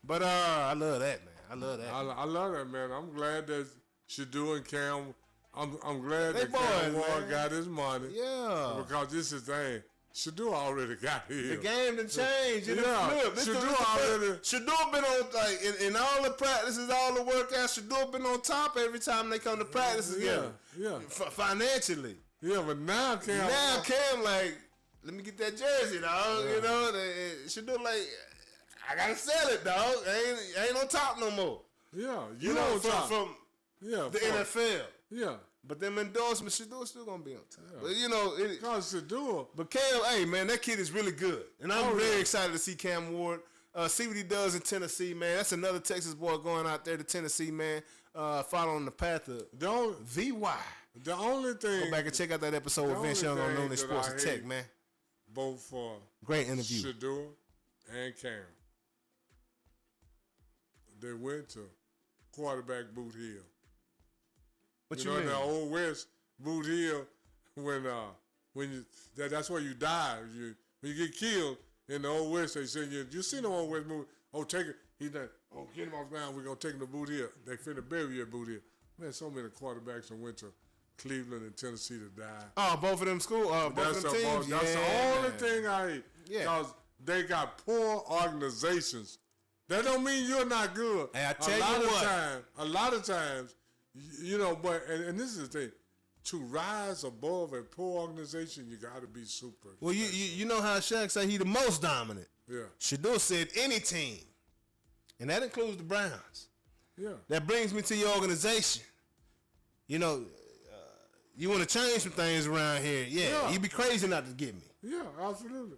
But I love that, man. I love that. I love that, man. I'm glad that Shedeur and Cam. I'm glad They that Cam boys, Ward man. got his money. Yeah. Because this is the thing. Shedeur already got his. The game done changed. It Yeah. done flipped. Shedeur been on, like, in all the practices, all the workouts, Shedeur been on top every time they come to practice again. Yeah. Financially. Yeah, but now Cam like, let me get that jersey, dog. Yeah. You know, Shedeur like, I gotta sell it, dog. I ain't on top no more. Yeah, You know, from the the NFL. Yeah. But them endorsements, Shedeur still gonna be on top. But you know, Because Shedeur. but Cam, hey man, that kid is really good, and I'm very excited to see Cam Ward. See what he does in Tennessee, man. That's another Texas boy going out there to Tennessee, man. Following the path of VY. The only thing. Go back and check out that episode with Vince Young on Noonish Sports and Tech, man. Both for Great interview. Shedeur and Cam. they went to quarterback Boot Hill. What you know, in the Old West, Boot Hill, when you that's where you die. When you get killed in the Old West, they say you see the Old West movie. Oh, take it. He's like, oh, get him off the ground. We're gonna take him to Boot Hill. They finna bury you at Boot Hill. Man, so many quarterbacks that went to Cleveland and Tennessee to die. Oh, both of them both of them teams. That's the only thing I hate. Yeah. Because they got poor organizations. That don't mean you're not good. Hey, I tell you what. A lot of times, you know, but and this is the thing. To rise above a poor organization, you got to be super. Well, you know how Shaq say he the most dominant. Yeah. Shedeur said any team, and that includes the Browns. Yeah. That brings me to your organization. You know, you want to change some things around here. Yeah. You'd be crazy not to get me. Yeah, absolutely.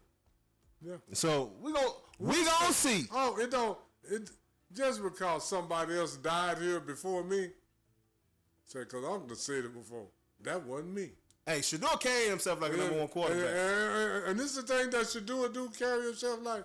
Yeah. So we gonna see. Oh, it just because somebody else died here before me. Say, because I'm gonna say it before. That wasn't me. Hey, Shedeur carried himself like a number one quarterback. And this is the thing that Shedeur do, carry himself like.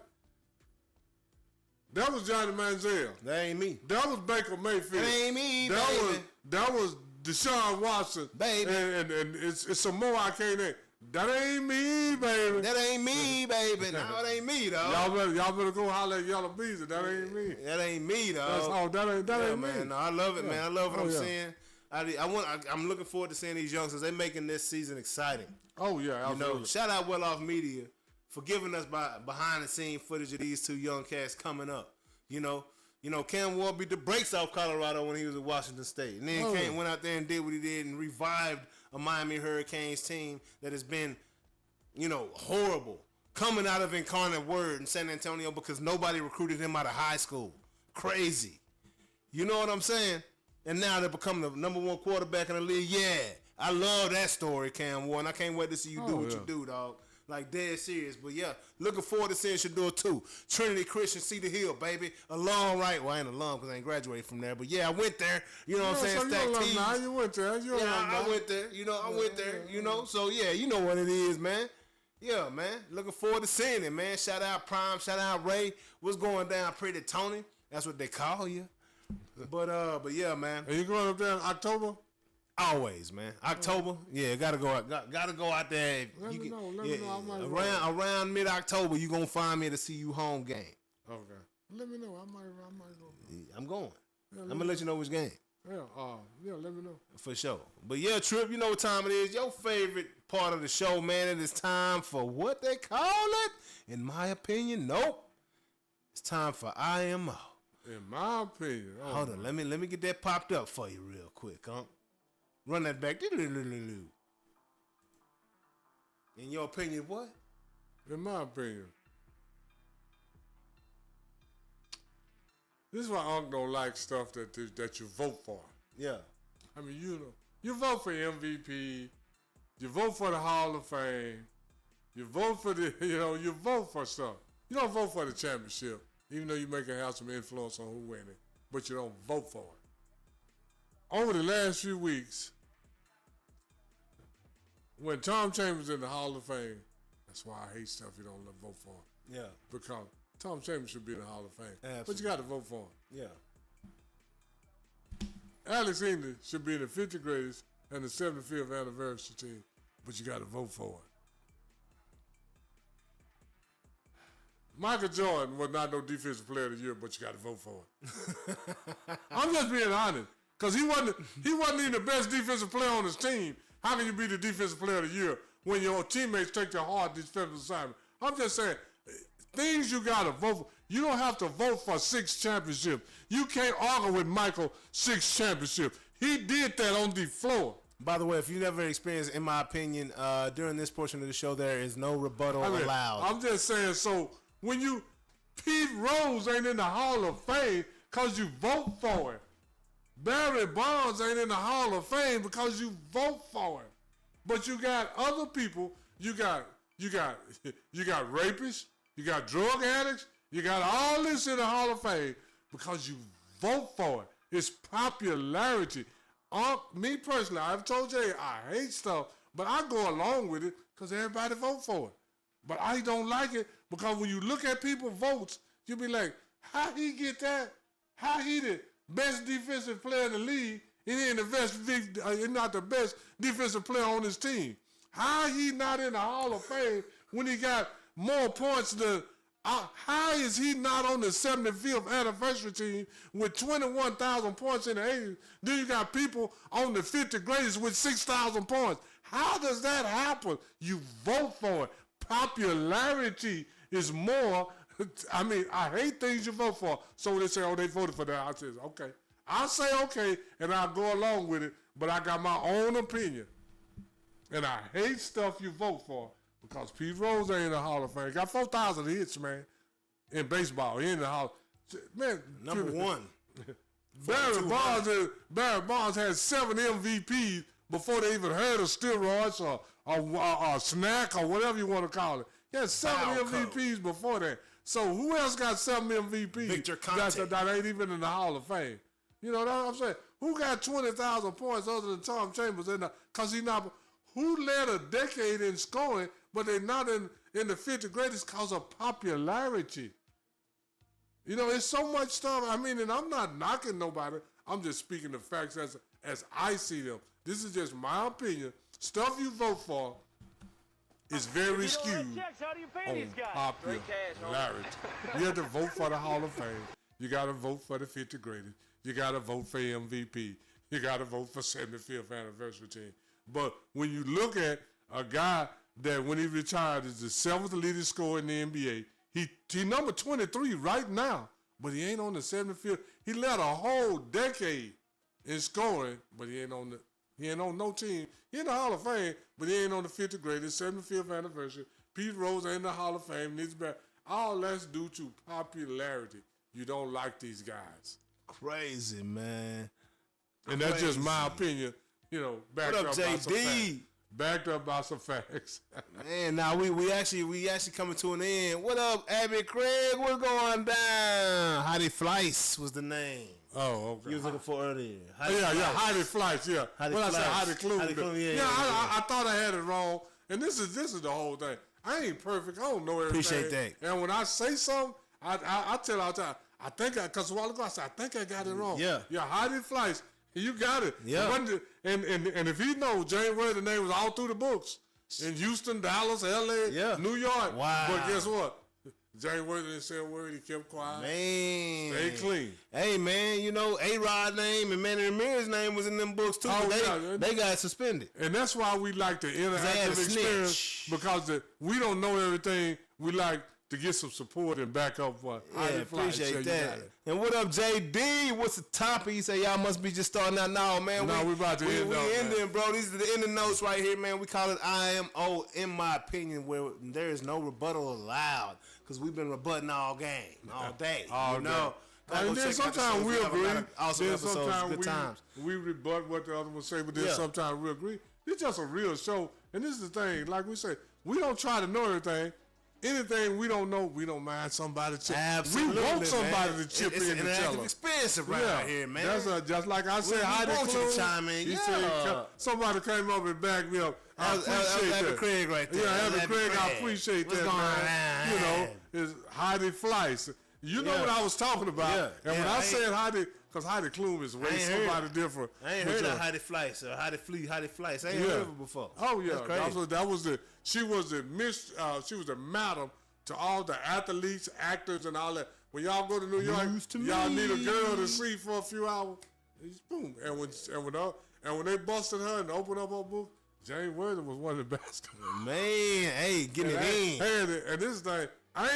That was Johnny Manziel. That ain't me. That was Baker Mayfield. That ain't me, baby. That was Deshaun Watson. Baby. And it's some more I can't name. That ain't me, baby. That ain't me, baby. No, it ain't me, though. Y'all better go holler at Yellow Bees. That ain't me. That ain't me, though. That ain't me. Man, no, I love it, man. I love what I'm seeing. I'm looking forward to seeing these youngsters. They're making this season exciting. Oh yeah, absolutely. You know, shout out Well Off Media for giving us behind the scene footage of these two young cats coming up. You know, Cam Ward beat the brakes off Colorado when he was at Washington State, and then Cam went out there and did what he did and revived a Miami Hurricanes team that has been, you know, horrible coming out of Incarnate Word in San Antonio because nobody recruited him out of high school. Crazy. You know what I'm saying? And now they become the number one quarterback in the league. Yeah, I love that story, Cam Ward. I can't wait to see you do what you do, dog. Like, dead serious. But, yeah, looking forward to seeing Shedeur, too. Trinity Christian, Cedar Hill, baby. Alum, right? Well, I ain't alum because I ain't graduated from there. But, yeah, I went there. You know what I'm saying? So Stack T's. You went there. I went there. You know, I went there. You know? So, yeah, you know what it is, man. Yeah, man. Looking forward to seeing it, man. Shout out Prime. Shout out Ray. What's going down, Pretty Tony? That's what they call you. But yeah, man. Are you going up there in October? Always, man. October, yeah, gotta go out there. Let me know. I might around mid-October, you gonna find me to see you home game. Okay. Let me know. I might go. I'm going. I'm gonna let you know which game. Yeah. Let me know. For sure. But yeah, Trip, you know what time it is. Your favorite part of the show, man. It is time for what they call it. In my opinion, nope. It's time for IMO. In my opinion. Hold on. Let me get that popped up for you real quick, huh? Run that back. In your opinion, what? In my opinion. This is why Unc don't like stuff that you vote for. Yeah. I mean, you know, you vote for MVP, you vote for the Hall of Fame, you vote for you vote for stuff. You don't vote for the championship, even though you may have some influence on who win it, but you don't vote for it. Over the last few weeks, when Tom Chambers in the Hall of Fame, that's why I hate stuff you don't vote for. Yeah. Because Tom Chambers should be in the Hall of Fame. Absolutely. But you got to vote for him. Yeah. Alex English should be in the 50th greatest and the 75th anniversary team, but you got to vote for it. Michael Jordan was not no defensive player of the year, but you got to vote for it. I'm just being honest, because he wasn't even the best defensive player on his team. How can you be the defensive player of the year when your teammates take their hard defensive assignment? I'm just saying, things you got to vote for. You don't have to vote for 6 championships. You can't argue with Michael 6 championships. He did that on the floor. By the way, if you never experienced, in my opinion, during this portion of the show, there is no rebuttal allowed. I'm just saying, so when Pete Rose ain't in the Hall of Fame because you vote for it. Barry Bonds ain't in the Hall of Fame because you vote for it. But you got other people, you got rapists, you got drug addicts, you got all this in the Hall of Fame because you vote for it. It's popularity. Me personally, I've told Jay I hate stuff, but I go along with it because everybody vote for it. But I don't like it because when you look at people's votes, you be like, how he get that? How he the best defensive player in the league and he ain't the best, not the best defensive player on his team? How he not in the Hall of Fame when he got more points than? How is he not on the 75th anniversary team with 21,000 points in the 80s? Then you got people on the 50 greatest with 6,000 points. How does that happen? You vote for it. Popularity is more. I mean, I hate things you vote for. So when they say, oh, they voted for that, I say, okay. I'll say okay, and I'll go along with it, but I got my own opinion. And I hate stuff you vote for. Because Pete Rose ain't in the Hall of Fame. Got 4,000 hits, man, in baseball. He in the Hall. Man, Number one. Barry Bonds had 7 MVPs before they even heard of steroids or snack or whatever you want to call it. He had 7 MVPs before that. So who else got 7 MVPs Victor Conte. that ain't even in the Hall of Fame? You know what I'm saying? Who got 20,000 points other than Tom Chambers? Because he's not. Who led a decade in scoring, but they're not in the 50 greatest because of popularity? You know, it's so much stuff. I mean, and I'm not knocking nobody. I'm just speaking the facts as I see them. This is just my opinion. Stuff you vote for is very skewed on popularity. You have to vote for the Hall of Fame. You got to vote for the 50 greatest. You got to vote for MVP. You got to vote for 75th anniversary team. But when you look at a guy that when he retired is the 7th leading scorer in the NBA, he number 23 right now, but he ain't on the 75th. He led a whole decade in scoring, but he ain't on no team. He in the Hall of Fame, but he ain't on the 50th greatest, 75th anniversary. Pete Rose ain't in the Hall of Fame. All that's due to popularity. You don't like these guys. Crazy, man. And that's just my opinion. You know, backed up by some facts. Backed up by some facts. Man, now we actually coming to an end. What up, Abby Craig? What's going down? Heidi Fleiss was the name. Oh, okay. You was looking for earlier. Heidi Fleiss, yeah. Heidi When I said Fleiss. Heidi Klum, Klum, I thought I had it wrong. And this is the whole thing. I ain't perfect. I don't know everything. Appreciate that. And when I say something, I tell all the time, because a while ago I said, I think I got it wrong. Yeah. Yeah, Heidi Fleiss. You got it. Yeah. And if he knows, James Worthy name was all through the books. In Houston, Dallas, L.A., New York. Wow. But guess what? James Worthy didn't say a word. He kept quiet. Man. Stay clean. Hey, man, you know, A-Rod's name and Manny Ramirez's name was in them books, too. Oh, they got suspended. And that's why we like the interactive experience. Because we don't know everything. We like to get some support and back up what appreciate that. And what up, JD? What's the topic? You say y'all must be just starting out now, man. No, we about to end up, ending, bro. These are the ending notes right here, man. We call it IMO, in my opinion, where there is no rebuttal allowed. Because we've been rebutting all day. All day. And then sometimes we agree. Awesome episodes, sometimes good times. We rebut what the other one say, but then sometimes we agree. It's just a real show. And this is the thing, like we say, we don't try to know everything. Anything we don't know, we don't mind somebody chip. Absolutely, we want somebody to chip in and tell us. It's expensive right here, man. That's just like I said, Heidi Klum. Chime in. Somebody came up and backed me up. I appreciate that. Abby Craig right there. Yeah, Abby Craig, I appreciate that, man. You know, it's Heidi Fleiss. You know what I was talking about. And when I said Heidi, because Heidi Klum is way somebody different. I ain't heard of Heidi Fleiss or Heidi Fleiss. I ain't heard of her before. Oh yeah, that was the. She was the madam to all the athletes, actors, and all that. When y'all go to New York, y'all need a girl to see for a few hours. Boom, and when they busted her and opened up her book, James Worthy was one of the best. Man, hey, get it in. Hey, and this thing, I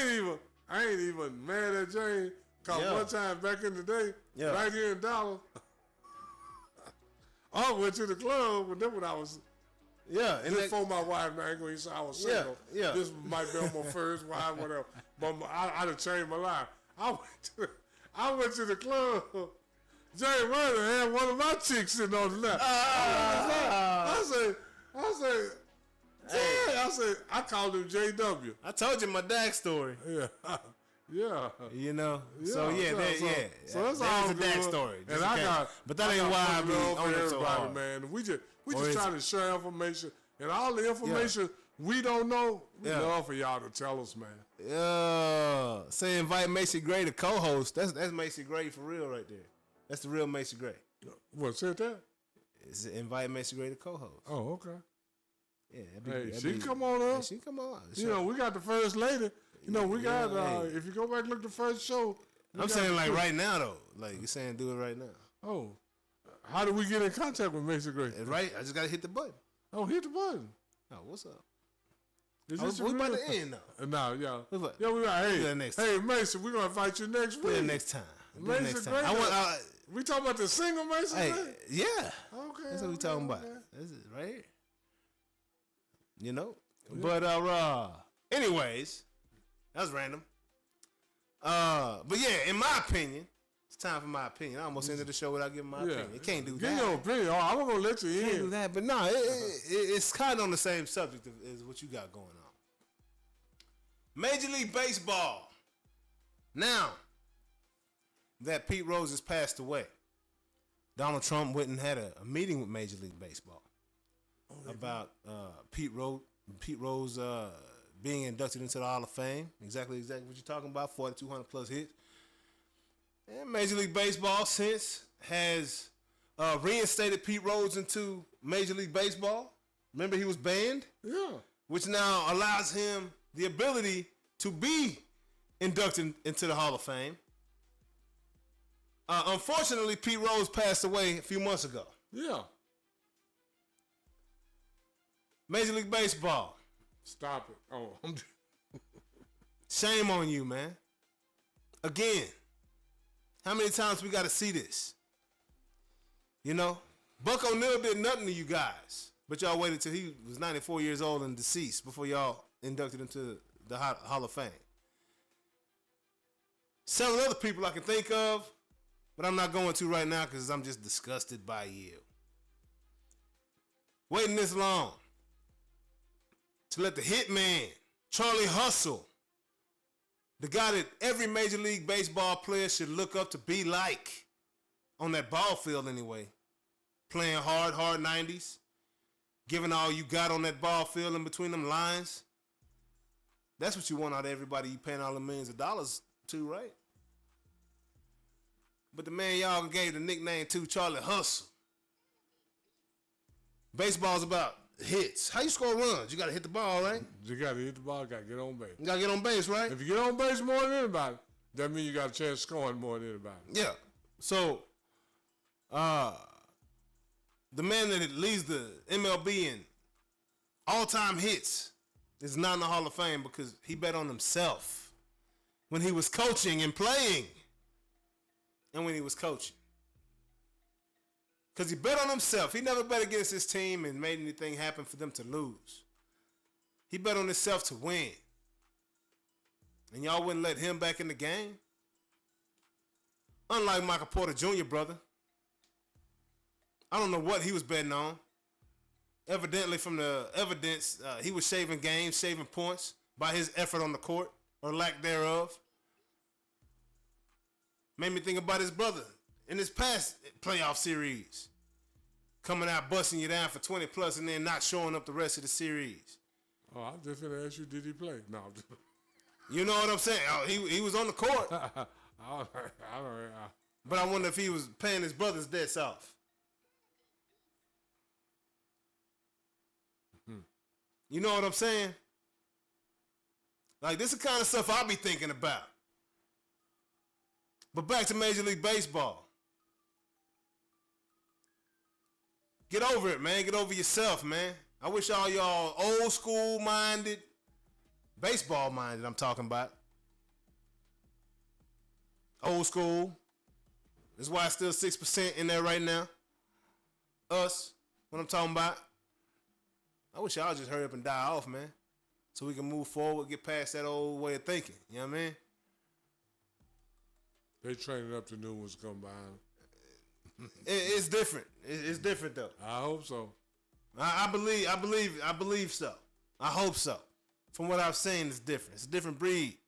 ain't even mad at James. Cause one time back in the day, right here in Dallas, I went to the club, but then when I was and before my wife, I ain't gonna say I was single. This might be on my first wife, whatever. But I'd have changed my life. I went to the club. Jay Werner had one of my chicks sitting on the left. I said, I called him JW. I told you my Dak story. Yeah. You know? So that's all the Dak story. And but that ain't why I be on it so hard. Man. We just trying to share information. And all the information we don't know, we love for y'all to tell us, man. Say invite Macy Gray to co-host. That's Macy Gray for real right there. That's the real Macy Gray. What, said that? It's invite Macy Gray to co-host. Oh, okay. Yeah, She can come on up. Yeah, she can come on. You know, we got the first lady. You know, we got, if you go back and look at the first show. I'm saying like right now though. Like you're saying do it right now. Oh. How do we get in contact with Macy Gray? Right? I just got to hit the button. Oh, hit the button. Oh, what's up? Is We this about to end though. No, yeah. What? Yeah, we got, Do that next hey, Mason, we're going to invite you next Do week. it next time. Do it Mason next Gray. time. We talking about the single Mason Hey, Gray? yeah. Okay. That's what we talking about. That's it right here. You know? Yeah. But anyways, that was random. But yeah, in my opinion, it's time for my opinion. I almost ended the show without giving my opinion. You can't do that. Give your opinion. Oh, I'm gonna let you in. Can't do that. But no, it's kind of on the same subject as what you got going on. Major League Baseball. Now that Pete Rose has passed away, Donald Trump went and had a meeting with Major League Baseball about Pete Rose being inducted into the Hall of Fame. Exactly what you're talking about, 4,200 plus hits. And Major League Baseball since has reinstated Pete Rose into Major League Baseball. Remember he was banned? Yeah. Which now allows him the ability to be inducted into the Hall of Fame. Unfortunately, Pete Rose passed away a few months ago. Yeah. Major League Baseball. Stop it. Oh, Shame on you, man. Again, how many times we got to see this? You know, Buck O'Neil did nothing to you guys, but y'all waited till he was 94 years old and deceased before y'all inducted into the Hall of Fame. Several other people I can think of, but I'm not going to right now because I'm just disgusted by you. Waiting this long to let the hitman, Charlie Hustle, the guy that every Major League Baseball player should look up to be like, on that ball field anyway, playing hard 90s, giving all you got on that ball field in between them lines. That's what you want out of everybody you paying all the millions of dollars to, right? But the man y'all gave the nickname to, Charlie Hustle. Baseball's about hits. How you score runs? You got to hit the ball, right? you got to hit the ball. Got to get on base. You got to get on base, right? If you get on base more than anybody, that means you got a chance of scoring more than anybody. Yeah. So, the man that leads the MLB in all-time hits is not in the Hall of Fame because he bet on himself when he was coaching and playing and when he was coaching. Because he bet on himself. He never bet against his team and made anything happen for them to lose. He bet on himself to win. And y'all wouldn't let him back in the game? Unlike Michael Porter Jr., brother. I don't know what he was betting on. Evidently, from the evidence, he was shaving games, shaving points by his effort on the court, or lack thereof. Made me think about his brother in his past playoff series. Coming out, busting you down for 20 plus, and then not showing up the rest of the series. Oh, I was just going to ask you, did he play? No. I'm just... You know what I'm saying? Oh, he was on the court. But I wonder if he was paying his brother's debts off. You know what I'm saying? Like, this is the kind of stuff I'll be thinking about. But back to Major League Baseball. Get over it, man. Get over yourself, man. I wish all y'all old school minded, baseball minded, I'm talking about. Old school. That's why it's still 6% in there right now. Us, what I'm talking about. I wish y'all just hurry up and die off, man. So we can move forward, get past that old way of thinking. You know what I mean? They training up the new ones to come behind. It's different. It's different though. I hope so. I believe so. I hope so. From what I've seen, it's different. It's a different breed.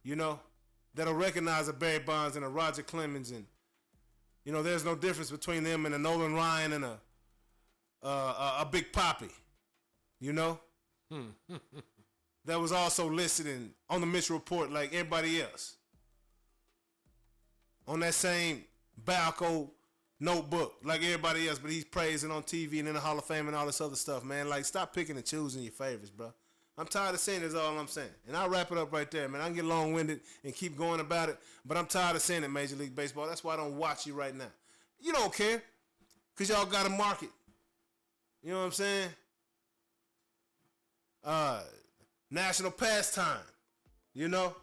You know, that'll recognize a Barry Bonds and a Roger Clemens, and you know, there's no difference between them and a Nolan Ryan and a Big Papi. You know. that was also listed on the Mitchell Report like everybody else. On that same Balco notebook like everybody else, but he's praising on TV and in the Hall of Fame and all this other stuff, man. Like, stop picking and choosing your favorites, bro. I'm tired of saying this, all I'm saying. And I'll wrap it up right there, man. I can get long-winded and keep going about it, but I'm tired of saying it, Major League Baseball. That's why I don't watch you right now. You don't care, because y'all got a market. You know what I'm saying? National pastime, you know?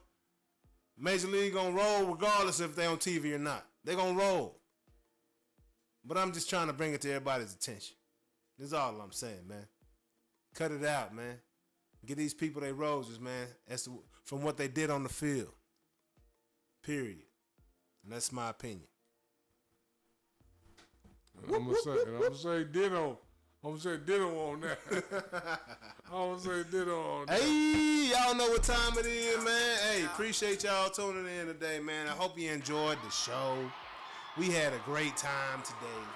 Major League gonna roll regardless if they on TV or not. They gonna roll. But I'm just trying to bring it to everybody's attention. That's all I'm saying, man. Cut it out, man. Get these people their roses, man, from what they did on the field. Period. And that's my opinion. I'm gonna say ditto. I'm gonna say ditto on that. I'm gonna say ditto on that. Hey, y'all know what time it is, man. Hey, appreciate y'all tuning in today, man. I hope you enjoyed the show. We had a great time today.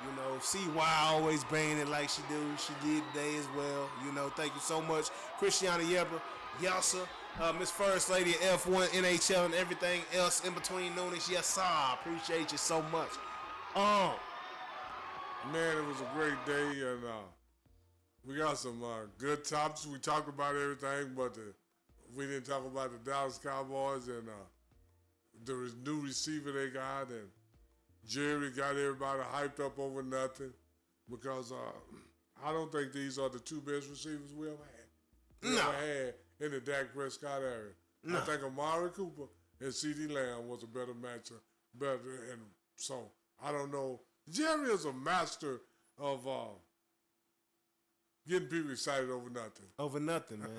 You know, CY always bringing it like she do. She did today as well. You know, thank you so much. Christiana Yeber, Yasa, Miss First Lady of F1, NHL, and everything else in between Noonish. Yes, sir. Appreciate you so much. Man, it was a great day, and we got some good topics. We talked about everything, but we didn't talk about the Dallas Cowboys and the new receiver they got, and Jerry got everybody hyped up over nothing because I don't think these are the two best receivers we ever had in the Dak Prescott area. No. I think Amari Cooper and CeeDee Lamb was a better matchup, and so I don't know. Jerry is a master of getting people excited over nothing. Over nothing, man.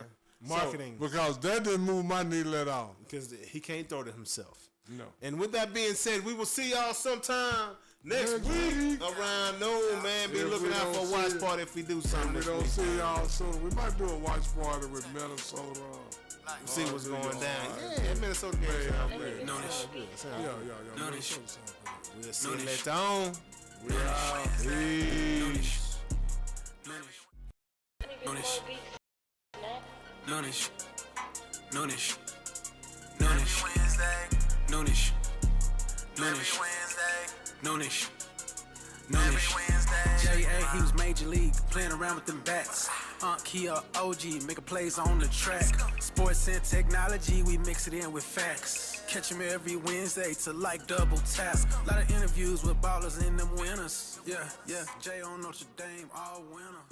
Marketing. So, because that didn't move my needle at all. Because he can't throw to himself. No. And with that being said, we will see y'all sometime next week around noon, man. Be looking out for a watch party if we do something. We don't see y'all soon. We might do a watch party with Minnesota. See what's going down. Yeah, Minnesota game. Noonish. Yeah. Noonish. We'll see you later on. We out. Noonish. Noonish. Noonish. Noonish. Noonish. Noonish. Noonish. Noonish. Noonish. J.A. he was major league, playing around with them bats. Kia OG, making plays on the track. Sports and technology, we mix it in with facts. Catch him every Wednesday to like double task. A lot of interviews with ballers and them winners. Yeah. Jay on Notre Dame, all winner.